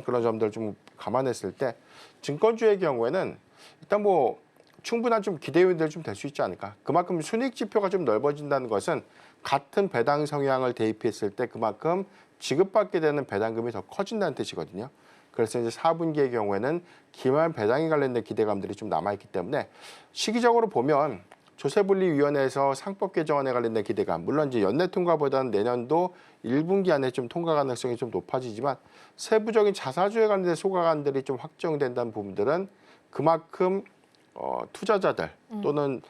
그런 점들을 좀 감안했을 때 증권주의 경우에는 일단 뭐 충분한 좀 기대 요인들 좀 될 수 있지 않을까. 그만큼 순이익 지표가 좀 넓어진다는 것은 같은 배당 성향을 대입했을 때 그만큼 지급받게 되는 배당금이 더 커진다는 뜻이거든요. 그래서 이제 4분기의 경우에는 기말 배당에 관련된 기대감들이 좀 남아있기 때문에 시기적으로 보면 조세분리위원회에서 상법 개정안에 관련된 기대감, 물론 이제 연내 통과보다는 내년도 1분기 안에 좀 통과 가능성이 좀 높아지지만 세부적인 자사주에 관련된 소각안들이 좀 확정된다는 부분들은 그만큼 투자자들 또는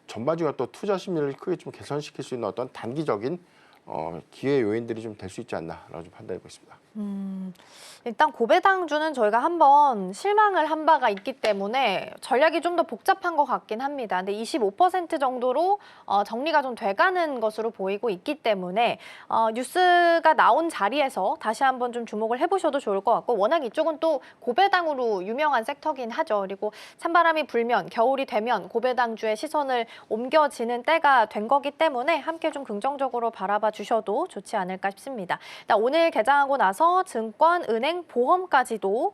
전반적인 또 투자 심리를 크게 좀 개선시킬 수 있는 어떤 단기적인 기회 요인들이 좀 될 수 있지 않나라고 좀 판단해 보겠습니다. 일단 고배당주는 저희가 한번 실망을 한 바가 있기 때문에 전략이 좀 더 복잡한 것 같긴 합니다. 근데 25% 정도로 정리가 좀 돼가는 것으로 보이고 있기 때문에 뉴스가 나온 자리에서 다시 한번 좀 주목을 해보셔도 좋을 것 같고 워낙 이쪽은 또 고배당으로 유명한 섹터긴 하죠. 그리고 찬바람이 불면 겨울이 되면 고배당주의 시선을 옮겨지는 때가 된 거기 때문에 함께 좀 긍정적으로 바라봐 주셔도 좋지 않을까 싶습니다. 일단 오늘 개장하고 나서 이어서 증권, 은행, 보험까지도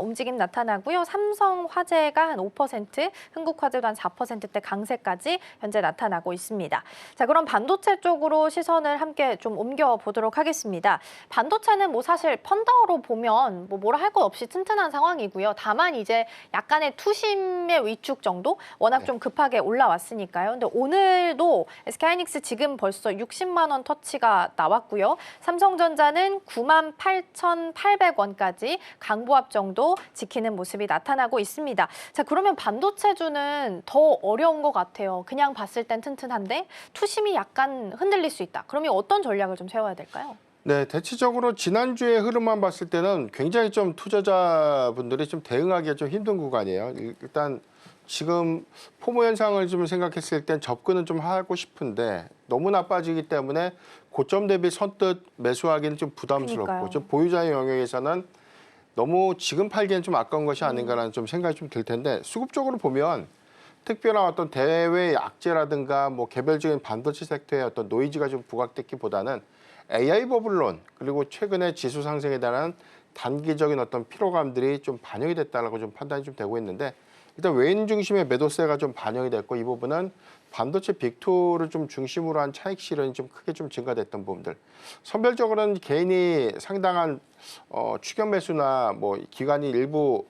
움직임 나타나고요. 삼성화재가 한 5%, 흥국화재도 한 4%대 강세까지 현재 나타나고 있습니다. 자, 그럼 반도체 쪽으로 시선을 함께 좀 옮겨보도록 하겠습니다. 반도체는 뭐 사실 펀더로 보면 뭐라 할 것 없이 튼튼한 상황이고요. 다만 이제 약간의 투심의 위축 정도? 워낙 좀 급하게 올라왔으니까요. 근데 오늘도 SK하이닉스 지금 벌써 60만 원 터치가 나왔고요. 삼성전자는 98,800원까지 강보합 정도 지키는 모습이 나타나고 있습니다. 자, 그러면 반도체주는 더 어려운 것 같아요. 그냥 봤을 땐 튼튼한데 투심이 약간 흔들릴 수 있다. 그러면 어떤 전략을 좀 세워야 될까요? 네, 대체적으로 지난주의 흐름만 봤을 때는 굉장히 좀 투자자분들이 좀 대응하기가 좀 힘든 구간이에요. 일단 지금 포모 현상을 좀 생각했을 땐 접근은 좀 하고 싶은데 너무나 빠지기 때문에 고점 대비 선뜻 매수하기는 좀 부담스럽고 그러니까요. 좀 보유자의 영역에서는 너무 지금 팔기엔 좀 아까운 것이 아닌가라는 좀 생각이 좀 들 텐데 수급적으로 보면 특별한 어떤 대외 악재라든가 뭐 개별적인 반도체 섹터의 어떤 노이즈가 좀 부각됐기보다는 AI 버블론 그리고 최근에 지수 상승에 대한 단기적인 어떤 피로감들이 좀 반영이 됐다라고 좀 판단이 좀 되고 있는데 일단 외인 중심의 매도세가 좀 반영이 됐고 이 부분은 반도체 빅2를 좀 중심으로 한 차익 실현이 좀 크게 좀 증가됐던 부분들. 선별적으로는 개인이 상당한 추격 매수나 뭐 기관이 일부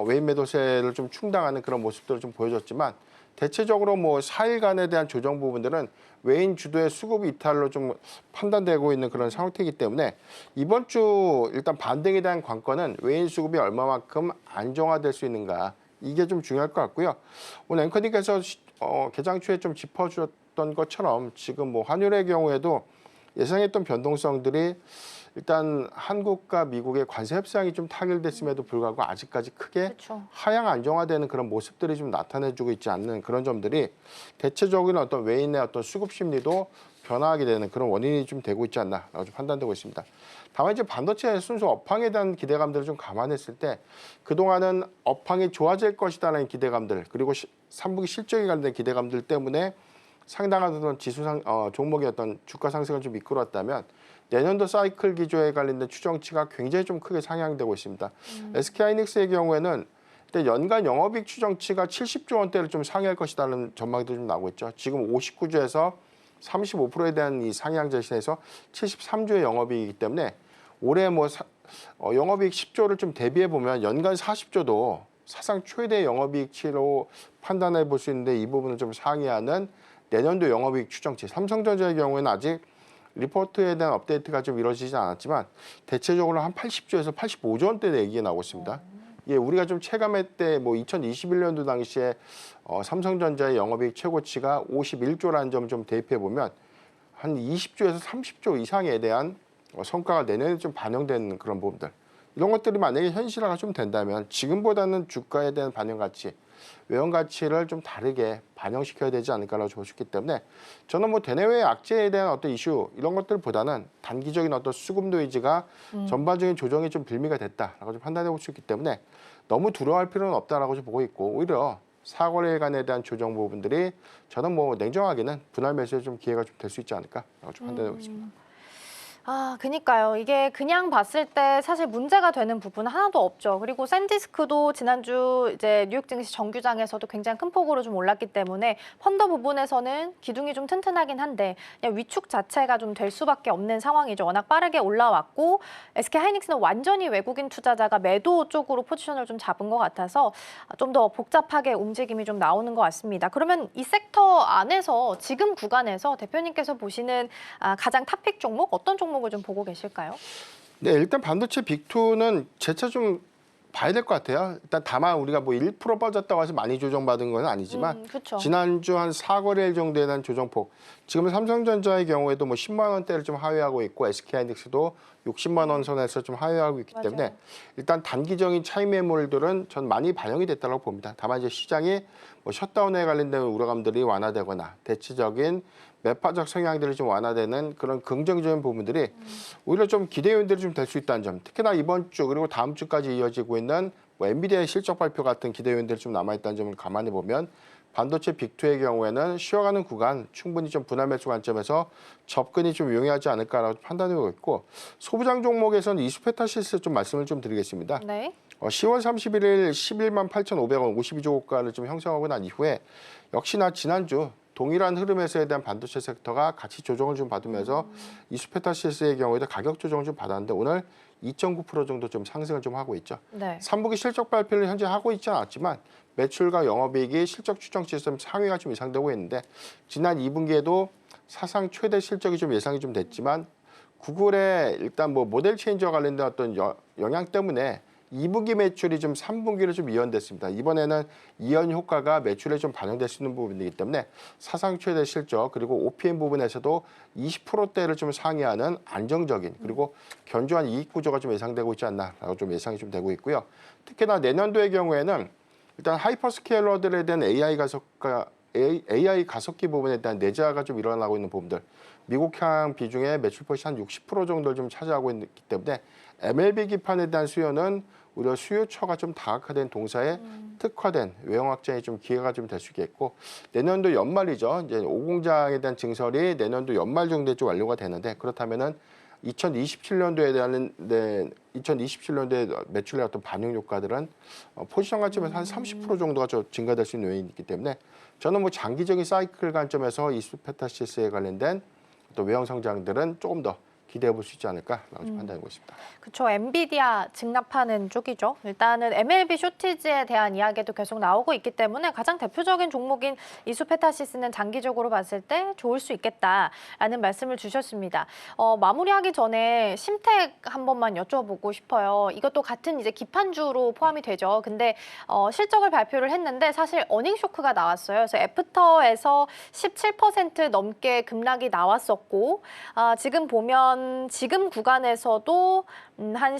외인 매도세를 좀 충당하는 그런 모습들을 좀 보여줬지만 대체적으로 뭐 4일간에 대한 조정 부분들은 외인 주도의 수급 이탈로 좀 판단되고 있는 그런 상태이기 때문에 이번 주 일단 반등에 대한 관건은 외인 수급이 얼마만큼 안정화될 수 있는가 이게 좀 중요할 것 같고요. 오늘 앵커님께서 개장 초에 좀 짚어주셨던 것처럼 지금 뭐 환율의 경우에도 예상했던 변동성들이 일단 한국과 미국의 관세 협상이 좀 타결됐음에도 불구하고 아직까지 크게 그렇죠. 하향 안정화되는 그런 모습들이 좀 나타내주고 있지 않는 그런 점들이 대체적인 어떤 외인의 어떤 수급 심리도 변화하게 되는 그런 원인이 좀 되고 있지 않나라고 좀 판단되고 있습니다. 다만 이제 반도체 순수 업황에 대한 기대감들을 좀 감안했을 때 그동안은 업황이 좋아질 것이다라는 기대감들 그리고 3분기 실적에 관련된 기대감들 때문에 상당한 어떤 종목의 어떤 주가 상승을 좀 이끌었다면 내년도 사이클 기조에 관련된 추정치가 굉장히 좀 크게 상향되고 있습니다. SK하이닉스의 경우에는 일단 연간 영업이익 추정치가 70조 원대를 좀 상회할 것이라는 전망도 좀 나오고 있죠. 지금 59조에서 35%에 대한 이 상향 제시에서 73조의 영업이익이기 때문에 올해 뭐 영업이익 10조를 좀 대비해 보면 연간 40조도 사상 최대 영업이익치로 판단해 볼 수 있는데 이 부분을 좀 상회하는 내년도 영업이익 추정치. 삼성전자의 경우에는 아직 리포트에 대한 업데이트가 좀 이루어지지 않았지만 대체적으로 한 80조에서 85조 원대 얘기가 나오고 있습니다. 예, 우리가 좀 체감할 때 뭐 2021년도 당시에 삼성전자의 영업이익 최고치가 51조라는 점 좀 대입해 보면 한 20조에서 30조 이상에 대한 성과가 내년에 좀 반영되는 그런 부분들. 이런 것들이 만약에 현실화가 좀 된다면 지금보다는 주가에 대한 반영 가치, 외형 가치를 좀 다르게 반영시켜야 되지 않을까라고 보고 싶기 때문에 저는 뭐 대내외 악재에 대한 어떤 이슈 이런 것들보다는 단기적인 어떤 수급 노이즈가 전반적인 조정이 좀 빌미가 됐다라고 좀 판단해 볼 수 있기 때문에 너무 두려워할 필요는 없다라고 좀 보고 있고 오히려 사거래일간에 대한 조정 부분들이 저는 뭐 냉정하게는 분할 매수에 좀 기회가 좀 될 수 있지 않을까라고 좀 판단해 보고 있습니다. 그니까요. 이게 그냥 봤을 때 사실 문제가 되는 부분은 하나도 없죠. 그리고 샌디스크도 지난주 이제 뉴욕 증시 정규장에서도 굉장히 큰 폭으로 좀 올랐기 때문에 펀더 부분에서는 기둥이 좀 튼튼하긴 한데 그냥 위축 자체가 좀 될 수밖에 없는 상황이죠. 워낙 빠르게 올라왔고 SK하이닉스는 완전히 외국인 투자자가 매도 쪽으로 포지션을 좀 잡은 것 같아서 좀 더 복잡하게 움직임이 좀 나오는 것 같습니다. 그러면 이 섹터 안에서 지금 구간에서 대표님께서 보시는 가장 탑픽 종목 어떤 종목을 좀 보고 계실까요? 네, 일단 반도체 빅2는 재차 좀 봐야 될 것 같아요. 일단 다만 우리가 뭐 1% 빠졌다고 해서 많이 조정받은 건 아니지만 그쵸. 지난주 한 4거래일 정도에 대한 조정폭. 지금 삼성전자의 경우에도 뭐 10만 원대를 좀 하회하고 있고 SK하이닉스도 60만 원 선에서 좀 하회하고 있기 맞아요. 때문에 일단 단기적인 차익 매물들은 전 많이 반영이 됐다고 봅니다. 다만 이제 시장이 뭐 셧다운에 관련된 우려감들이 완화되거나 대체적인 매파적 성향들이 좀 완화되는 그런 긍정적인 부분들이 오히려 좀 기대 요인들이 좀 될 수 있다는 점. 특히나 이번 주 그리고 다음 주까지 이어지고 있는 뭐 엔비디아의 실적 발표 같은 기대 요인들이 좀 남아 있다는 점을 감안해 보면 반도체 빅2의 경우에는 쉬어가는 구간 충분히 좀 분할 매수 관점에서 접근이 좀 용이하지 않을까라고 판단하고 있고 소부장 종목에서는 이수페타시스 좀 말씀을 좀 드리겠습니다. 네. 10월 31일 11만 8,500원 52조 고가를 좀 형성하고 난 이후에 역시나 지난주 동일한 흐름에서에 대한 반도체 섹터가 같이 조정을 좀 받으면서 이수페타시스의 경우에도 가격 조정을 좀 받았는데 오늘 2.9% 정도 좀 상승을 좀 하고 있죠. 네. 3분기 실적 발표를 현재 하고 있지 않았지만 매출과 영업이익이 실적 추정치에서 좀 상위가 좀 예상되고 있는데 지난 2분기에도 사상 최대 실적이 좀 예상이 좀 됐지만 구글의 일단 뭐 모델 체인지와 관련된 어떤 영향 때문에 2분기 매출이 좀 3분기로 좀 이연됐습니다. 이번에는 이연 효과가 매출에 좀 반영될 수 있는 부분이기 때문에 사상 최대 실적 그리고 OPM 부분에서도 20%대를 좀 상회하는 안정적인 그리고 견조한 이익 구조가 좀 예상되고 있지 않나라고 좀 예상이 좀 되고 있고요. 특히나 내년도의 경우에는 일단 하이퍼스케일러들에 대한 AI 가속기 부분에 대한 내재화가 좀 일어나고 있는 부분들 미국향 비중의 매출 포시 한 60% 정도를 좀 차지하고 있기 때문에 MLB 기판에 대한 수요는 오히려 수요처가 좀 다각화된 동사에 특화된 외형 확장이 좀 기회가 좀 될 수 있겠고 내년도 연말이죠. 이제 오공장에 대한 증설이 내년도 연말 정도에 좀 완료가 되는데 그렇다면은 2027년도에 대한 2027년도에 매출의 어떤 반영 효과들은 포지션 관점에서 한 30% 정도가 좀 증가될 수 있는 요인이 있기 때문에 저는 뭐 장기적인 사이클 관점에서 이수페타시스에 관련된 또 외형 성장들은 조금 더 기대해 볼 수 있지 않을까라고 좀 판단하고 있습니다. 그렇죠. 엔비디아 증납하는 쪽이죠. 일단은 MLB 쇼티지에 대한 이야기도 계속 나오고 있기 때문에 가장 대표적인 종목인 이수페타시스는 장기적으로 봤을 때 좋을 수 있겠다라는 말씀을 주셨습니다. 마무리하기 전에 심택 한 번만 여쭤보고 싶어요. 이것도 같은 이제 기판주로 포함이 되죠. 근데 실적을 발표를 했는데 사실 어닝 쇼크가 나왔어요. 그래서 애프터에서 17% 넘게 급락이 나왔었고 지금 보면 지금 구간에서도 한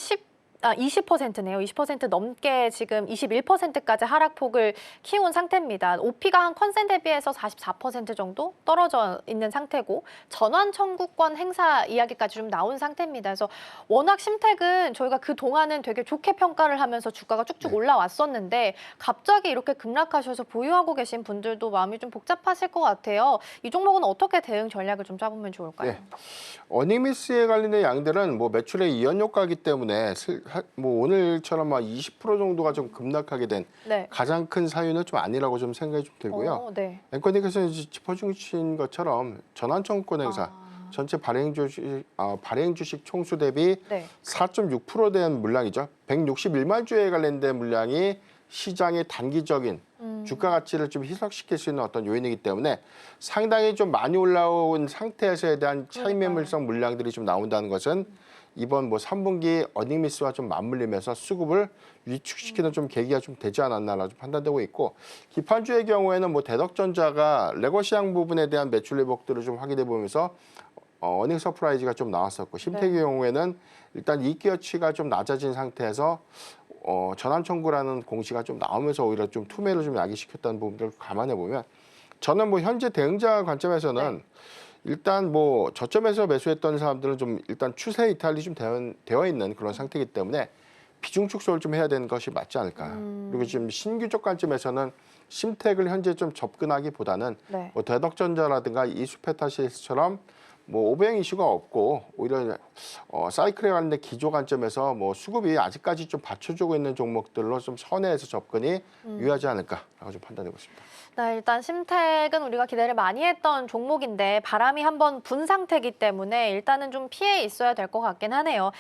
20%네요. 20% 넘게 지금 21%까지 하락폭을 키운 상태입니다. OP가 한 컨센 대비해서 44% 정도 떨어져 있는 상태고 전환 청구권 행사 이야기까지 좀 나온 상태입니다. 그래서 워낙 심택은 저희가 그 동안은 되게 좋게 평가를 하면서 주가가 쭉쭉 올라왔었는데 갑자기 이렇게 급락하셔서 보유하고 계신 분들도 마음이 좀 복잡하실 것 같아요. 이 종목은 어떻게 대응 전략을 좀 짜보면 좋을까요? 네. 어닝미스에 관련된 양들은 뭐 매출의 이연 효과이기 때문에 뭐 오늘처럼 막 20% 정도가 좀 급락하게 된 네. 가장 큰 사유는 좀 아니라고 좀 생각이 좀 들고요. 네. 앵커님께서 짚어주신 것처럼 전환청구권 행사 전체 발행 주식 총수 대비 네. 4.6% 된 물량이죠. 161만 주에 관련된 물량이 시장의 단기적인 주가 가치를 좀 희석시킬 수 있는 어떤 요인이기 때문에 상당히 좀 많이 올라온 상태에서에 대한 차익 매물성 물량들이 좀 나온다는 것은 이번 뭐 3분기 어닝미스와 좀 맞물리면서 수급을 위축시키는 좀 계기가 좀 되지 않았나라고 좀 판단되고 있고 기판주의 경우에는 뭐 대덕전자가 레거시향 부분에 대한 매출 회복들을 좀 확인해 보면서 어닝 서프라이즈가 좀 나왔었고 심택의 경우에는 일단 이익 기여치가 좀 낮아진 상태에서 전환 청구라는 공시가 좀 나오면서 오히려 좀 투매를 좀 야기시켰다는 부분들을 감안해 보면 저는 뭐 현재 대응자 관점에서는 일단 뭐 저점에서 매수했던 사람들은 좀 일단 추세 이탈이 좀 되어 있는 그런 상태이기 때문에 비중 축소를 좀 해야 되는 것이 맞지 않을까. 그리고 지금 신규적 관점에서는 심택을 현재 좀 접근하기보다는 뭐 대덕전자라든가 이수페타시스처럼 뭐 오배행 이슈가 없고 오히려 사이클에 관련된 기조 관점에서 뭐 수급이 아직까지 좀 받쳐주고 있는 종목들로 좀 선회해서 접근이 유효하지 않을까라고 좀 판단하고 있습니다. 네, 일단 심택은 우리가 기대를 많이 했던 종목인데 바람이 한번 분 상태이기 때문에 일단은 좀 피해 있어야 될 것 같긴 하네요.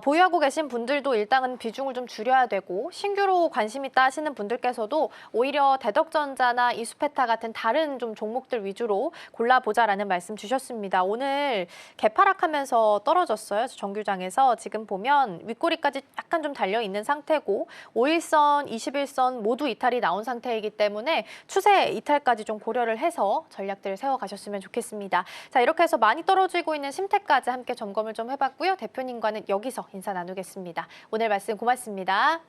보유하고 계신 분들도 일단은 비중을 좀 줄여야 되고 신규로 관심 있다 하시는 분들께서도 오히려 대덕전자나 이수페타 같은 다른 좀 종목들 위주로 골라보자라는 말씀 주셨습니다. 오늘 개파락하면서 떨어졌어요. 정규장에서 지금 보면 윗꼬리까지 약간 좀 달려 있는 상태고 5일선, 21선 모두 이탈이 나온 상태이기 때문에 추세 이탈까지 좀 고려를 해서 전략들을 세워가셨으면 좋겠습니다. 자, 이렇게 해서 많이 떨어지고 있는 심택까지 함께 점검을 좀 해봤고요. 대표님과는 여기서 인사 나누겠습니다. 오늘 말씀 고맙습니다.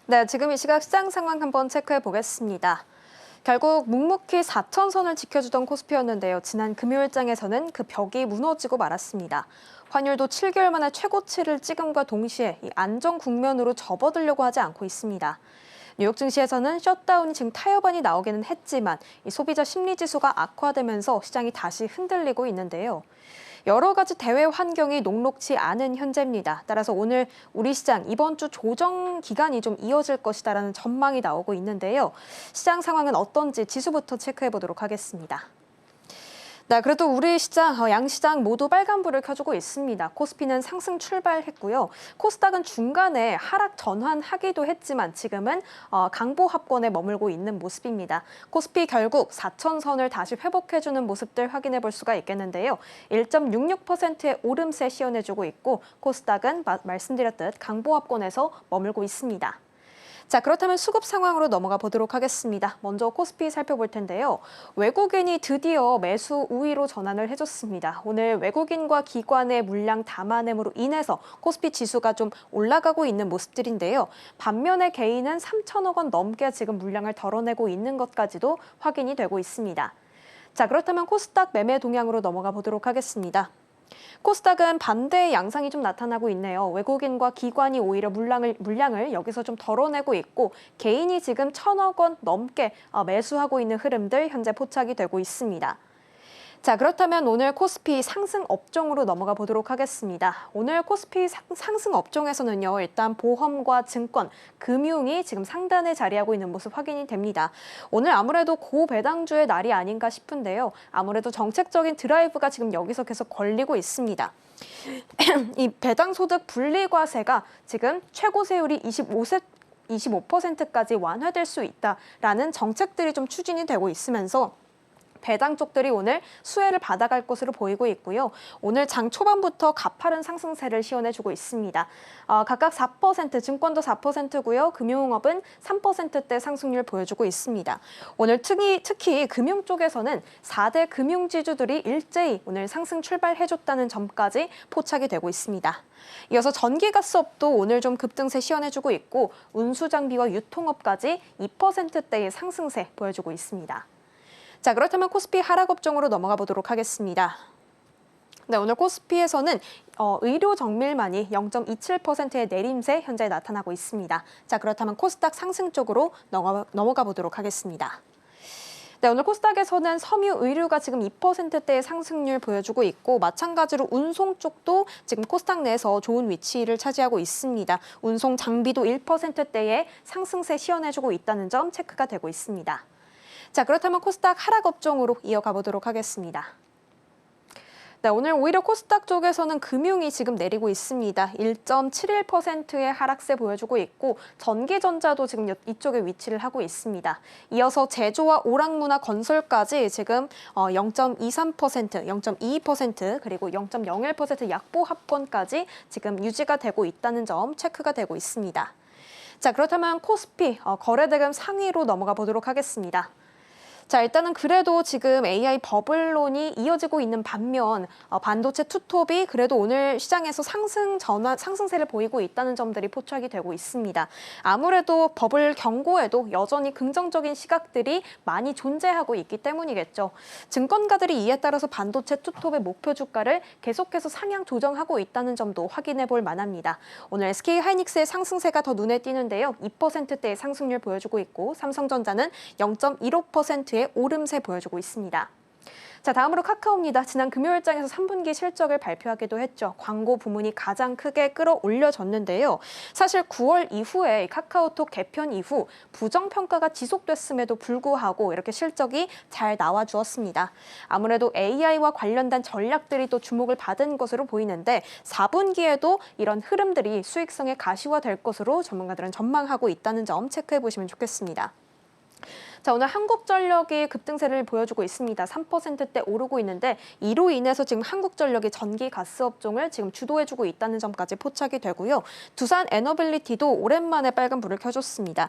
네, 지금 이 시각 시장 상황 한번 체크해 보겠습니다. 결국 묵묵히 4천선을 지켜주던 코스피였는데요. 지난 금요일장에서는 그 벽이 무너지고 말았습니다. 환율도 7개월 만에 최고치를 찍음과 동시에 이 안정 국면으로 접어들려고 하지 않고 있습니다. 뉴욕 증시에서는 셧다운이 지금 타협안이 나오기는 했지만 이 소비자 심리 지수가 악화되면서 시장이 다시 흔들리고 있는데요. 여러 가지 대외 환경이 녹록치 않은 현재입니다. 따라서 오늘 우리 시장 이번 주 조정 기간이 좀 이어질 것이다라는 전망이 나오고 있는데요. 시장 상황은 어떤지 지수부터 체크해 보도록 하겠습니다. 네, 그래도 우리 시장, 양시장 모두 빨간불을 켜주고 있습니다. 코스피는 상승 출발했고요. 코스닥은 중간에 하락 전환하기도 했지만 지금은 강보합권에 머물고 있는 모습입니다. 코스피 결국 4천선을 다시 회복해주는 모습들 확인해 볼 수가 있겠는데요. 1.66%의 오름세 시연해주고 있고 코스닥은 말씀드렸듯 강보합권에서 머물고 있습니다. 자, 그렇다면 수급 상황으로 넘어가 보도록 하겠습니다. 먼저 코스피 살펴볼 텐데요. 외국인이 드디어 매수 우위로 전환을 해줬습니다. 오늘 외국인과 기관의 물량 담아냄으로 인해서 코스피 지수가 좀 올라가고 있는 모습들인데요. 반면에 개인은 3천억 원 넘게 지금 물량을 덜어내고 있는 것까지도 확인이 되고 있습니다. 자, 그렇다면 코스닥 매매 동향으로 넘어가 보도록 하겠습니다. 코스닥은 반대의 양상이 좀 나타나고 있네요. 외국인과 기관이 오히려 물량을 여기서 좀 덜어내고 있고 개인이 지금 1,000억 원 넘게 매수하고 있는 흐름들 현재 포착이 되고 있습니다. 자, 그렇다면 오늘 코스피 상승 업종으로 넘어가 보도록 하겠습니다. 오늘 코스피 상승 업종에서는요, 일단 보험과 증권, 금융이 지금 상단에 자리하고 있는 모습 확인이 됩니다. 오늘 아무래도 고배당주의 날이 아닌가 싶은데요. 아무래도 정책적인 드라이브가 지금 여기서 계속 걸리고 있습니다. 이 배당소득 분리과세가 지금 최고세율이 25%까지 완화될 수 있다라는 정책들이 좀 추진이 되고 있으면서 배당 쪽들이 오늘 수혜를 받아갈 것으로 보이고 있고요. 오늘 장 초반부터 가파른 상승세를 시연해주고 있습니다. 각각 4%, 증권도 4%고요. 금융업은 3%대 상승률 보여주고 있습니다. 오늘 특히 금융 쪽에서는 4대 금융지주들이 일제히 오늘 상승 출발해줬다는 점까지 포착이 되고 있습니다. 이어서 전기가스업도 오늘 좀 급등세 시연해주고 있고 운수장비와 유통업까지 2%대의 상승세 보여주고 있습니다. 자, 그렇다면 코스피 하락 업종으로 넘어가 보도록 하겠습니다. 네, 오늘 코스피에서는 의료 정밀만이 0.27%의 내림세 현재 나타나고 있습니다. 자, 그렇다면 코스닥 상승 쪽으로 넘어가 보도록 하겠습니다. 네, 오늘 코스닥에서는 섬유 의류가 지금 2%대의 상승률 보여주고 있고 마찬가지로 운송 쪽도 지금 코스닥 내에서 좋은 위치를 차지하고 있습니다. 운송 장비도 1%대의 상승세 시연해주고 있다는 점 체크가 되고 있습니다. 자, 그렇다면 코스닥 하락 업종으로 이어가 보도록 하겠습니다. 네, 오늘 오히려 코스닥 쪽에서는 금융이 지금 내리고 있습니다. 1.71%의 하락세 보여주고 있고 전기전자도 지금 이쪽에 위치를 하고 있습니다. 이어서 제조와 오락문화 건설까지 지금 0.23%, 0.22% 그리고 0.01% 약보합권까지 지금 유지가 되고 있다는 점 체크가 되고 있습니다. 자, 그렇다면 코스피 거래대금 상위로 넘어가 보도록 하겠습니다. 자, 일단은 그래도 지금 AI 버블론이 이어지고 있는 반면 반도체 투톱이 그래도 오늘 시장에서 상승세를 보이고 있다는 점들이 포착이 되고 있습니다. 아무래도 버블 경고에도 여전히 긍정적인 시각들이 많이 존재하고 있기 때문이겠죠. 증권가들이 이에 따라서 반도체 투톱의 목표 주가를 계속해서 상향 조정하고 있다는 점도 확인해 볼 만합니다. 오늘 SK하이닉스의 상승세가 더 눈에 띄는데요. 2%대의 상승률 보여주고 있고 삼성전자는 0.15%의 오름세 보여주고 있습니다. 자, 다음으로 카카오입니다. 지난 금요일장에서 3분기 실적을 발표하기도 했죠. 광고 부문이 가장 크게 끌어올려졌는데요. 사실 9월 이후에 카카오톡 개편 이후 부정평가가 지속됐음에도 불구하고 이렇게 실적이 잘 나와주었습니다. 아무래도 AI와 관련된 전략들이 또 주목을 받은 것으로 보이는데 4분기에도 이런 흐름들이 수익성에 가시화될 것으로 전문가들은 전망하고 있다는 점 체크해 보시면 좋겠습니다. 자, 오늘 한국전력이 급등세를 보여주고 있습니다. 3%대 오르고 있는데 이로 인해서 지금 한국전력이 전기 가스 업종을 지금 주도해주고 있다는 점까지 포착이 되고요. 두산 에너빌리티도 오랜만에 빨간 불을 켜줬습니다.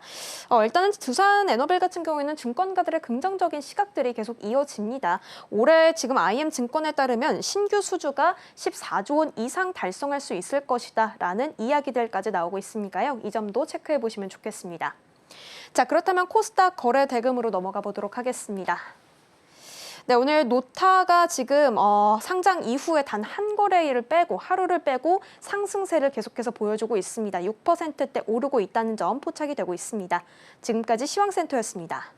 일단은 두산 에너빌 같은 경우에는 증권가들의 긍정적인 시각들이 계속 이어집니다. 올해 지금 IM증권에 따르면 신규 수주가 14조 원 이상 달성할 수 있을 것이다 라는 이야기들까지 나오고 있으니까요. 이 점도 체크해 보시면 좋겠습니다. 자, 그렇다면 코스닥 거래 대금으로 넘어가 보도록 하겠습니다. 네, 오늘 노타가 지금 상장 이후에 단 한 거래일을 빼고 하루를 빼고 상승세를 계속해서 보여주고 있습니다. 6%대 오르고 있다는 점 포착이 되고 있습니다. 지금까지 시황센터였습니다.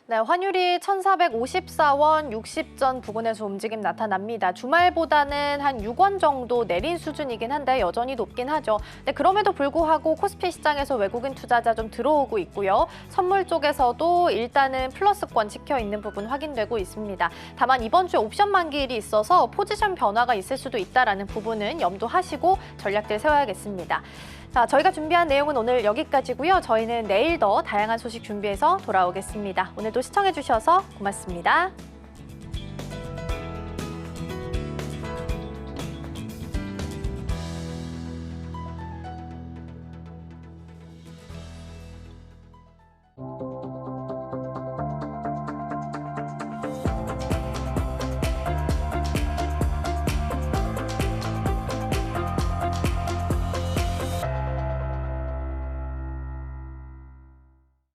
네, 환율이 1,454원 60전 부근에서 움직임 나타납니다. 주말보다는 한 6원 정도 내린 수준이긴 한데 여전히 높긴 하죠. 네, 그럼에도 불구하고 코스피 시장에서 외국인 투자자 좀 들어오고 있고요. 선물 쪽에서도 일단은 플러스권 찍혀 있는 부분 확인되고 있습니다. 다만 이번 주에 옵션 만기일이 있어서 포지션 변화가 있을 수도 있다라는 부분은 염두하시고 전략들 세워야겠습니다. 자, 저희가 준비한 내용은 오늘 여기까지고요. 저희는 내일 더 다양한 소식 준비해서 돌아오겠습니다. 오늘도 시청해주셔서 고맙습니다.